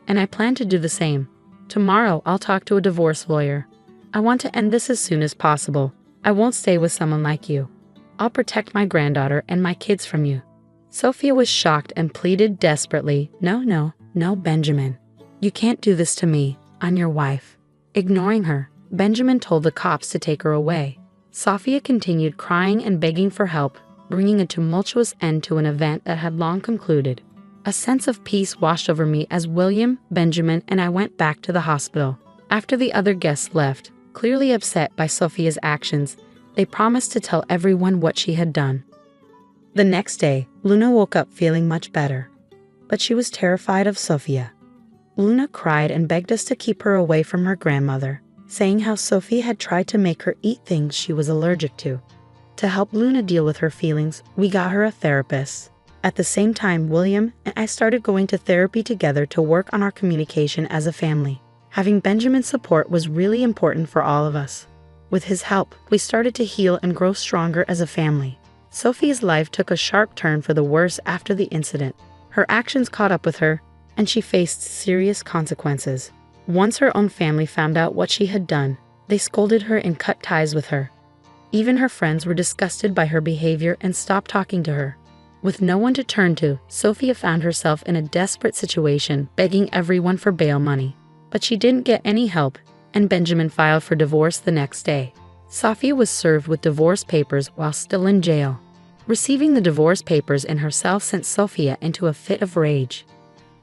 And I plan to do the same. Tomorrow, I'll talk to a divorce lawyer. I want to end this as soon as possible. I won't stay with someone like you. I'll protect my granddaughter and my kids from you." Sophia was shocked and pleaded desperately, No, Benjamin. You can't do this to me. I'm your wife." Ignoring her, Benjamin told the cops to take her away. Sophia continued crying and begging for help, bringing a tumultuous end to an event that had long concluded. A sense of peace washed over me as William, Benjamin, and I went back to the hospital. After the other guests left, clearly upset by Sophia's actions, they promised to tell everyone what she had done. The next day, Luna woke up feeling much better, but she was terrified of Sophia. Luna cried and begged us to keep her away from her grandmother, saying how Sophia had tried to make her eat things she was allergic to. To help Luna deal with her feelings, we got her a therapist. At the same time, William and I started going to therapy together to work on our communication as a family. Having Benjamin's support was really important for all of us. With his help, we started to heal and grow stronger as a family. Sophia's life took a sharp turn for the worse after the incident. Her actions caught up with her, and she faced serious consequences. Once her own family found out what she had done, they scolded her and cut ties with her. Even her friends were disgusted by her behavior and stopped talking to her. With no one to turn to, Sophia found herself in a desperate situation, begging everyone for bail money. But she didn't get any help, and Benjamin filed for divorce the next day. Sophia was served with divorce papers while still in jail. Receiving the divorce papers in herself sent Sophia into a fit of rage.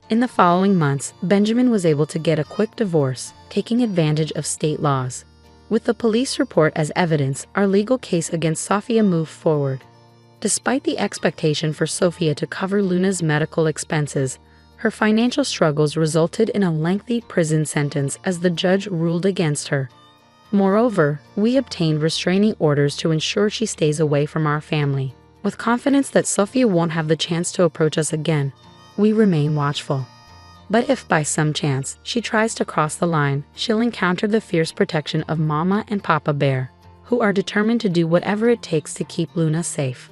In the following months, Benjamin was able to get a quick divorce, taking advantage of state laws. With the police report as evidence, our legal case against Sophia moved forward. Despite the expectation for Sophia to cover Luna's medical expenses, her financial struggles resulted in a lengthy prison sentence as the judge ruled against her. Moreover, we obtained restraining orders to ensure she stays away from our family. With confidence that Sophia won't have the chance to approach us again, we remain watchful. But if by some chance she tries to cross the line, she'll encounter the fierce protection of Mama and Papa Bear, who are determined to do whatever it takes to keep Luna safe.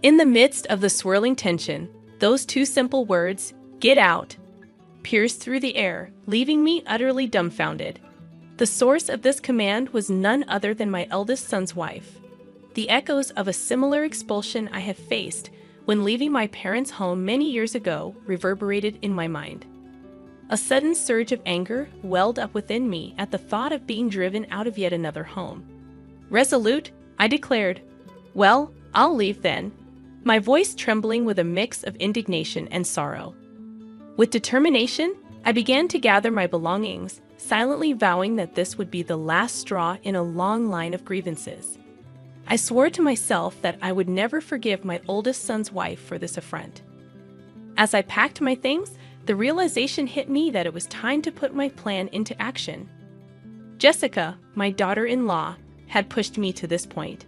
In the midst of the swirling tension, those 2 simple words, "Get out," pierced through the air, leaving me utterly dumbfounded. The source of this command was none other than my eldest son's wife. The echoes of a similar expulsion I have faced when leaving my parents' home many years ago reverberated in my mind. A sudden surge of anger welled up within me at the thought of being driven out of yet another home. Resolute, I declared, "Well, I'll leave then," my voice trembling with a mix of indignation and sorrow. With determination, I began to gather my belongings, silently vowing that this would be the last straw in a long line of grievances. I swore to myself that I would never forgive my oldest son's wife for this affront. As I packed my things, the realization hit me that it was time to put my plan into action. Jessica, my daughter-in-law, had pushed me to this point,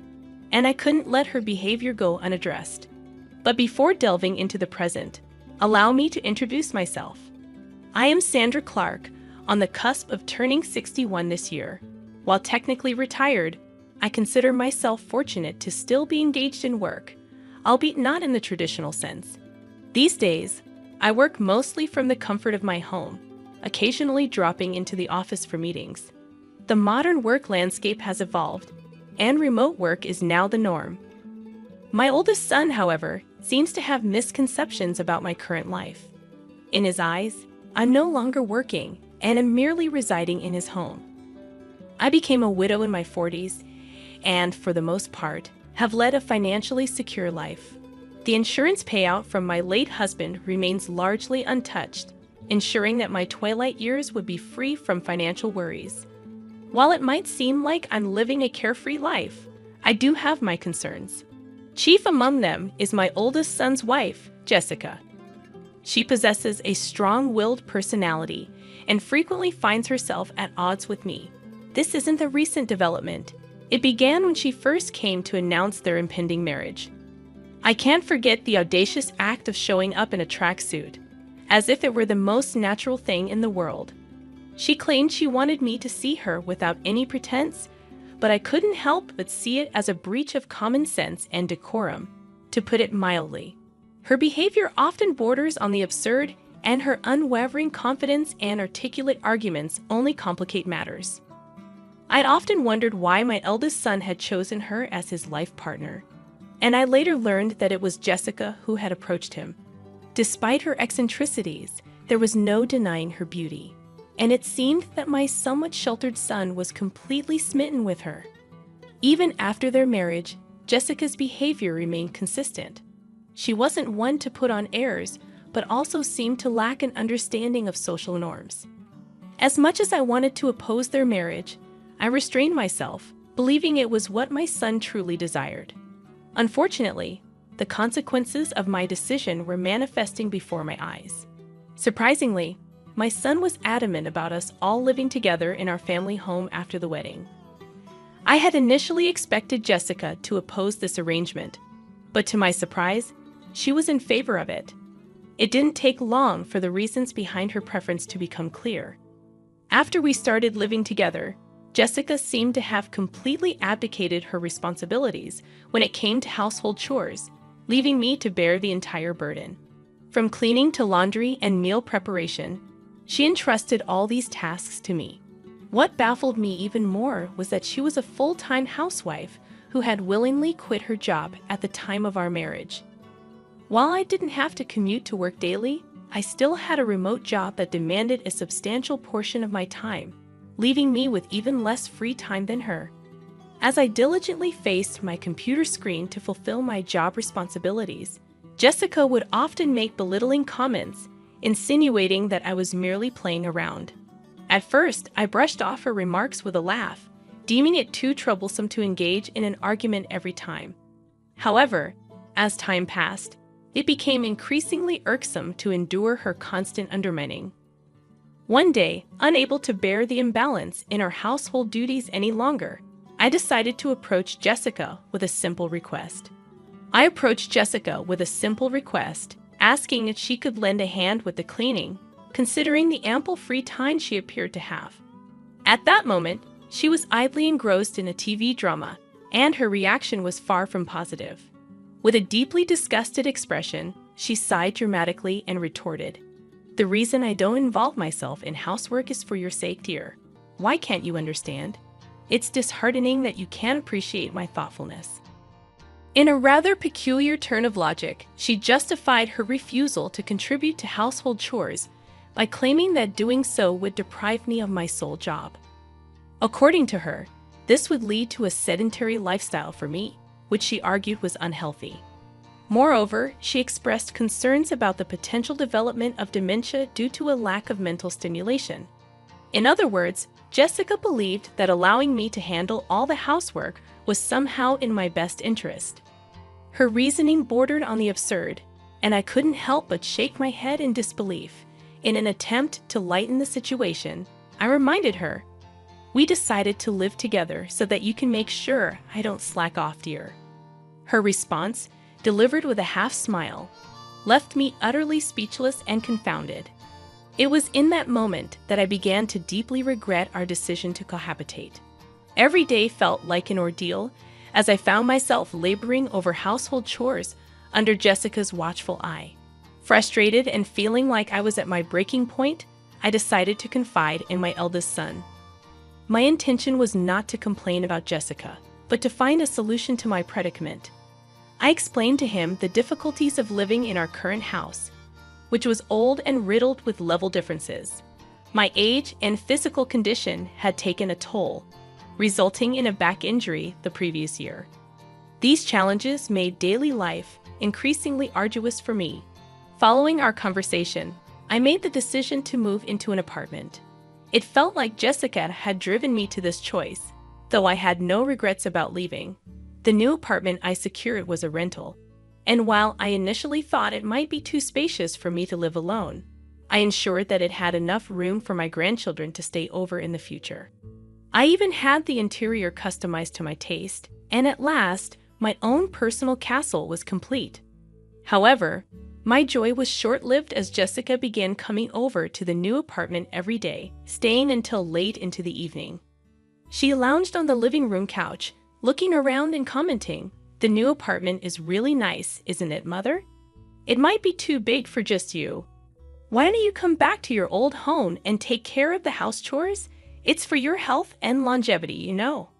and I couldn't let her behavior go unaddressed. But before delving into the present, allow me to introduce myself. I am Sandra Clark, on the cusp of turning 61 this year. While technically retired, I consider myself fortunate to still be engaged in work, albeit not in the traditional sense. These days, I work mostly from the comfort of my home, occasionally dropping into the office for meetings. The modern work landscape has evolved, and remote work is now the norm. My oldest son, however, seems to have misconceptions about my current life. In his eyes, I'm no longer working and am merely residing in his home. I became a widow in my 40s and, for the most part, have led a financially secure life. The insurance payout from my late husband remains largely untouched, ensuring that my twilight years would be free from financial worries. While it might seem like I'm living a carefree life, I do have my concerns. Chief among them is my oldest son's wife, Jessica. She possesses a strong-willed personality and frequently finds herself at odds with me. This isn't a recent development. It began when she first came to announce their impending marriage. I can't forget the audacious act of showing up in a tracksuit, as if it were the most natural thing in the world. She claimed she wanted me to see her without any pretense, but I couldn't help but see it as a breach of common sense and decorum, to put it mildly. Her behavior often borders on the absurd, and her unwavering confidence and articulate arguments only complicate matters. I'd often wondered why my eldest son had chosen her as his life partner, and I later learned that it was Jessica who had approached him. Despite her eccentricities, there was no denying her beauty, and it seemed that my somewhat sheltered son was completely smitten with her. Even after their marriage, Jessica's behavior remained consistent. She wasn't one to put on airs, but also seemed to lack an understanding of social norms. As much as I wanted to oppose their marriage, I restrained myself, believing it was what my son truly desired. Unfortunately, the consequences of my decision were manifesting before my eyes. Surprisingly, my son was adamant about us all living together in our family home after the wedding. I had initially expected Jessica to oppose this arrangement, but to my surprise, she was in favor of it. It didn't take long for the reasons behind her preference to become clear. After we started living together, Jessica seemed to have completely abdicated her responsibilities when it came to household chores, leaving me to bear the entire burden. From cleaning to laundry and meal preparation, she entrusted all these tasks to me. What baffled me even more was that she was a full-time housewife who had willingly quit her job at the time of our marriage. While I didn't have to commute to work daily, I still had a remote job that demanded a substantial portion of my time, leaving me with even less free time than her. As I diligently faced my computer screen to fulfill my job responsibilities, Jessica would often make belittling comments, insinuating that I was merely playing around. At first, I brushed off her remarks with a laugh, deeming it too troublesome to engage in an argument every time. However, as time passed, it became increasingly irksome to endure her constant undermining. One day, unable to bear the imbalance in our household duties any longer, I decided to approach Jessica with a simple request. Asking if she could lend a hand with the cleaning, considering the ample free time she appeared to have. At that moment, she was idly engrossed in a TV drama, and her reaction was far from positive. With a deeply disgusted expression, she sighed dramatically and retorted, "The reason I don't involve myself in housework is for your sake, dear. Why can't you understand? It's disheartening that you can't appreciate my thoughtfulness." In a rather peculiar turn of logic, she justified her refusal to contribute to household chores by claiming that doing so would deprive me of my sole job. According to her, this would lead to a sedentary lifestyle for me, which she argued was unhealthy. Moreover, she expressed concerns about the potential development of dementia due to a lack of mental stimulation. In other words, Jessica believed that allowing me to handle all the housework was somehow in my best interest. Her reasoning bordered on the absurd, and I couldn't help but shake my head in disbelief. In an attempt to lighten the situation, I reminded her, "We decided to live together so that you can make sure I don't slack off, dear." Her response, delivered with a half smile, left me utterly speechless and confounded. It was in that moment that I began to deeply regret our decision to cohabitate. Every day felt like an ordeal as I found myself laboring over household chores under Jessica's watchful eye. Frustrated and feeling like I was at my breaking point, I decided to confide in my eldest son. My intention was not to complain about Jessica, but to find a solution to my predicament. I explained to him the difficulties of living in our current house, which was old and riddled with level differences. My age and physical condition had taken a toll, resulting in a back injury the previous year. These challenges made daily life increasingly arduous for me. Following our conversation, I made the decision to move into an apartment. It felt like Jessica had driven me to this choice, though I had no regrets about leaving. The new apartment I secured was a rental, and while I initially thought it might be too spacious for me to live alone, I ensured that it had enough room for my grandchildren to stay over in the future. I even had the interior customized to my taste, and at last, my own personal castle was complete. However, my joy was short-lived as Jessica began coming over to the new apartment every day, staying until late into the evening. She lounged on the living room couch, looking around and commenting, "The new apartment is really nice, isn't it, Mother? It might be too big for just you. Why don't you come back to your old home and take care of the house chores? It's for your health and longevity, you know."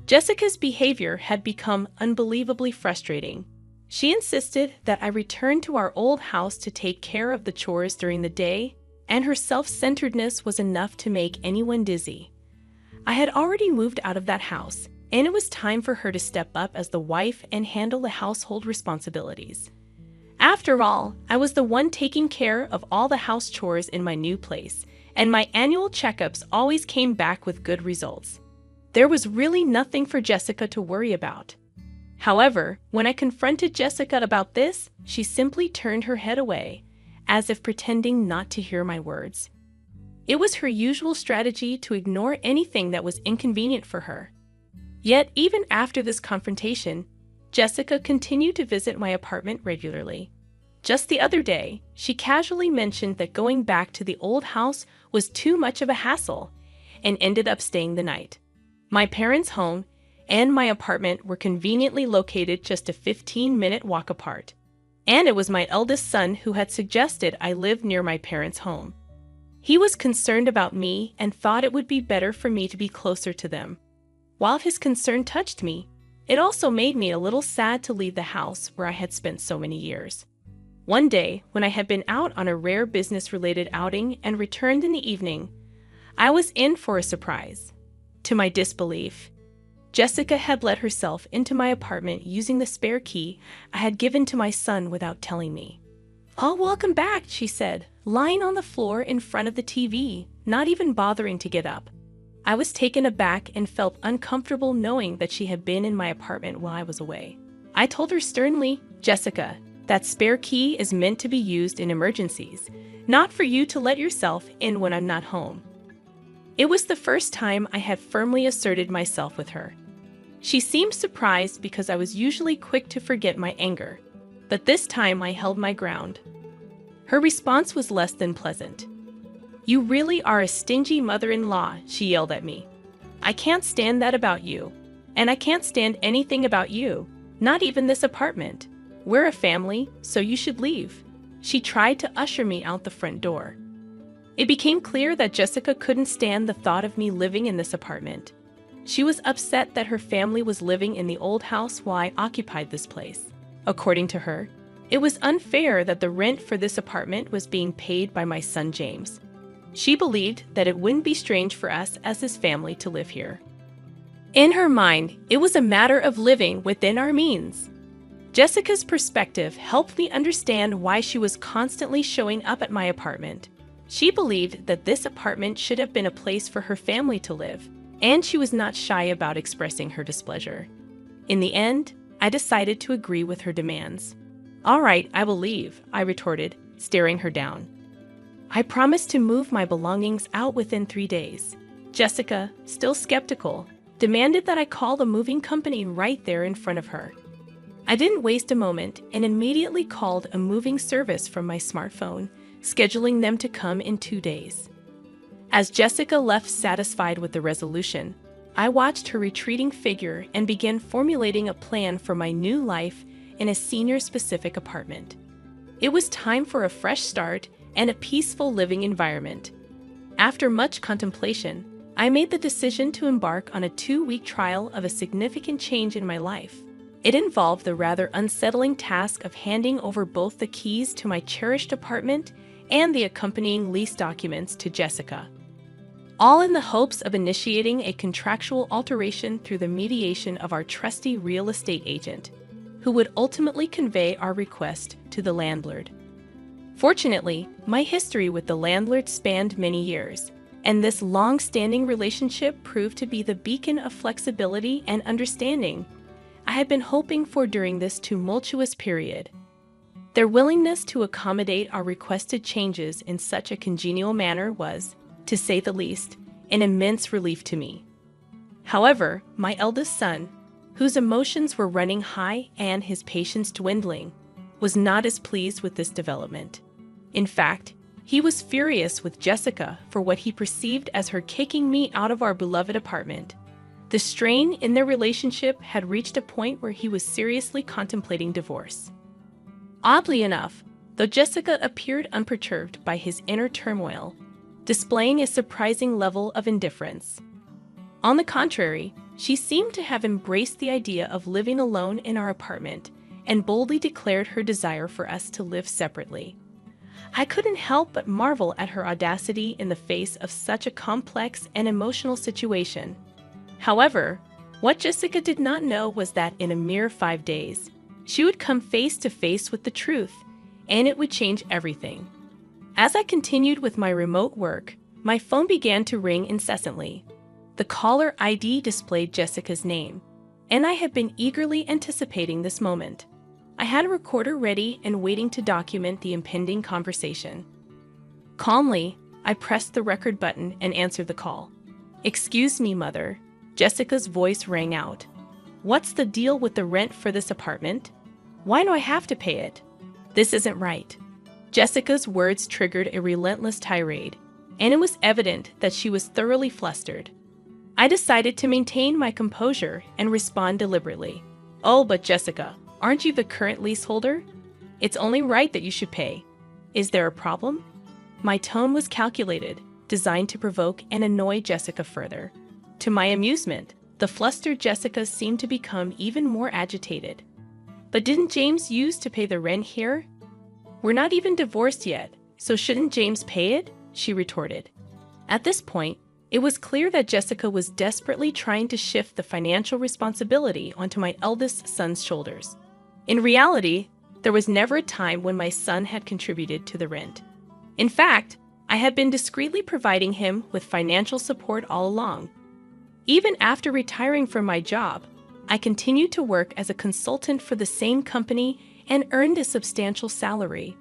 Jessica's behavior had become unbelievably frustrating. She insisted that I return to our old house to take care of the chores during the day, and her self-centeredness was enough to make anyone dizzy. I had already moved out of that house, and it was time for her to step up as the wife and handle the household responsibilities. After all, I was the one taking care of all the house chores in my new place, and my annual checkups always came back with good results. There was really nothing for Jessica to worry about. However, when I confronted Jessica about this, she simply turned her head away, as if pretending not to hear my words. It was her usual strategy to ignore anything that was inconvenient for her. Yet, even after this confrontation, Jessica continued to visit my apartment regularly. Just the other day, she casually mentioned that going back to the old house was too much of a hassle, and ended up staying the night. My parents' home and my apartment were conveniently located just a 15-minute walk apart, and it was my eldest son who had suggested I live near my parents' home. He was concerned about me and thought it would be better for me to be closer to them. While his concern touched me, it also made me a little sad to leave the house where I had spent so many years. One day, when I had been out on a rare business-related outing and returned in the evening, I was in for a surprise. To my disbelief, Jessica had let herself into my apartment using the spare key I had given to my son without telling me. "Oh, welcome back," she said, lying on the floor in front of the TV, not even bothering to get up. I was taken aback and felt uncomfortable knowing that she had been in my apartment while I was away. I told her sternly, "Jessica, that spare key is meant to be used in emergencies, not for you to let yourself in when I'm not home." It was the first time I had firmly asserted myself with her. She seemed surprised because I was usually quick to forget my anger, but this time I held my ground. Her response was less than pleasant. "You really are a stingy mother-in-law," she yelled at me. "I can't stand that about you, and I can't stand anything about you, not even this apartment. We're a family, so you should leave." She tried to usher me out the front door. It became clear that Jessica couldn't stand the thought of me living in this apartment. She was upset that her family was living in the old house while I occupied this place. According to her, it was unfair that the rent for this apartment was being paid by my son James. She believed that it wouldn't be strange for us as his family to live here. In her mind, it was a matter of living within our means. Jessica's perspective helped me understand why she was constantly showing up at my apartment. She believed that this apartment should have been a place for her family to live, and she was not shy about expressing her displeasure. In the end, I decided to agree with her demands. "All right, I will leave," I retorted, staring her down. I promised to move my belongings out within 3 days. Jessica, still skeptical, demanded that I call the moving company right there in front of her. I didn't waste a moment and immediately called a moving service from my smartphone, scheduling them to come in 2 days. As Jessica left satisfied with the resolution, I watched her retreating figure and began formulating a plan for my new life in a senior-specific apartment. It was time for a fresh start and a peaceful living environment. After much contemplation, I made the decision to embark on a 2-week trial of a significant change in my life. It involved the rather unsettling task of handing over both the keys to my cherished apartment and the accompanying lease documents to Jessica, all in the hopes of initiating a contractual alteration through the mediation of our trusty real estate agent, who would ultimately convey our request to the landlord. Fortunately, my history with the landlord spanned many years, and this long-standing relationship proved to be the beacon of flexibility and understanding I had been hoping for during this tumultuous period. Their willingness to accommodate our requested changes in such a congenial manner was, to say the least, an immense relief to me. However, my eldest son, whose emotions were running high and his patience dwindling, was not as pleased with this development. In fact, he was furious with Jessica for what he perceived as her kicking me out of our beloved apartment. The strain in their relationship had reached a point where he was seriously contemplating divorce. Oddly enough, though Jessica appeared unperturbed by his inner turmoil, displaying a surprising level of indifference. On the contrary, she seemed to have embraced the idea of living alone in our apartment and boldly declared her desire for us to live separately. I couldn't help but marvel at her audacity in the face of such a complex and emotional situation. However, what Jessica did not know was that in a mere 5 days, she would come face to face with the truth, and it would change everything. As I continued with my remote work, my phone began to ring incessantly. The caller ID displayed Jessica's name, and I had been eagerly anticipating this moment. I had a recorder ready and waiting to document the impending conversation. Calmly, I pressed the record button and answered the call. "Excuse me, Mother," Jessica's voice rang out. "What's the deal with the rent for this apartment? Why do I have to pay it? This isn't right." Jessica's words triggered a relentless tirade, and it was evident that she was thoroughly flustered. I decided to maintain my composure and respond deliberately. "Oh, but Jessica, aren't you the current leaseholder? It's only right that you should pay. Is there a problem?" My tone was calculated, designed to provoke and annoy Jessica further. To my amusement, the flustered Jessica seemed to become even more agitated. "But didn't James used to pay the rent here? We're not even divorced yet, so shouldn't James pay it?" she retorted. At this point, it was clear that Jessica was desperately trying to shift the financial responsibility onto my eldest son's shoulders. In reality, there was never a time when my son had contributed to the rent. In fact, I had been discreetly providing him with financial support all along. Even after retiring from my job, I continued to work as a consultant for the same company and earned a substantial salary.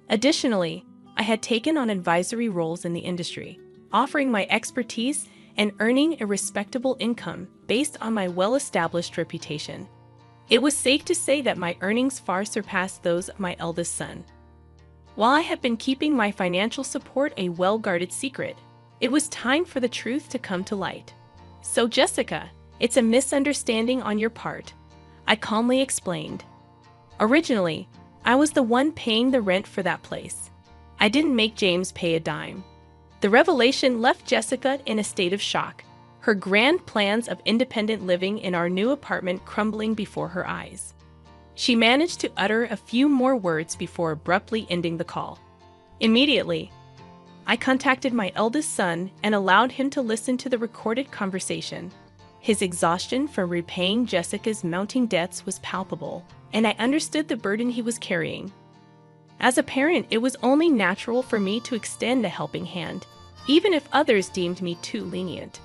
Additionally, I had taken on advisory roles in the industry, offering my expertise and earning a respectable income based on my well-established reputation. It was safe to say that my earnings far surpassed those of my eldest son. While I had been keeping my financial support a well-guarded secret, it was time for the truth to come to light. "So, Jessica, it's a misunderstanding on your part," I calmly explained. "Originally, I was the one paying the rent for that place. I didn't make James pay a dime." The revelation left Jessica in a state of shock, her grand plans of independent living in our new apartment crumbling before her eyes. She managed to utter a few more words before abruptly ending the call. Immediately, I contacted my eldest son and allowed him to listen to the recorded conversation. His exhaustion from repaying Jessica's mounting debts was palpable, and I understood the burden he was carrying. As a parent, it was only natural for me to extend a helping hand, even if others deemed me too lenient.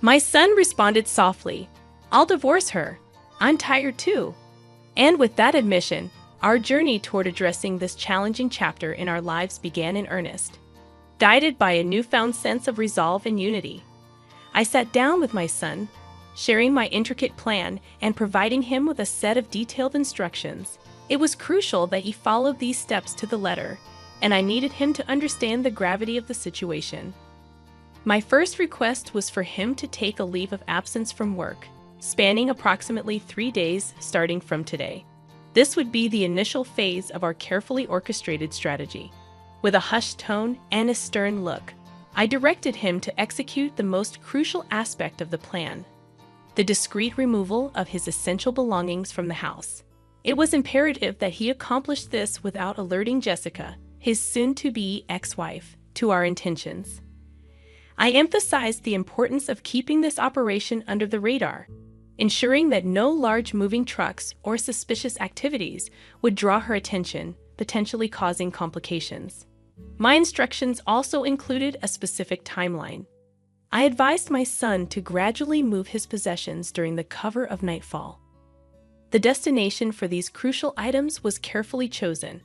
My son responded softly, "I'll divorce her. I'm tired too." And with that admission, our journey toward addressing this challenging chapter in our lives began in earnest. Guided by a newfound sense of resolve and unity, I sat down with my son, sharing my intricate plan and providing him with a set of detailed instructions. It was crucial that he followed these steps to the letter, and I needed him to understand the gravity of the situation. My first request was for him to take a leave of absence from work, spanning approximately 3 days starting from today. This would be the initial phase of our carefully orchestrated strategy. With a hushed tone and a stern look, I directed him to execute the most crucial aspect of the plan: the discreet removal of his essential belongings from the house. It was imperative that he accomplish this without alerting Jessica, his soon-to-be ex-wife, to our intentions. I emphasized the importance of keeping this operation under the radar, ensuring that no large moving trucks or suspicious activities would draw her attention, potentially causing complications. My instructions also included a specific timeline. I advised my son to gradually move his possessions during the cover of nightfall. The destination for these crucial items was carefully chosen,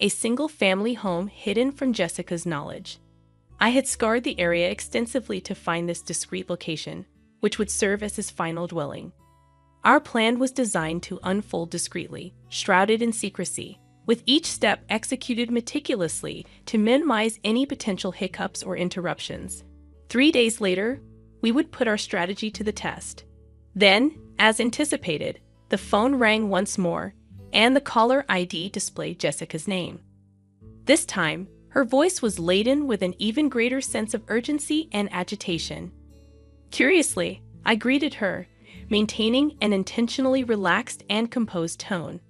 a single-family home hidden from Jessica's knowledge. I had scoured the area extensively to find this discreet location, which would serve as his final dwelling. Our plan was designed to unfold discreetly, shrouded in secrecy, with each step executed meticulously to minimize any potential hiccups or interruptions. 3 days later, we would put our strategy to the test. Then, as anticipated, the phone rang once more, and the caller ID displayed Jessica's name. This time, her voice was laden with an even greater sense of urgency and agitation. Curiously, I greeted her, maintaining an intentionally relaxed and composed tone.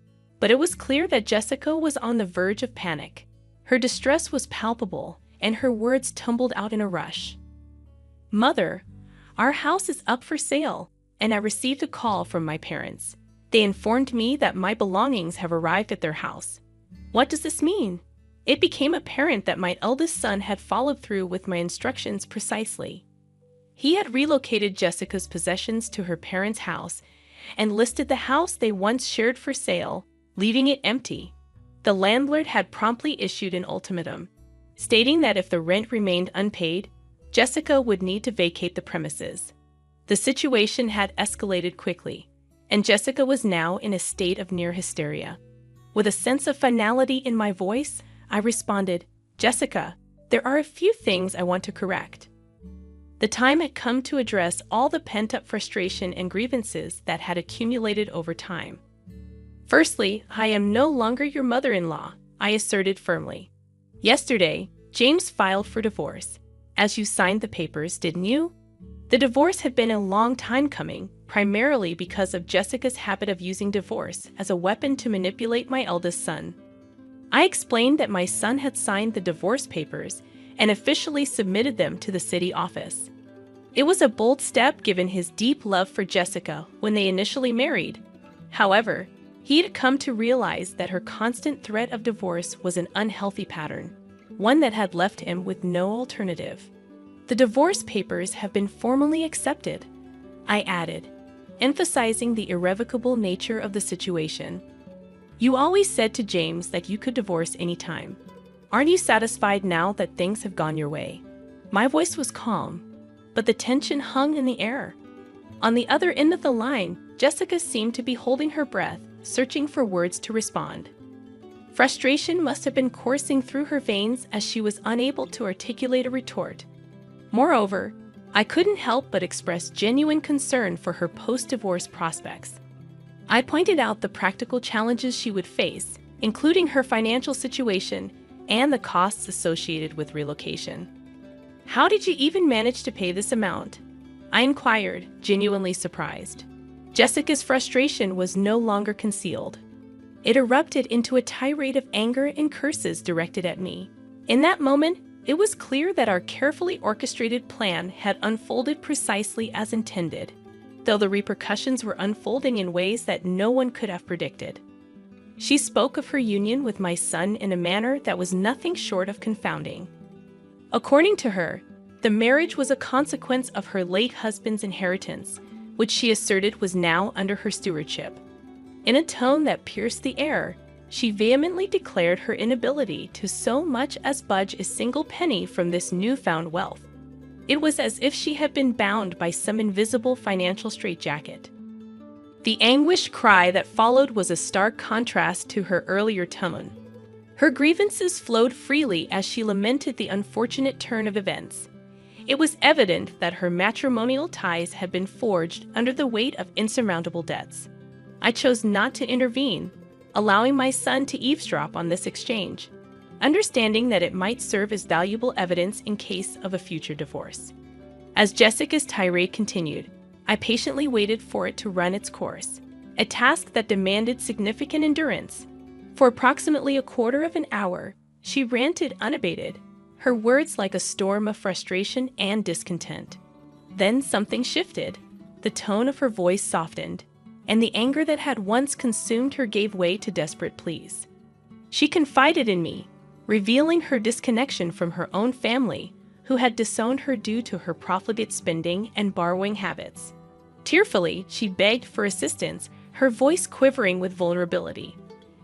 But it was clear that Jessica was on the verge of panic. Her distress was palpable, and her words tumbled out in a rush. "Mother, our house is up for sale, and I received a call from my parents. They informed me that my belongings have arrived at their house. What does this mean?" It became apparent that my eldest son had followed through with my instructions precisely. He had relocated Jessica's possessions to her parents' house and listed the house they once shared for sale, leaving it empty. The landlord had promptly issued an ultimatum, stating that if the rent remained unpaid, Jessica would need to vacate the premises. The situation had escalated quickly, and Jessica was now in a state of near hysteria. With a sense of finality in my voice, I responded, "Jessica, there are a few things I want to correct." The time had come to address all the pent-up frustration and grievances that had accumulated over time. "Firstly, I am no longer your mother-in-law," I asserted firmly. "Yesterday, James filed for divorce. As you signed the papers, didn't you?" The divorce had been a long time coming, primarily because of Jessica's habit of using divorce as a weapon to manipulate my eldest son. I explained that my son had signed the divorce papers and officially submitted them to the city office. It was a bold step given his deep love for Jessica when they initially married. However, he had come to realize that her constant threat of divorce was an unhealthy pattern, one that had left him with no alternative. "The divorce papers have been formally accepted," I added, emphasizing the irrevocable nature of the situation. "You always said to James that you could divorce any time. Aren't you satisfied now that things have gone your way?" My voice was calm, but the tension hung in the air. On the other end of the line, Jessica seemed to be holding her breath, searching for words to respond. Frustration must have been coursing through her veins as she was unable to articulate a retort. Moreover, I couldn't help but express genuine concern for her post-divorce prospects. I pointed out the practical challenges she would face, including her financial situation and the costs associated with relocation. "How did you even manage to pay this amount?" I inquired, genuinely surprised. Jessica's frustration was no longer concealed. It erupted into a tirade of anger and curses directed at me. In that moment, it was clear that our carefully orchestrated plan had unfolded precisely as intended, though the repercussions were unfolding in ways that no one could have predicted. She spoke of her union with my son in a manner that was nothing short of confounding. According to her, the marriage was a consequence of her late husband's inheritance, which she asserted was now under her stewardship. In a tone that pierced the air, she vehemently declared her inability to so much as budge a single penny from this newfound wealth. It was as if she had been bound by some invisible financial straitjacket. The anguished cry that followed was a stark contrast to her earlier tone. Her grievances flowed freely as she lamented the unfortunate turn of events. It was evident that her matrimonial ties had been forged under the weight of insurmountable debts. I chose not to intervene, allowing my son to eavesdrop on this exchange, understanding that it might serve as valuable evidence in case of a future divorce. As Jessica's tirade continued, I patiently waited for it to run its course, a task that demanded significant endurance. For approximately a quarter of an hour, she ranted unabated, her words like a storm of frustration and discontent. Then something shifted. The tone of her voice softened, and the anger that had once consumed her gave way to desperate pleas. She confided in me, revealing her disconnection from her own family, who had disowned her due to her profligate spending and borrowing habits. Tearfully, she begged for assistance, her voice quivering with vulnerability.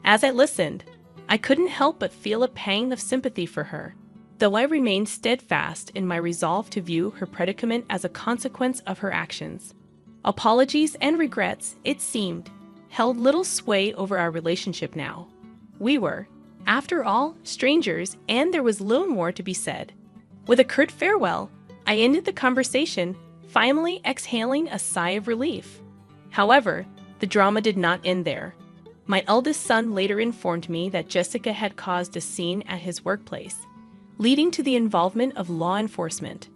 As I listened, I couldn't help but feel a pang of sympathy for her, though I remained steadfast in my resolve to view her predicament as a consequence of her actions. Apologies and regrets, it seemed, held little sway over our relationship now. We were, after all, strangers, and there was little more to be said. With a curt farewell, I ended the conversation, finally exhaling a sigh of relief. However, the drama did not end there. My eldest son later informed me that Jessica had caused a scene at his workplace, leading to the involvement of law enforcement.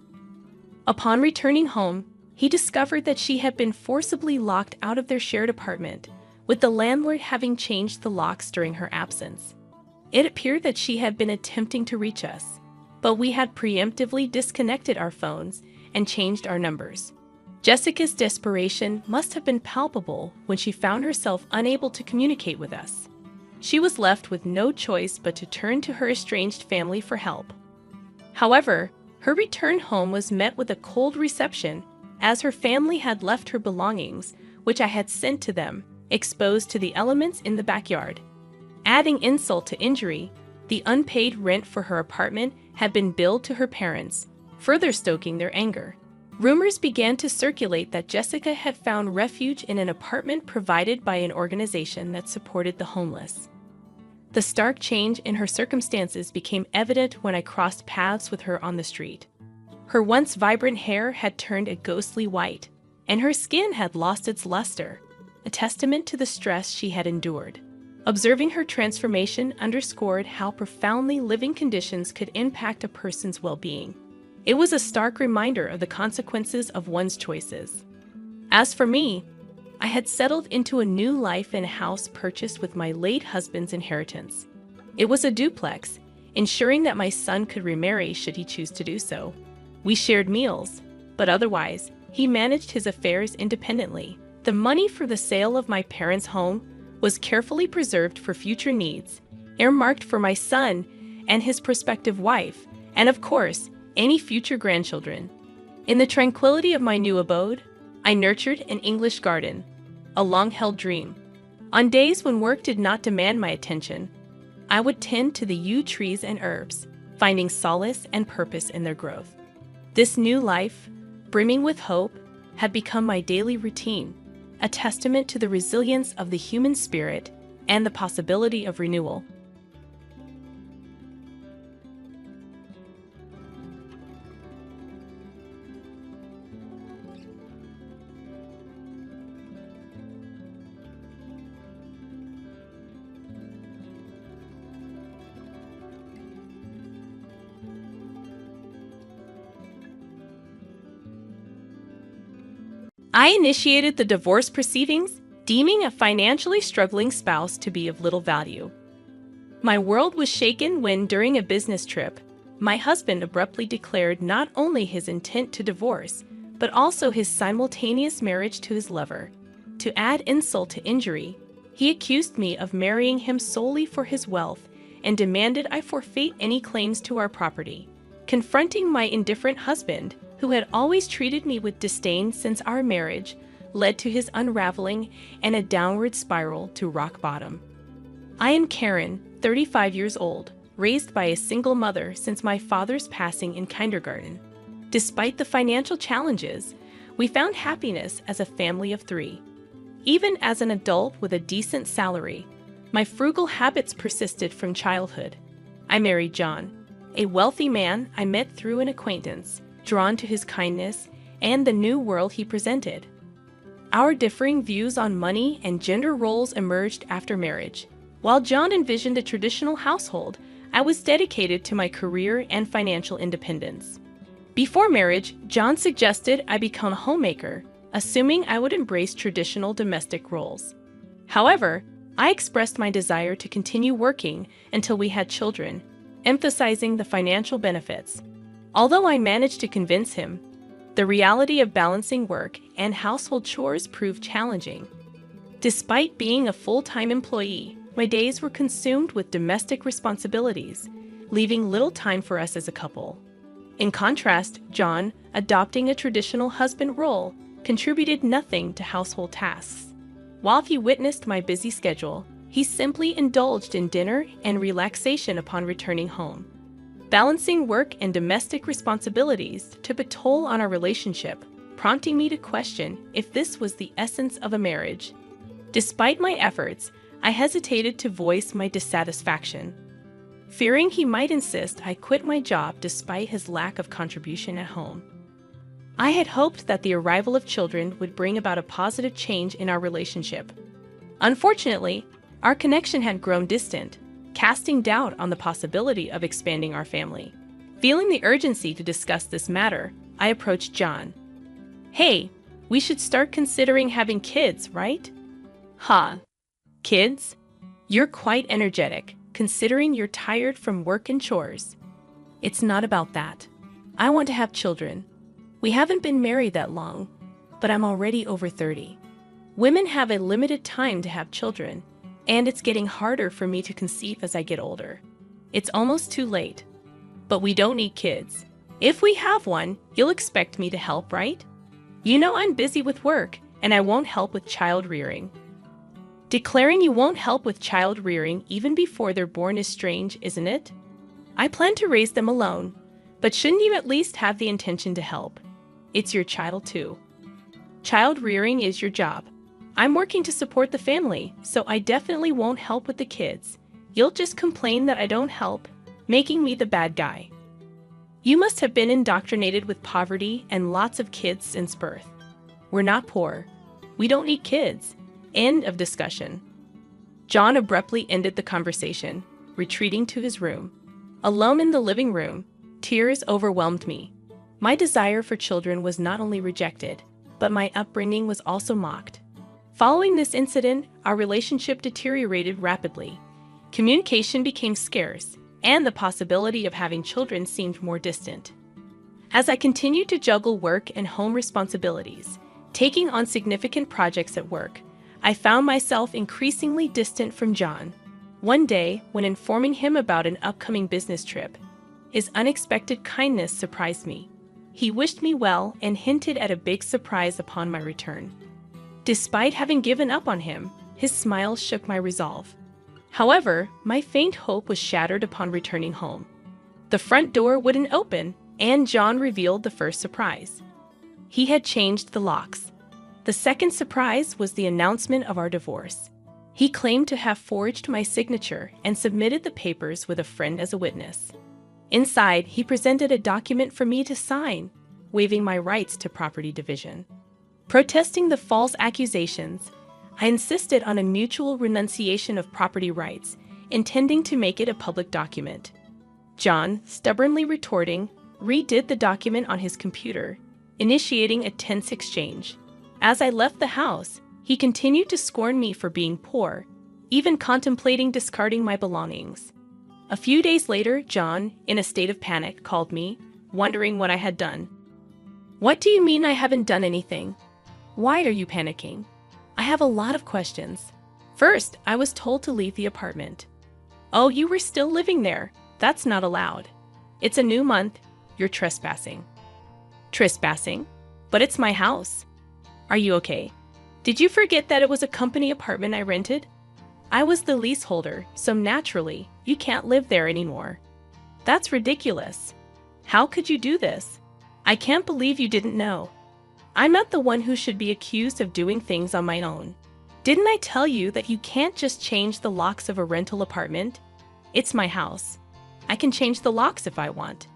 Upon returning home, he discovered that she had been forcibly locked out of their shared apartment, with the landlord having changed the locks during her absence. It appeared that she had been attempting to reach us, but we had preemptively disconnected our phones and changed our numbers. Jessica's desperation must have been palpable when she found herself unable to communicate with us. She was left with no choice but to turn to her estranged family for help. However, her return home was met with a cold reception, as her family had left her belongings, which I had sent to them, exposed to the elements in the backyard. Adding insult to injury, the unpaid rent for her apartment had been billed to her parents, further stoking their anger. Rumors began to circulate that Jessica had found refuge in an apartment provided by an organization that supported the homeless. The stark change in her circumstances became evident when I crossed paths with her on the street. Her once vibrant hair had turned a ghostly white, and her skin had lost its luster, a testament to the stress she had endured. Observing her transformation underscored how profoundly living conditions could impact a person's well-being. It was a stark reminder of the consequences of one's choices. As for me, I had settled into a new life in a house purchased with my late husband's inheritance. It was a duplex, ensuring that my son could remarry should he choose to do so. We shared meals, but otherwise, he managed his affairs independently. The money for the sale of my parents' home was carefully preserved for future needs, earmarked for my son and his prospective wife, and of course, any future grandchildren. In the tranquility of my new abode, I nurtured an English garden, a long-held dream. On days when work did not demand my attention, I would tend to the yew trees and herbs, finding solace and purpose in their growth. This new life, brimming with hope, had become my daily routine, a testament to the resilience of the human spirit and the possibility of renewal. I initiated the divorce proceedings, deeming a financially struggling spouse to be of little value. My world was shaken when, during a business trip, my husband abruptly declared not only his intent to divorce, but also his simultaneous marriage to his lover. To add insult to injury, he accused me of marrying him solely for his wealth and demanded I forfeit any claims to our property. Confronting my indifferent husband, who had always treated me with disdain since our marriage, led to his unraveling and a downward spiral to rock bottom. I am Karen, 35 years old, raised by a single mother since my father's passing in kindergarten. Despite the financial challenges, we found happiness as a family of 3. Even as an adult with a decent salary, My frugal habits persisted from childhood. I married John, a wealthy man I met through an acquaintance, drawn to his kindness and the new world he presented. Our differing views on money and gender roles emerged after marriage. While John envisioned a traditional household, I was dedicated to my career and financial independence. Before marriage, John suggested I become a homemaker, assuming I would embrace traditional domestic roles. However, I expressed my desire to continue working until we had children, emphasizing the financial benefits. Although I managed to convince him, the reality of balancing work and household chores proved challenging. Despite being a full-time employee, my days were consumed with domestic responsibilities, leaving little time for us as a couple. In contrast, John, adopting a traditional husband role, contributed nothing to household tasks. While he witnessed my busy schedule, he simply indulged in dinner and relaxation upon returning home. Balancing work and domestic responsibilities took a toll on our relationship, prompting me to question if this was the essence of a marriage. Despite my efforts, I hesitated to voice my dissatisfaction, fearing he might insist I quit my job despite his lack of contribution at home. I had hoped that the arrival of children would bring about a positive change in our relationship. Unfortunately, our connection had grown distant, casting doubt on the possibility of expanding our family. Feeling the urgency to discuss this matter, I approached John. "Hey, we should start considering having kids, right?" "Huh. Kids? You're quite energetic, considering you're tired from work and chores." "It's not about that. I want to have children. We haven't been married that long, but I'm already over 30. Women have a limited time to have children, and it's getting harder for me to conceive as I get older. It's almost too late. But we don't need kids. If we have one, you'll expect me to help, right? You know I'm busy with work, and I won't help with child rearing." Declaring you won't help with child rearing even before they're born is strange, isn't it? I plan to raise them alone, but shouldn't you at least have the intention to help? It's your child too. Child rearing is your job. I'm working to support the family, so I definitely won't help with the kids. You'll just complain that I don't help, making me the bad guy. You must have been indoctrinated with poverty and lots of kids since birth. We're not poor. We don't need kids. End of discussion. John abruptly ended the conversation, retreating to his room. Alone in the living room, tears overwhelmed me. My desire for children was not only rejected, but my upbringing was also mocked. Following this incident, our relationship deteriorated rapidly. Communication became scarce, and the possibility of having children seemed more distant. As I continued to juggle work and home responsibilities, taking on significant projects at work, I found myself increasingly distant from John. One day, when informing him about an upcoming business trip, his unexpected kindness surprised me. He wished me well and hinted at a big surprise upon my return. Despite having given up on him, his smile shook my resolve. However, my faint hope was shattered upon returning home. The front door wouldn't open, and John revealed the first surprise. He had changed the locks. The second surprise was the announcement of our divorce. He claimed to have forged my signature and submitted the papers with a friend as a witness. Inside, he presented a document for me to sign, waiving my rights to property division. Protesting the false accusations, I insisted on a mutual renunciation of property rights, intending to make it a public document. John, stubbornly retorting, redid the document on his computer, initiating a tense exchange. As I left the house, he continued to scorn me for being poor, even contemplating discarding my belongings. A few days later, John, in a state of panic, called me, wondering what I had done. "What do you mean I haven't done anything? Why are you panicking? I have a lot of questions. First, I was told to leave the apartment." "Oh, you were still living there. That's not allowed. It's a new month. You're trespassing." "Trespassing? But it's my house. Are you okay? Did you forget that it was a company apartment I rented? I was the leaseholder, so naturally, you can't live there anymore." "That's ridiculous. How could you do this? I can't believe you didn't know. I'm not the one who should be accused of doing things on my own. Didn't I tell you that you can't just change the locks of a rental apartment? It's my house. I can change the locks if I want.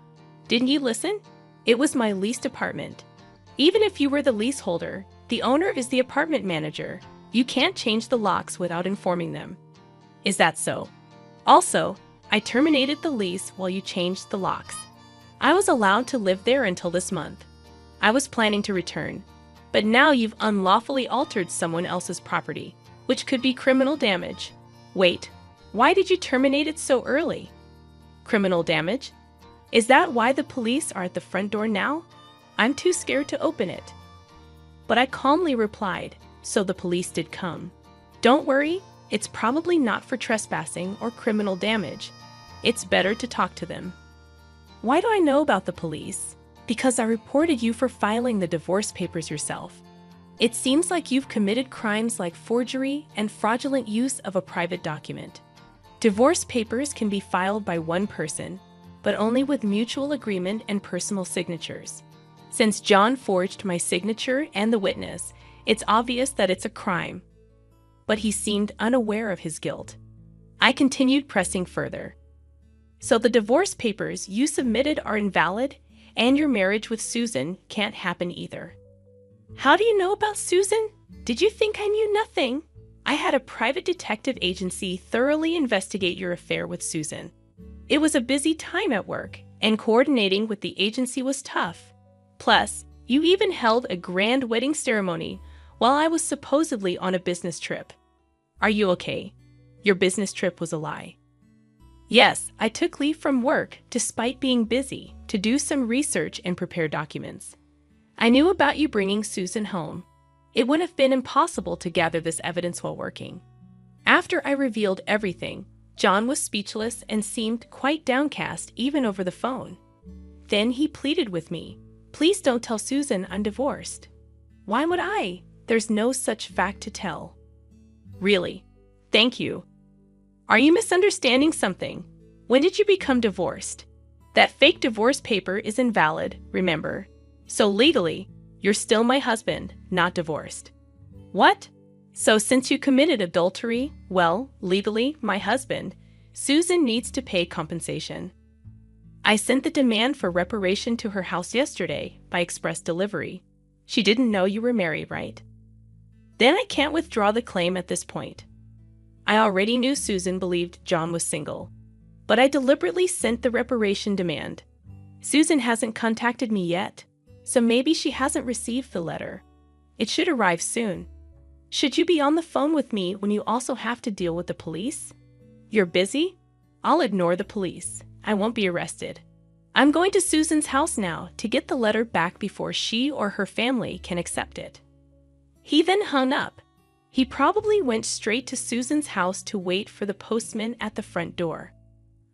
Didn't you listen? It was my leased apartment. Even if you were the leaseholder, the owner is the apartment manager. You can't change the locks without informing them. Is that so? Also, I terminated the lease while you changed the locks. I was allowed to live there until this month. I was planning to return, but now you've unlawfully altered someone else's property, which could be criminal damage. Wait, why did you terminate it so early? Criminal damage? Is that why the police are at the front door now? I'm too scared to open it. But I calmly replied, so the police did come. Don't worry, it's probably not for trespassing or criminal damage. It's better to talk to them. Why do I know about the police? Because I reported you for filing the divorce papers yourself. It seems like you've committed crimes like forgery and fraudulent use of a private document. Divorce papers can be filed by one person, but only with mutual agreement and personal signatures. Since John forged my signature and the witness, it's obvious that it's a crime. But he seemed unaware of his guilt. I continued pressing further. So the divorce papers you submitted are invalid, and your marriage with Susan can't happen either. How do you know about Susan? Did you think I knew nothing? I had a private detective agency thoroughly investigate your affair with Susan. It was a busy time at work, and coordinating with the agency was tough. Plus, you even held a grand wedding ceremony while I was supposedly on a business trip. Are you okay? Your business trip was a lie. Yes, I took leave from work despite being busy to do some research and prepare documents. I knew about you bringing Susan home. It would have been impossible to gather this evidence while working. After I revealed everything, John was speechless and seemed quite downcast even over the phone. Then he pleaded with me, "Please don't tell Susan I'm divorced." Why would I? There's no such fact to tell. Really? Thank you. Are you misunderstanding something? When did you become divorced? That fake divorce paper is invalid, remember? So legally, you're still my husband, not divorced. What? So since you committed adultery, well, legally, my husband, Susan needs to pay compensation. I sent the demand for reparation to her house yesterday by express delivery. She didn't know you were married, right? Then I can't withdraw the claim at this point. I already knew Susan believed John was single, but I deliberately sent the reparation demand. Susan hasn't contacted me yet, so maybe she hasn't received the letter. It should arrive soon. Should you be on the phone with me when you also have to deal with the police? You're busy? I'll ignore the police. I won't be arrested. I'm going to Susan's house now to get the letter back before she or her family can accept it. He then hung up. He probably went straight to Susan's house to wait for the postman at the front door.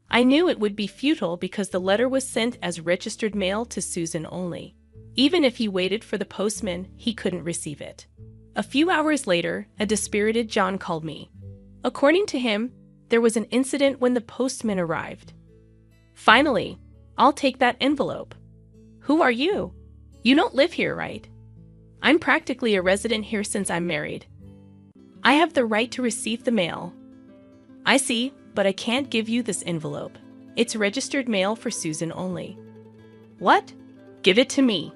I knew it would be futile because the letter was sent as registered mail to Susan only. Even if he waited for the postman, he couldn't receive it. A few hours later, a dispirited John called me. According to him, there was an incident when the postman arrived. Finally, I'll take that envelope. Who are you? You don't live here, right? I'm practically a resident here since I'm married. I have the right to receive the mail. I see, but I can't give you this envelope. It's registered mail for Susan only. What? Give it to me.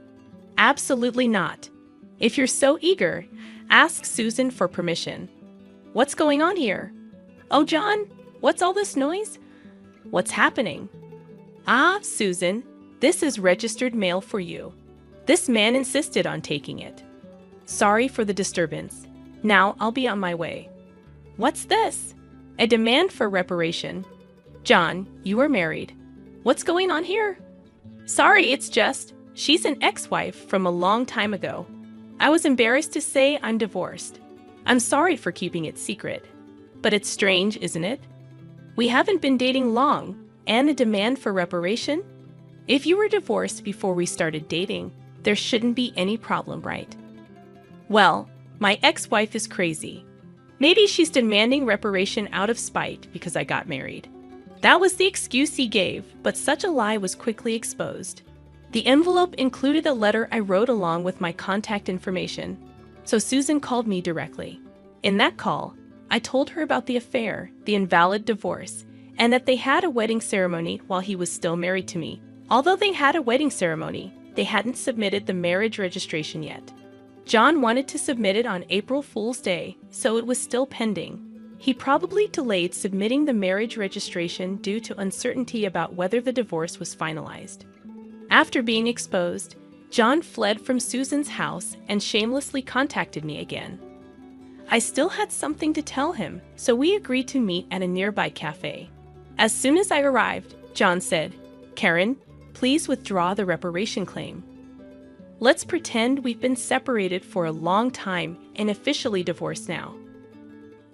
Absolutely not. If you're so eager, ask Susan for permission. What's going on here? Oh, John, what's all this noise? What's happening? Ah, Susan, this is registered mail for you. This man insisted on taking it. Sorry for the disturbance. Now I'll be on my way. What's this? A demand for reparation. John, you are married. What's going on here? Sorry, it's just, she's an ex-wife from a long time ago. I was embarrassed to say I'm divorced. I'm sorry for keeping it secret. But it's strange, isn't it? We haven't been dating long, and a demand for reparation? If you were divorced before we started dating, there shouldn't be any problem, right? Well, my ex-wife is crazy. Maybe she's demanding reparation out of spite because I got married. That was the excuse he gave, but such a lie was quickly exposed. The envelope included a letter I wrote along with my contact information, so Susan called me directly. In that call, I told her about the affair, the invalid divorce, and that they had a wedding ceremony while he was still married to me. Although they had a wedding ceremony, they hadn't submitted the marriage registration yet. John wanted to submit it on April Fool's Day, so it was still pending. He probably delayed submitting the marriage registration due to uncertainty about whether the divorce was finalized. After being exposed, John fled from Susan's house and shamelessly contacted me again. I still had something to tell him, so we agreed to meet at a nearby cafe. As soon as I arrived, John said, "Karen, please withdraw the reparation claim. Let's pretend we've been separated for a long time and officially divorced now.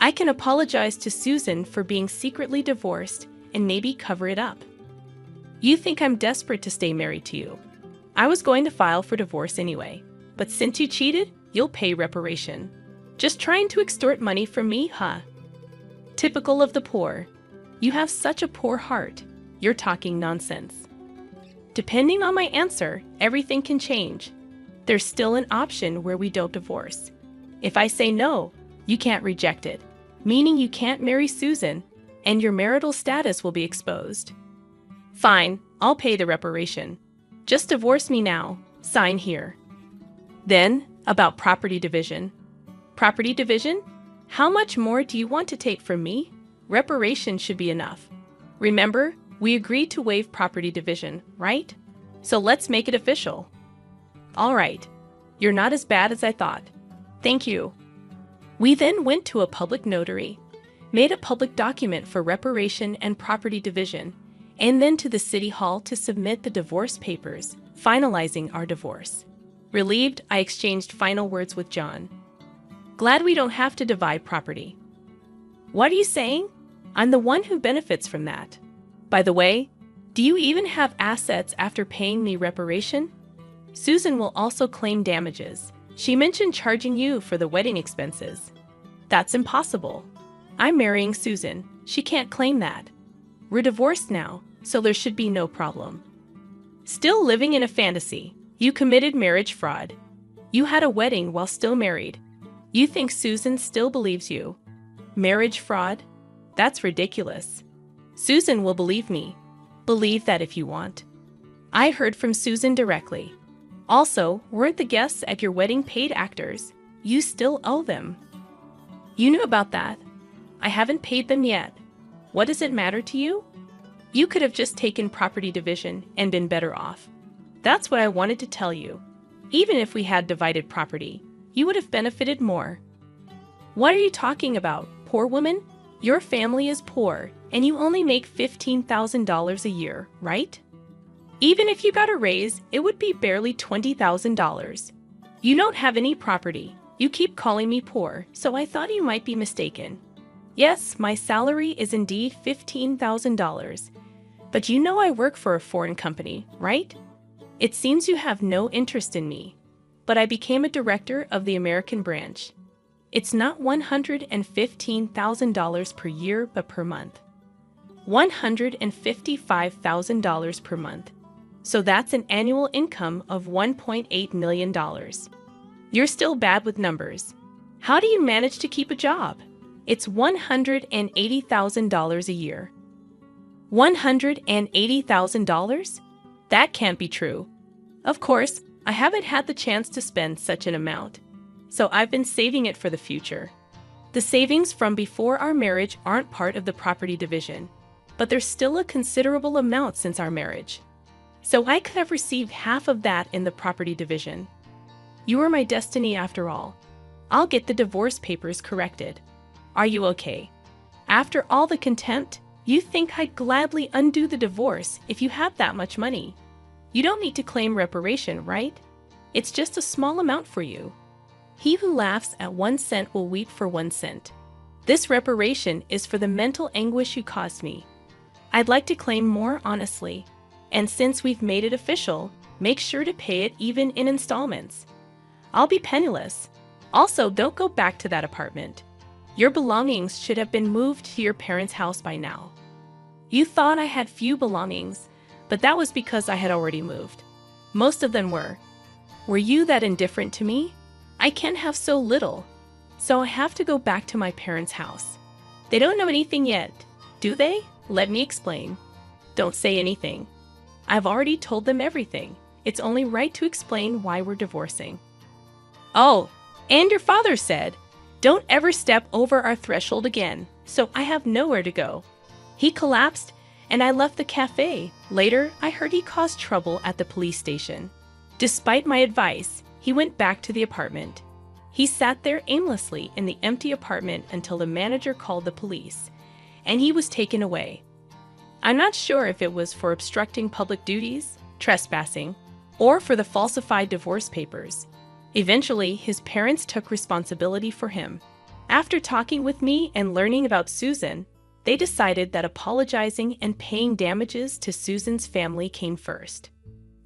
I can apologize to Susan for being secretly divorced and maybe cover it up. You think I'm desperate to stay married to you. I was going to file for divorce anyway, but since you cheated, you'll pay reparation. Just trying to extort money from me, huh? Typical of the poor. You have such a poor heart. You're talking nonsense. Depending on my answer, everything can change. There's still an option where we don't divorce. If I say no, you can't reject it, meaning you can't marry Susan, and your marital status will be exposed. Fine, I'll pay the reparation. Just divorce me now. Sign here." Then, about property division. Property division? How much more do you want to take from me? Reparation should be enough. Remember, we agreed to waive property division, right? So let's make it official. All right. You're not as bad as I thought. Thank you. We then went to a public notary, made a public document for reparation and property division, and then to the city hall to submit the divorce papers, finalizing our divorce. Relieved, I exchanged final words with John. Glad we don't have to divide property. What are you saying? I'm the one who benefits from that. By the way, do you even have assets after paying me reparation? Susan will also claim damages. She mentioned charging you for the wedding expenses. That's impossible. I'm marrying Susan. She can't claim that. We're divorced now, so there should be no problem. Still living in a fantasy. You committed marriage fraud. You had a wedding while still married. You think Susan still believes you. Marriage fraud? That's ridiculous. Susan will believe me. Believe that if you want. I heard from Susan directly. Also, weren't the guests at your wedding paid actors? You still owe them. You knew about that. I haven't paid them yet. What does it matter to you? You could have just taken property division and been better off. That's what I wanted to tell you. Even if we had divided property, you would have benefited more. What are you talking about, poor woman? Your family is poor, and you only make $15,000 a year, right? Even if you got a raise, it would be barely $20,000. You don't have any property. You keep calling me poor, so I thought you might be mistaken. Yes, my salary is indeed $15,000. But you know I work for a foreign company, right? It seems you have no interest in me. But I became a director of the American branch. It's not $115,000 per year, but per month. $155,000 per month. So that's an annual income of $1.8 million. You're still bad with numbers. How do you manage to keep a job? It's $180,000 a year. $180,000? That can't be true. Of course, I haven't had the chance to spend such an amount, so I've been saving it for the future. The savings from before our marriage aren't part of the property division, but there's still a considerable amount since our marriage. So I could have received half of that in the property division. You are my destiny after all. I'll get the divorce papers corrected. Are you okay? After all the contempt, you think I'd gladly undo the divorce if you have that much money. You don't need to claim reparation, right? It's just a small amount for you. He who laughs at 1 cent will weep for 1 cent. This reparation is for the mental anguish you caused me. I'd like to claim more honestly, and since we've made it official, make sure to pay it even in installments. I'll be penniless. Also, don't go back to that apartment. Your belongings should have been moved to your parents' house by now. You thought I had few belongings, but that was because I had already moved. Most of them were. Were you that indifferent to me? I can't have so little. so I have to go back to my parents' house. They don't know anything yet, do they? Let me explain. Don't say anything. I've already told them everything. It's only right to explain why we're divorcing. Oh, and your father said, don't ever step over our threshold again, so I have nowhere to go. He collapsed, and I left the cafe. Later, I heard he caused trouble at the police station. Despite my advice, he went back to the apartment. He sat there aimlessly in the empty apartment until the manager called the police, and he was taken away. I'm not sure if it was for obstructing public duties, trespassing, or for the falsified divorce papers. Eventually, his parents took responsibility for him. After talking with me and learning about Susan, they decided that apologizing and paying damages to Susan's family came first.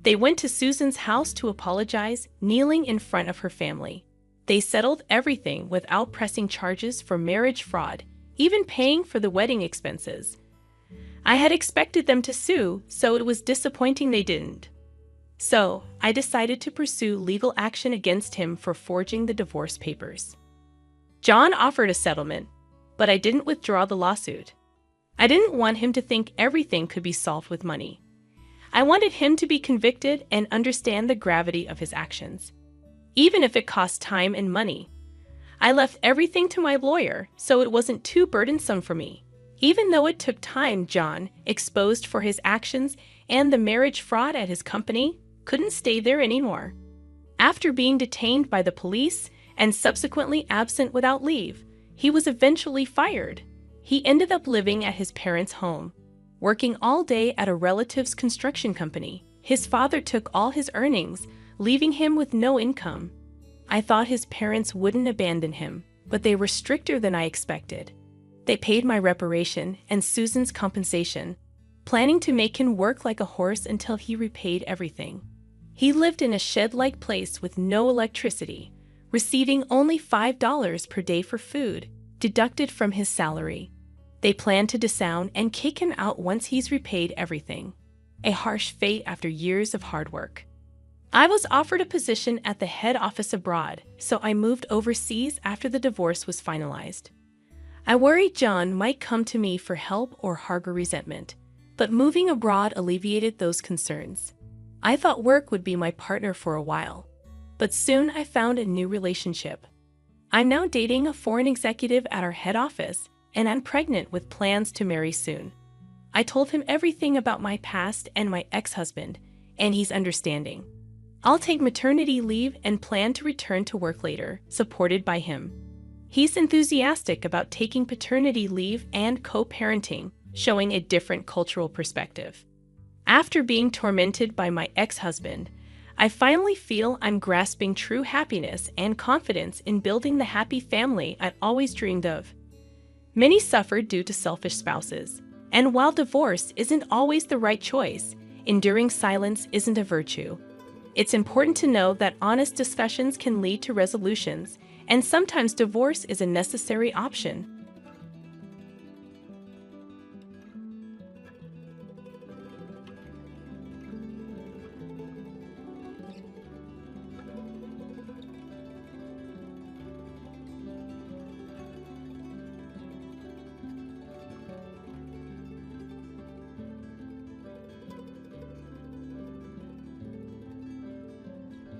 They went to Susan's house to apologize, kneeling in front of her family. They settled everything without pressing charges for marriage fraud, even paying for the wedding expenses. I had expected them to sue, so it was disappointing they didn't. So, I decided to pursue legal action against him for forging the divorce papers. John offered a settlement, but I didn't withdraw the lawsuit. I didn't want him to think everything could be solved with money. I wanted him to be convicted and understand the gravity of his actions, even if it cost time and money. I left everything to my lawyer, so it wasn't too burdensome for me. Even though it took time, John, exposed for his actions and the marriage fraud at his company, couldn't stay there anymore. After being detained by the police and subsequently absent without leave, he was eventually fired. He ended up living at his parents' home, working all day at a relative's construction company. His father took all his earnings, leaving him with no income. I thought his parents wouldn't abandon him, but they were stricter than I expected. They paid my reparation and Susan's compensation, planning to make him work like a horse until he repaid everything. He lived in a shed-like place with no electricity, receiving only $5 per day for food, deducted from his salary. They planned to disown and kick him out once he's repaid everything. A harsh fate after years of hard work. I was offered a position at the head office abroad, so I moved overseas after the divorce was finalized. I worried John might come to me for help or harbor resentment, but moving abroad alleviated those concerns. I thought work would be my partner for a while, but soon I found a new relationship. I'm now dating a foreign executive at our head office, and I'm pregnant with plans to marry soon. I told him everything about my past and my ex-husband, and he's understanding. I'll take maternity leave and plan to return to work later, supported by him. He's enthusiastic about taking paternity leave and co-parenting, showing a different cultural perspective. After being tormented by my ex-husband, I finally feel I'm grasping true happiness and confidence in building the happy family I'd always dreamed of. Many suffer due to selfish spouses, and while divorce isn't always the right choice, enduring silence isn't a virtue. It's important to know that honest discussions can lead to resolutions, and sometimes divorce is a necessary option.